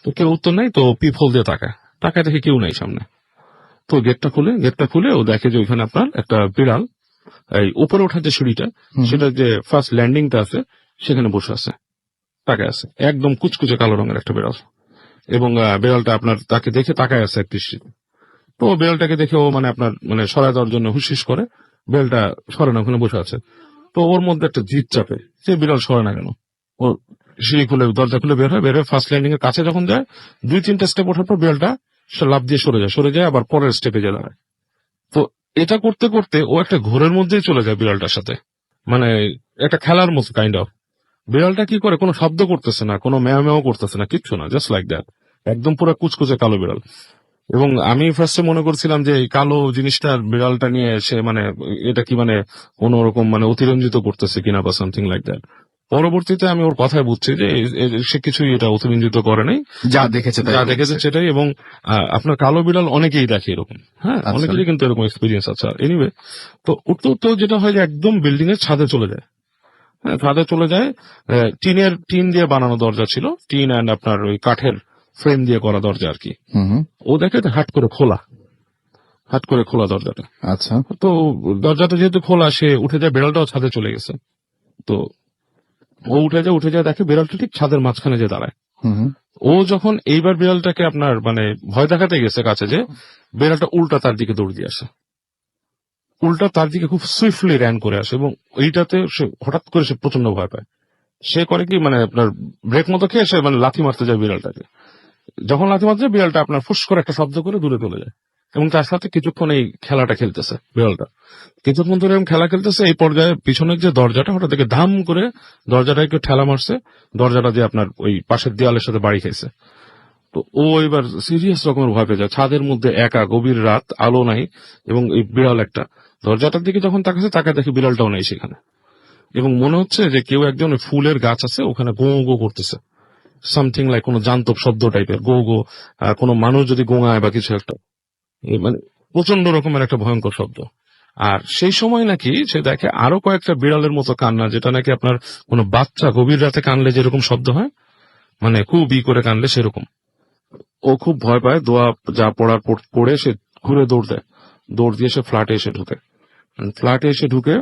তো কেউ উত্তর নেই, তো পিপল দিয়ে তাকায় দেখে কেউ নাই সামনে। তো গেটটা খুলে ও দেখে যে ওইখানে আপনার একটা বিড়াল, এই উপরে ওঠার যে সিঁড়িটা, সেটা যে ফার্স্ট ল্যান্ডিংটা আছে, সেখানে বসে আছে, তাকায় আছে, একদম কুচকুচে কালো রঙের একটা বিড়াল, এবং বিড়ালটা আপনার তাকে দেখে তাকায় আছে এক দৃষ্টিতে। তো বিড়ালটাকে দেখে ও মানে আপনার মানে সরায় দেওয়ার জন্য হুশিস করে, বিড়ালটা সরে না, ওখানে বসে আছে। তো ওর মধ্যে একটা জিদ চাপে, সে বিড়াল সরে না কেন। ও সিঁড়ি খুলে দরজা খুলে বের হয়ে ফার্স্ট ল্যান্ডিং এর কাছে যখন যায়, 2-3টা স্টেপ ওঠার পর বিড়ালটা সে লাফ দিয়ে সরে যায়, আবার পরের স্টেপে যায় দাঁড়ায়। তো এটা করতে ও একটা ঘোরের মধ্যেই চলে যায় বিড়ালটার সাথে, মানে একটা খেলার মতো কাইন্ড অফ। বিড়ালটা কি করে, কোনো শব্দ করতেছে না, কোনো ম্যাও করতেছে না, কিচ্ছু না, জাস্ট লাইক দ্যাট, একদম পুরো কুচকুচে কালো বিড়াল। এবং আমি ফার্স্টে মনে করছিলাম যে এই কালো জিনিসটা বিড়ালটা নিয়ে সে মানে এটা কি মানে কোন রকম মানে অতিরঞ্জিত করতেছে কিনা বা সামথিং লাইক দ্যাট। পরবর্তীতে আমি ওর কথায় বুঝছি যে সে কিছুই এটা অতিরঞ্জিত করে নাই, যা দেখেছে তাই যা দেখেছে বলছে। সেটাই। এবং আপনার কালো বিড়াল অনেকেই দেখে এরকম, হ্যাঁ, আচ্ছা। অনেকেরই কিন্তু এরকম এক্সপিরিয়েন্স আছে। এনিওয়ে, তো উঠতে উঠতেও যেটা হয় যে একদম বিল্ডিং এর ছাদে চলে যায়। হ্যাঁ, ছাদে চলে যায়। টিন দিয়ে বানানো দরজা ছিল, টিন অ্যান্ড আপনার ওই কাঠের ফ্রেম দিয়ে করা দরজা আর কি। হুম। ও দেখে তো হাট করে খোলা দরজাটা। আচ্ছা। তো দরজাটা যেহেতু খোলা, সে উঠে যায়, বিড়ালটাও ছাদে চলে গেছে। তো ও উঠে যায় দেখে বিড়ালটা ঠিক ছাদের মাঝখানে যে দাঁড়ায়। হুম। ও যখন এইবার বিড়ালটাকে আপনার মানে ভয় দেখাতে গেছে কাছে, যে বিড়ালটা উল্টা তার দিকে দৌড় দিয়ে আসে, উল্টা তার দিকে খুব সুইফটলি র্যান করে আসে। এবং এইটাতে সে হঠাৎ করে সে প্রচন্ড ভয় পায়। সে করে কি, মানে আপনার ব্রেক মতো খেয়ে সে মানে লাথি মারতে যায় বিড়ালটাকে। যখন লাথি মারতে যায়, বিড়ালটা আপনার ফুস করে একটা শব্দ করে দূরে চলে যায়। এবং তার সাথে কিছুক্ষণ এই খেলাটা খেলতেছে বিড়ালটা, কিছুক্ষণ ধরে এরকম খেলা খেলতেছে। এই পর্যায়ে পিছনের যে দরজাটা, হঠাৎ থেকে ধাম করে দরজাটা একটু ঠেলা মারছে, দরজাটা দিয়ে আপনার ওই পাশের দেওয়ালের সাথে বাড়ি খাইছে। তো ও এবার সিরিয়াস রকমের ভয় পেয়ে যায়। ছাদের মধ্যে একা, গভীর রাত, আলো নাই, এবং এই বিড়াল একটা দরজাটার দিকে যখন তাকাচ্ছে, তাকে দেখে বিড়ালটাও নেই সেখানে। এবং মনে হচ্ছে যে কেউ একজন ওই ফুলের গাছ আছে ওখানে গো গো করতেছে, সামথিং লাইক কোনো জান্তব শব্দ টাইপের গো গো, কোনো মানুষ যদি গোঙায় বা কিছু একটা, মানে প্রচন্ড রকমের একটা ভয়ঙ্কর শব্দ। আর সেই সময় নাকি সে দেখে আরো কয়েকটা বিড়ালের মতো কান্না, যেটা নাকি আপনার কোনো বাচ্চা গভীর রাতে কানলে যেরকম শব্দ হয়, মানে খুব করে কানলে সেরকম। ও খুব ভয় পায়, দোয়া যা পড়ে সে ঘুরে দৌড় দিয়ে সে ফ্ল্যাটে এসে ঢুকে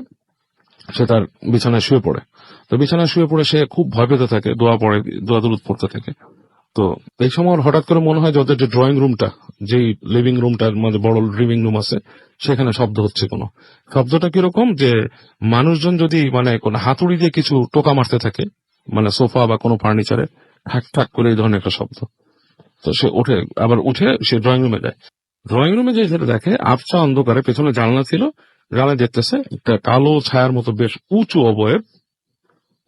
সে তার বিছানায় শুয়ে পড়ে। তো বিছানায় শুয়ে পড়ে সে খুব ভয় পেতে থাকে, দোয়া দুরুদ পড়তে থাকে। তো এই সময় ওর হঠাৎ করে মনে হয় যে ওদের যে ড্রয়িং রুমটা, যেই লিভিং রুমটার মধ্যে বড় লিভিং রুম আছে, সেখানে শব্দ হচ্ছে। কোনো শব্দটা কিরকম, যে মানুষজন যদি মানে কোনো হাতুড়ি দিয়ে কিছু টোকা মারতে থাকে, মানে সোফা বা কোনো ফার্নিচারে ঠাক ঠাক করে এই ধরনের একটা শব্দ। তো সে উঠে সে ড্রয়িং রুমে যায়। ড্রয়িং রুমে যে সেটা দেখে, আবছা অন্ধকারে, পেছনে জানলা ছিল, জানলা দেখতেছে একটা কালো ছায়ার মতো বেশ উঁচু অবয়ব,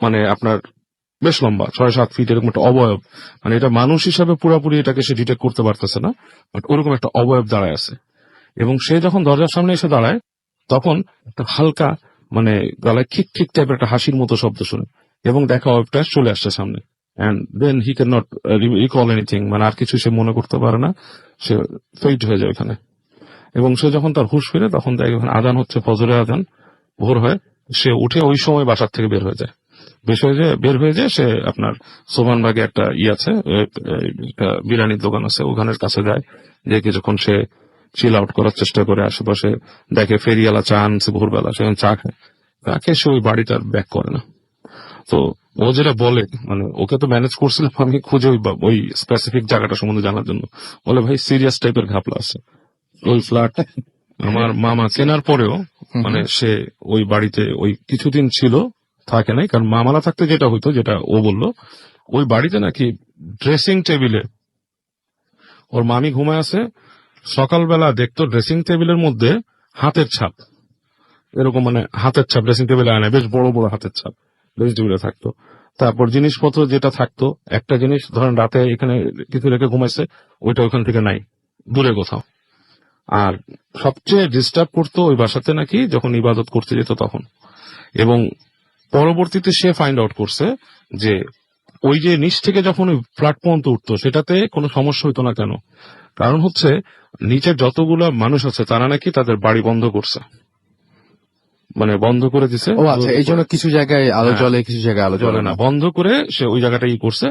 মানে আপনার বেশ লম্বা, 6-7 ফিট এরকম একটা অবয়ব। মানে এটা মানুষ হিসাবে পুরোপুরি এটাকে সে ডিটেক্ট করতে পারতেছে না, বাট ওরকম একটা অবয়ব দাঁড়ায় আছে। এবং সে যখন দরজার সামনে এসে দাঁড়ায়, তখন একটা হালকা মানে গলায় খিক খিক টাইপের একটা হাসির মতো শব্দ শুনে, এবং দেখা অবয়বটা চলে আসছে সামনে। And then he can not recall anything, মানে আর কিছু সে মনে করতে পারে না, সে ফেইড হয়ে যায় ওখানে। এবং সে যখন তার হুঁশ ফিরে, তখন দেখে ওখানে আজান হচ্ছে, ফজরের আজান, ভোর হয়। সে উঠে ওই সময় বাসার থেকে বের হয়ে যায়। সে আপনার সোভানবাগে একটা আছে, একটা বিরিয়ানির দোকান আছে, ওখানের কাছে যায়, যে কিছুক্ষণ সে চিল আউট করার চেষ্টা করে। আশেপাশে দেখে ফেরিওয়ালা চা আনছে ভোরবেলা, সে চা খায়। তাকে সে ওই বাড়িটার ব্যাক করে না। তো ও যেটা বলে, মানে ওকে তো ম্যানেজ করছিলাম আমি খুঁজে ওই স্পেসিফিক জায়গাটা সম্বন্ধে জানার জন্য। বলে ভাই সিরিয়াস টাইপের ঘাপলা আছে ওই ফ্ল্যাট। আমার মামা কেনার পরেও মানে সে ওই বাড়িতে ওই কিছুদিন ছিল, থাকে নাই। কারণ মামারা থাকতে যেটা হইতো, যেটা ও বলল, ওই বাড়িতে নাকি ড্রেসিং টেবিলে ওর মামি ঘুমায় আছে, সকালবেলা দেখতো ড্রেসিং টেবিলের মধ্যে হাতের ছাপ, এরকম মানে হাতের ছাপ ড্রেসিং টেবিলে আনে, বেশ বড় বড় হাতের ছাপ ড্রেসিং টেবিলে থাকতো। তারপর জিনিসপত্র যেটা থাকতো, একটা জিনিস ধরেন রাতে এখানে কিছু রেখে ঘুমাইছে, ওইটা ওখান থেকে নাই, দূরে কোথাও। আর সবচেয়ে ডিস্টার্ব করতো ওই বাসাতে নাকি যখন ইবাদত করতে যেত তখন। এবং পরবর্তীতে সে ফাইন্ড আউট করছে যে ওই যে নিচ থেকে যখন ওই ফ্ল্যাট পর্যন্ত উঠতো, সেটাতে কোনো সমস্যা হইতো না কেন? কারণ হচ্ছে নিচের যতগুলো মানুষ আছে তারা নাকি তাদের বাড়ি বন্ধ করছে, মানে বন্ধ করে দিছে। ও আচ্ছা, এই জন্য কিছু জায়গায় আলো জ্বলে, কিছু জায়গায় আলো জ্বলে না, বন্ধ করে সে ওই জায়গাটা করছে।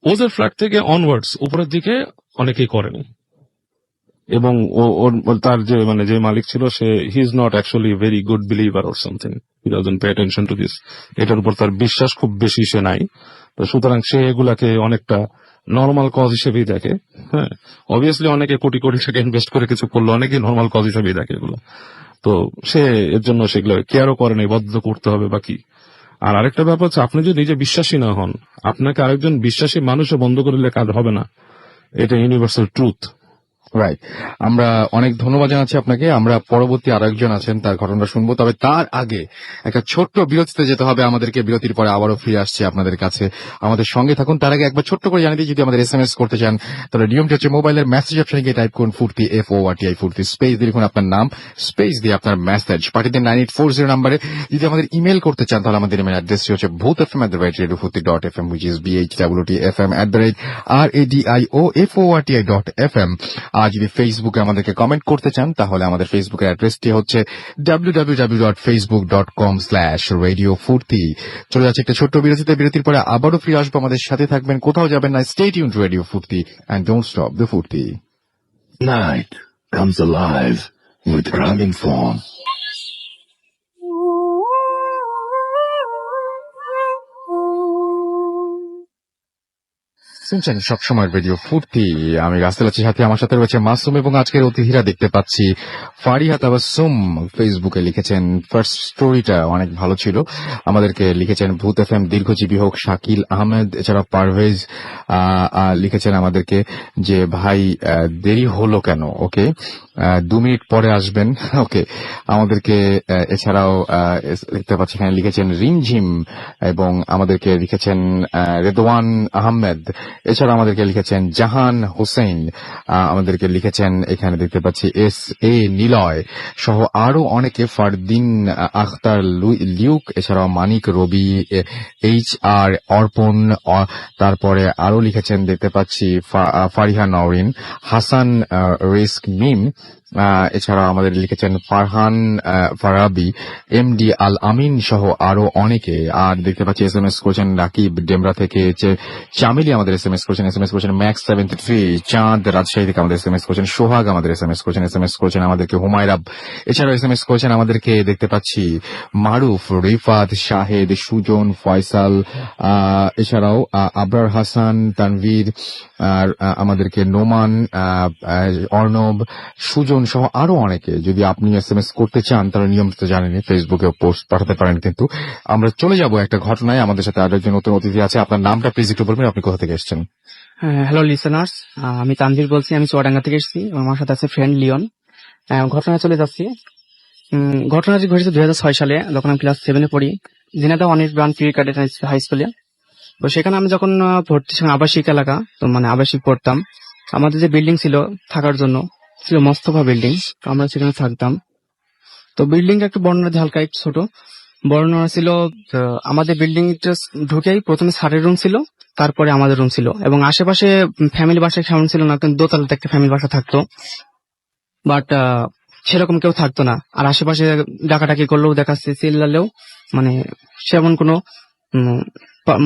ওদের ফ্ল্যাট থেকে অনওয়ার্ডস উপরের দিকে অনেকেই করেনি। এবং তার যে মানে যে মালিক ছিল, সে he is not actually very good believer or something, he doesn't pay attention to this. এটার উপর তার বিশ্বাস খুব বেশি সে নাই। তো সুতরাং সে এগুলাকে অনেকটা নর্মাল কজ হিসেবেই দেখে। হ্যাঁ, অবভিয়াসলি অনেকে কোটি কোটি টাকা ইনভেস্ট করে কিছু করলো, অনেকেই নর্মাল কজ হিসেবেই দেখে এগুলো। তো সে এর জন্য সেগুলো কেয়ারও করে নাই, বদ্ধ করতে হবে বা কি। আর আরেকটা ব্যাপার হচ্ছে, আপনি যদি নিজে বিশ্বাসী না হন, আপনাকে আরেকজন বিশ্বাসী মানুষও বন্ধ করলে কাজ হবে না। এটা ইউনিভার্সাল ট্রুথ। রাইট, আমরা অনেক ধন্যবাদ জানাচ্ছি আপনাকে। আমরা পরবর্তী আরেকজন আছেন, তার ঘটনা শুনবো, তবে তার আগে একটা ছোট্ট বিরতিতে যেতে হবে আমাদেরকে। বিরতির পরে আবারও ফিরে আসছি আপনাদের কাছে, আমাদের সঙ্গে থাকুন। তার আগে একবার ছোট্ট করে জানিয়ে দিই, যদি আমাদের SMS করতে চান তাহলে নিয়মটি হচ্ছে মোবাইলের মেসেজ অপশনে গিয়ে টাইপ করুন ফুর্তি, FORTI ফুর্তি, স্পেস দিয়ে লিখুন আপনার নাম, স্পেস দিয়ে আপনার মেসেজ পাঠিয়ে দিন 9840 নাম্বারে। যদি আমাদের ইমেল করতে চান তাহলে আমাদের ইমেল অ্যাড্রেসটি হচ্ছে bhutfm@radiofurti.fm, which is BHWTFM@RADIOFORTI.FM। আর যদি ফেসবুকে আমাদেরকে কমেন্ট করতে চান তাহলে আমাদের ফেসবুকের অ্যাড্রেসটি হচ্ছে www.facebook.com/radiofurti। চলে যাচ্ছে একটা ছোট্ট বিরতিতে, বিরতির পরে আবারও ফিরে আসবো। আমাদের সাথে থাকবেন, কোথাও যাবেন না। স্টে টিউনড টু রেডিও ফুর্তি and don't stop the ফুর্তি। Night comes alive with rhyming form. শুনছেন সবসময় রেডিও ফুর্তি, আমি রাসেল আছি, সাথে আমার সাথে রয়েছে মাসুম এবং আজকের অতিথিরা দেখতে পাচ্ছি ফারিহা তাবাসসুম। ফেসবুকে লিখেছেন ফার্স্ট স্টোরিটা অনেক ভালো ছিল, আমাদেরকে লিখেছেন ভূত FM দীর্ঘজীবী হোক। শাকিল আহমেদ, এছাড়া পারভেজ লিখেছেন আমাদেরকে যে ভাই দেরি হলো কেন, ওকে 2 মিনিট পরে আসবেন, ওকে আমাদেরকে। এছাড়াও দেখতে পাচ্ছি এখানে লিখেছেন রিমঝিম এবং আমাদেরকে লিখেছেন রেদওয়ান আহমেদ। এছাড়া আমাদেরকে লিখেছেন জাহান হোসেন, আমাদেরকে লিখেছেন এখানে দেখতে পাচ্ছি SA নিলয় সহ আরো অনেকে, ফারদিন আখতার লিউক, এছাড়াও মানিক রবি, HR অর্পণ, তারপরে আরো লিখেছেন দেখতে পাচ্ছি ফারিহা নওরিন, হাসান রিস্ক মিম, এছাড়া আমাদের লিখেছেন ফারহান ফারাবি, MD আল আমিন সহ আরো অনেকে। আর দেখতে পাচ্ছি SMS করেছেন রাকিব ডেমরা থেকে, চামিলি আমাদের SMS করেছেন ম্যাক্স 73, চাঁদ রাজশাহী থেকে আমাদের SMS করেছেন, সোহাগ আমাদের SMS করেছেন আমাদেরকে হুমায়রাব। এছাড়াও SMS করেছেন আমাদেরকে দেখতে পাচ্ছি মারুফ, রিফাত, শাহেদ, সুজন, ফয়সাল, এছাড়াও আবরার হাসান, তানভীর, আর আমাদেরকে নোমান, অর্ণব, সুজন সহ আরো অনেকে। যদি আপনি SMS করতে চান তাহলে নিয়মিত জানেন ফেসবুকে পোস্ট পাঠাতে পারেন। কিন্তু আমরা চলে যাব একটা ঘটনায়, আমাদের সাথে আরো একজন নতুন অতিথি আছে। আপনার নামটা প্লিজ একটু বলবেন, আপনি কোথা থেকে এসেছেন? হ্যালো লিসেনার্স, আমি তানভীর বলছি, আমি চুয়াডাঙ্গা থেকে এসেছি। আমার সাথে আছে ফ্রেন্ড লিওন। ঘটনা চলে যাচ্ছি। ঘটনাটি ঘটেছে 2006 সালে, যখন আমি ক্লাস 7-এ পড়ি, Jhenaidah Anirban pre cadet high স্কুলে। তো সেখানে আমি যখন ভর্তি ছিলাম আবাসিক এলাকা, তো মানে আবাসিক পড়তাম। আমাদের যে বিল্ডিং ছিল থাকার জন্য ছিল মোস্তফা বিল্ডিং, তো আমরা সেখানে থাকতাম। তো বিল্ডিং একটু বর্ণনা হালকা একটু ছোট বর্ণনা ছিল। আমাদের বিল্ডিং ঢুকেই প্রথমে স্যারের রুম ছিল, তারপরে আমাদের রুম ছিল, এবং আশেপাশে ফ্যামিলি বাসা কেমন ছিল না, কিন্তু দোতলাতে একটা ফ্যামিলি বাসা থাকতো, বাট সেরকম কেউ থাকতো না। আর আশেপাশে ডাকাডাকি করলেও দেখাচ্ছে, চিল্লালেও মানে সেমন কোনো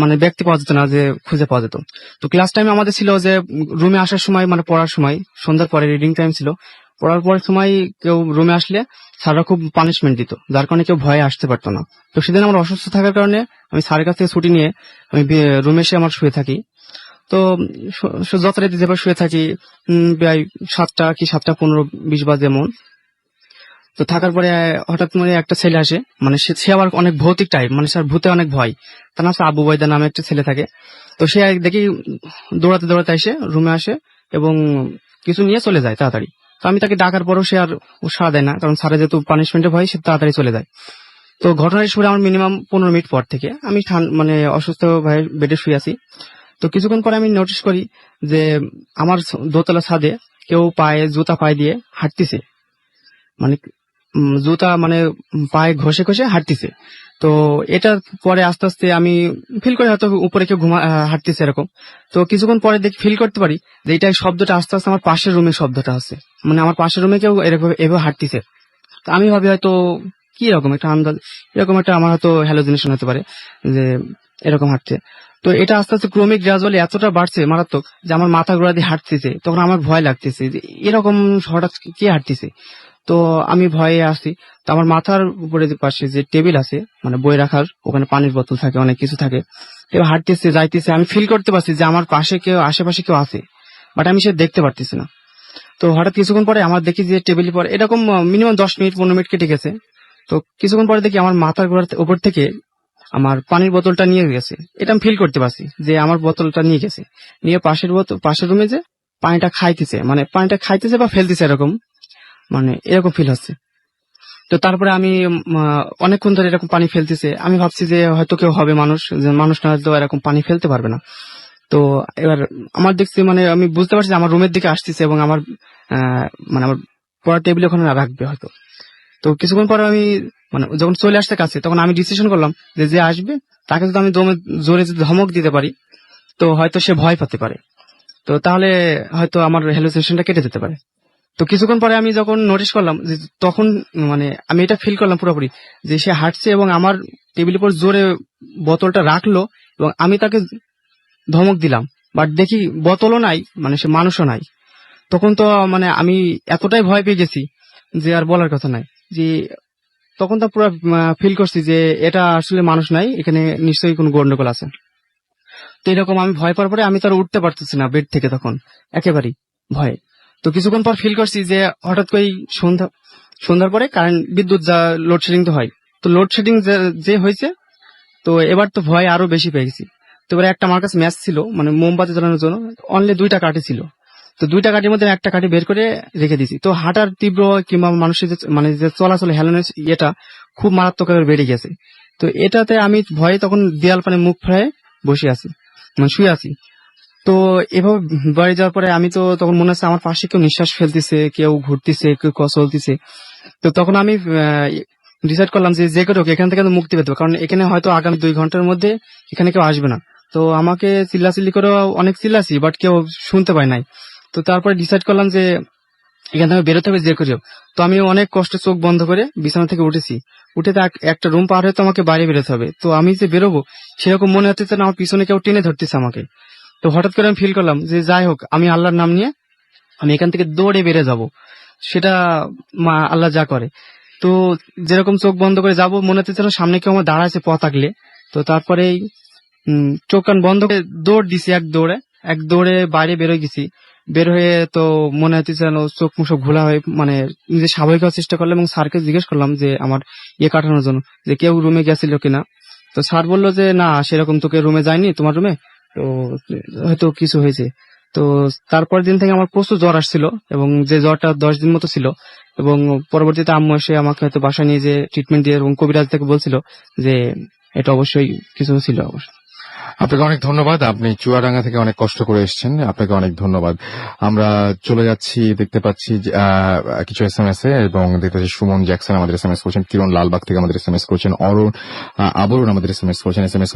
মানে ব্যক্তি পাওয়া যেত না যে খুঁজে পাওয়া যেত। তো ক্লাস টাইমে আমাদের ছিল যে রুমে আসার সময়, মানে পড়ার সময়, সন্ধ্যার পরে রিডিং টাইম ছিল, পড়ার পরের সময় কেউ রুমে আসলে স্যাররা খুব পানিশমেন্ট দিত, যার কারণে কেউ ভয়ে আসতে পারতো না। তো সেদিন আমার অসুস্থ থাকার কারণে আমি স্যারের কাছ থেকে ছুটি নিয়ে আমি রুমে এসে আমার শুয়ে থাকি। তো যথারীতি যেভাবে শুয়ে থাকি, প্রায় 7টা কি 7:15-20 বাজে এমন। তো থাকার পরে হঠাৎ মানে একটা ছেলে আসে, মানে সে আবার অনেক ভৌতিক টাইপ, মানে স্যার ভূতে অনেক ভয়। তার নাম আবু বয়দা নামে একটা ছেলে থাকে। তো সে দেখি দৌড়াতে দৌড়াতে এসে রুমে আসে এবং কিছু নিয়ে চলে যায় তাড়াতাড়ি। তো আমি তাকে ডাকার পরও সে আর সাড়া দেয় না, কারণ স্যারে যেহেতু পানিশমেন্টে ভয়, সে তাড়াতাড়ি চলে যায়। তো ঘটনাটি শুনে আমার মিনিমাম 15 মিনিট পর থেকে আমি মানে অসুস্থ ভাই বেডে শুয়ে আছি। তো কিছুক্ষণ পরে আমি নোটিস করি যে আমার দোতলা ছাদে কেউ জুতা পায়ে দিয়ে হাঁটতেছে, মানে জুতা মানে পায়ে ঘষে ঘষে হাঁটতেছে। তো এটা পরে আস্তে আস্তে আমি ফিল করি হয়তো উপরে কেউ হাঁটতেছে এরকম। তো কিছুক্ষণ পরে দেখি ফিল করতে পারি যে এটা শব্দটা আস্তে আস্তে আমার পাশের রুমের শব্দটা আছে, মানে আমার পাশের রুমে কেউ এরকম এভাবে হাঁটতেছে। তো আমি ভাবি হয়তো কি এরকম একটা আন্দাজ, এরকম একটা আমার হয়তো হ্যালোজিনেশন হতে পারে যে এরকম হাঁটছে। তো এটা আস্তে আস্তে ক্রমিক গ্রাজুয়ালি এতটা বাড়ছে মারাত্মক যে আমার মাথা ঘোরা দিয়ে হাঁটতেছে। তখন আমার ভয় লাগতেছে যে এরকম হঠাৎ কে হাঁটতেছে। তো আমি ভয়ে আসি। তো আমার মাথার উপরে যে পাশে যে টেবিল আছে, মানে বই রাখার, ওখানে পানির বোতল থাকে, অনেক কিছু থাকে। এবার হাঁটতেছে যাইতেছে, আমি ফিল করতে পারছি যে আমার পাশে কেউ, আশেপাশে কেউ আছে, বাট আমি সে দেখতে পারতেছি না। তো হঠাৎ কিছুক্ষণ পরে আমার দেখি যে টেবিলের পরে এরকম মিনিমাম 10 মিনিট 15 মিনিট কেটে গেছে। তো কিছুক্ষণ পরে দেখি আমার মাথার গোড়ার উপর থেকে আমার পানির বোতলটা নিয়ে গেছে। এটা আমি ফিল করতে পারছি যে আমার বোতলটা নিয়ে গেছে, নিয়ে পাশের রুমে যে পানিটা খাইতেছে বা ফেলতেছে, এরকম ফিল হচ্ছে। তো তারপরে আমি অনেকক্ষণ ধরে এরকম পানি ফেলতেছে, আমি ভাবছি যে হয়তো কেউ হবে, মানুষ না হয়তো এরকম পানি ফেলতে পারবে না। তো এবার আমার দেখছি আমি বুঝতে পারছি যে আমার রুমের দিকে আসতেছে এবং আমার আমার পড়ার টেবিল ওখানে রাখবে হয়তো। তো কিছুক্ষণ পরে আমি যখন চলে আসতে কাছে, তখন আমি ডিসিশন করলাম যে আসবে তাকে যদি আমি জোরে যদি ধমক দিতে পারি তো হয়তো সে ভয় পেতে পারে, তো তাহলে হয়তো আমার হ্যালুসিনেশনটা কেটে যেতে পারে। তো কিছুক্ষণ পরে আমি যখন নোটিস করলাম যে তখন আমি এটা ফিল করলাম পুরোপুরি যে সে হাঁটছে এবং আমার টেবিলের উপর জোরে বোতলটা রাখলো এবং আমি তাকে ধমক দিলাম, বাট দেখি বোতলও নাই, সে মানুষও নাই। তখন তো আমি এতটাই ভয় পেয়ে গেছি যে আর বলার কথা নাই। যে তখন তো পুরো ফিল করছি যে এটা আসলে মানুষ নাই, এখানে নিশ্চয়ই কোনো গন্ডগোল আছে। তো এরকম আমি ভয় পাওয়ার পরে আমি তো আর উঠতে পারতেছি না বেড থেকে, তখন একেবারেই ভয়ে। তো কিছুক্ষণ পর ফিল করছি যে হঠাৎ করে সন্ধ্যার পরে বিদ্যুৎ লোডশেডিং তো হয়, তো লোডশেডিং যে হয়েছে, তো এবার তো ভয় আরো বেশি পেয়ে গেছি। তো এবার একটা আমার কাছে ম্যাচ ছিল মোমবাতি জ্বালানোর জন্য, অনলি 2টা কাঠি ছিল। তো 2টা কাঠির মধ্যে একটা কাঠি বের করে রেখে দিয়েছি। তো হাঁটার তীব্র কিংবা মানুষের যে চলাচল হেলানোর এটা খুব মারাত্মক বেড়ে গেছে। তো এটাতে আমি ভয়ে তখন দেয়াল পানে মুখ ফেলে বসে আছি, শুয়ে আছি। তো এভাবে বাড়ি যাওয়ার পরে আমি তো তখন মনে হচ্ছে আমার পাশে কেউ নিঃশ্বাস ফেলতেছে, কেউ ঘুরতেছে, কেউ চলতেছে। তো তখন আমি ডিসাইড করলাম যে কেউ এখান থেকে মুক্তি পেতে হবে, কারণ এখানে হয়তো আগামী 2 ঘন্টার মধ্যে এখানে কেউ আসবে না। তো আমাকে চিল্লাচিল্লি করে অনেক চিল্লাছি, বাট কেউ শুনতে পায় নাই। তো তারপরে ডিসাইড করলাম যে এখান থেকে বেরোতে হবে যে করেও। তো আমি অনেক কষ্ট চোখ বন্ধ করে বিছানা থেকে উঠেছি, উঠে একটা রুম পার হয়ে তো আমাকে বাইরে বেরোতে হবে। তো আমি যে বেরোবো সেরকম মনে হচ্ছে না, আমার পিছনে কেউ টেনে ধরতেছে আমাকে। তো হঠাৎ করে আমি ফিল করলাম যে যাই হোক, আমি আল্লাহর নাম নিয়ে আমি এখান থেকে দৌড়ে বেড়ে যাব, সেটা আল্লাহ যা করে। তো যেরকম চোখ বন্ধ করে যাব, মনে হচ্ছে যেন সামনে কেউ আমার দাঁড়াচ্ছে পথ আগলে। তো তারপরেই চোখ কান বন্ধ করে দৌড় দিছি, এক দৌড়ে বাইরে বেরোয় গেছি। বের হয়ে তো মনে হচ্ছে যেন চোখ মুখ ঘোলা হয়ে নিজে স্বাভাবিক হওয়ার চেষ্টা করলাম এবং স্যারকে জিজ্ঞেস করলাম যে আমার কাটানোর জন্য যে কেউ রুমে গেছিল কিনা। তো স্যার বললো যে না, সেরকম তোকে রুমে যায়নি, তোমার রুমে তো হয়তো কিছু হয়েছে। তো তারপর দিন থেকে আমার প্রচুর জ্বর আসছিল এবং যে জ্বরটা 10 দিন মতো ছিল, এবং পরবর্তীতে আম্মু এসে আমাকে হয়তো বাসায় নিয়ে যে ট্রিটমেন্ট দিয়ে এবং কবিরাজ থেকে বলছিল যে এটা অবশ্যই কিছু ছিল। আপনাকে অনেক ধন্যবাদ। আপনি চুয়াডাঙ্গা থেকে অনেক কষ্ট করে এসেছেন, আপনাকে অনেক ধন্যবাদ। আমরা চলে যাচ্ছি, দেখতে পাচ্ছি কিছু SMS এ, এবং দেখতে পাচ্ছি সুমন জ্যাকসন আমাদের SMS করছেন, কিরণ লালবাগ থেকে আমাদের SMS করছেন, আবরণ আমাদের SMS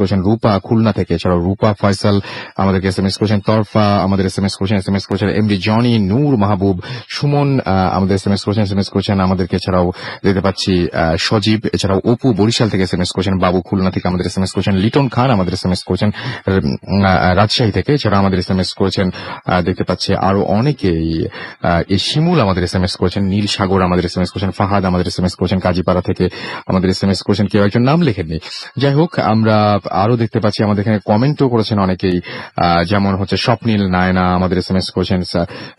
করছেন রূপা খুলনা থেকে, এছাড়াও রূপা ফয়সাল আমাদেরকে SMS করছেন, তরফা আমাদের SMS করছেন এমডি জনি, নূর মাহবুব, সুমন আমাদের SMS করছেন আমাদেরকে, এছাড়াও দেখতে পাচ্ছি সজীব, এছাড়াও অপু বরিশাল থেকে SMS করছেন, বাবু খুলনা থেকে আমাদের SMS করছেন, লিটন খান আমাদের SMS করছেন রাজশাহী থেকে, এছাড়া আমাদের SMS করেছেন দেখতে পাচ্ছি আরো অনেকেই, শিমুল আমাদের SMS করেছেন, নীল সাগর আমাদের SMS করেছেন, ফাহাদ আমাদের SMS করেছেন কাজীপাড়া থেকে আমাদের SMS করেছেন, কেউ একজন নাম লেখেননি। যাই হোক, আমরা আরো দেখতে পাচ্ছি আমাদের এখানে কমেন্টও করেছেন অনেকেই, যেমন হচ্ছে স্বপ্নীল নায়না আমাদের SMS করেছেন,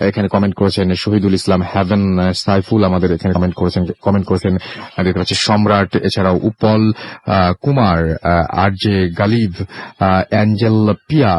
এখানে কমেন্ট করেছেন শহীদুল ইসলাম হেভেন, সাইফুল আমাদের এখানে কমেন্ট করেছেন দেখতে পাচ্ছি সম্রাট, এছাড়াও উপল কুমার, RJ গালিব, অ্যাঞ্জেল পিয়া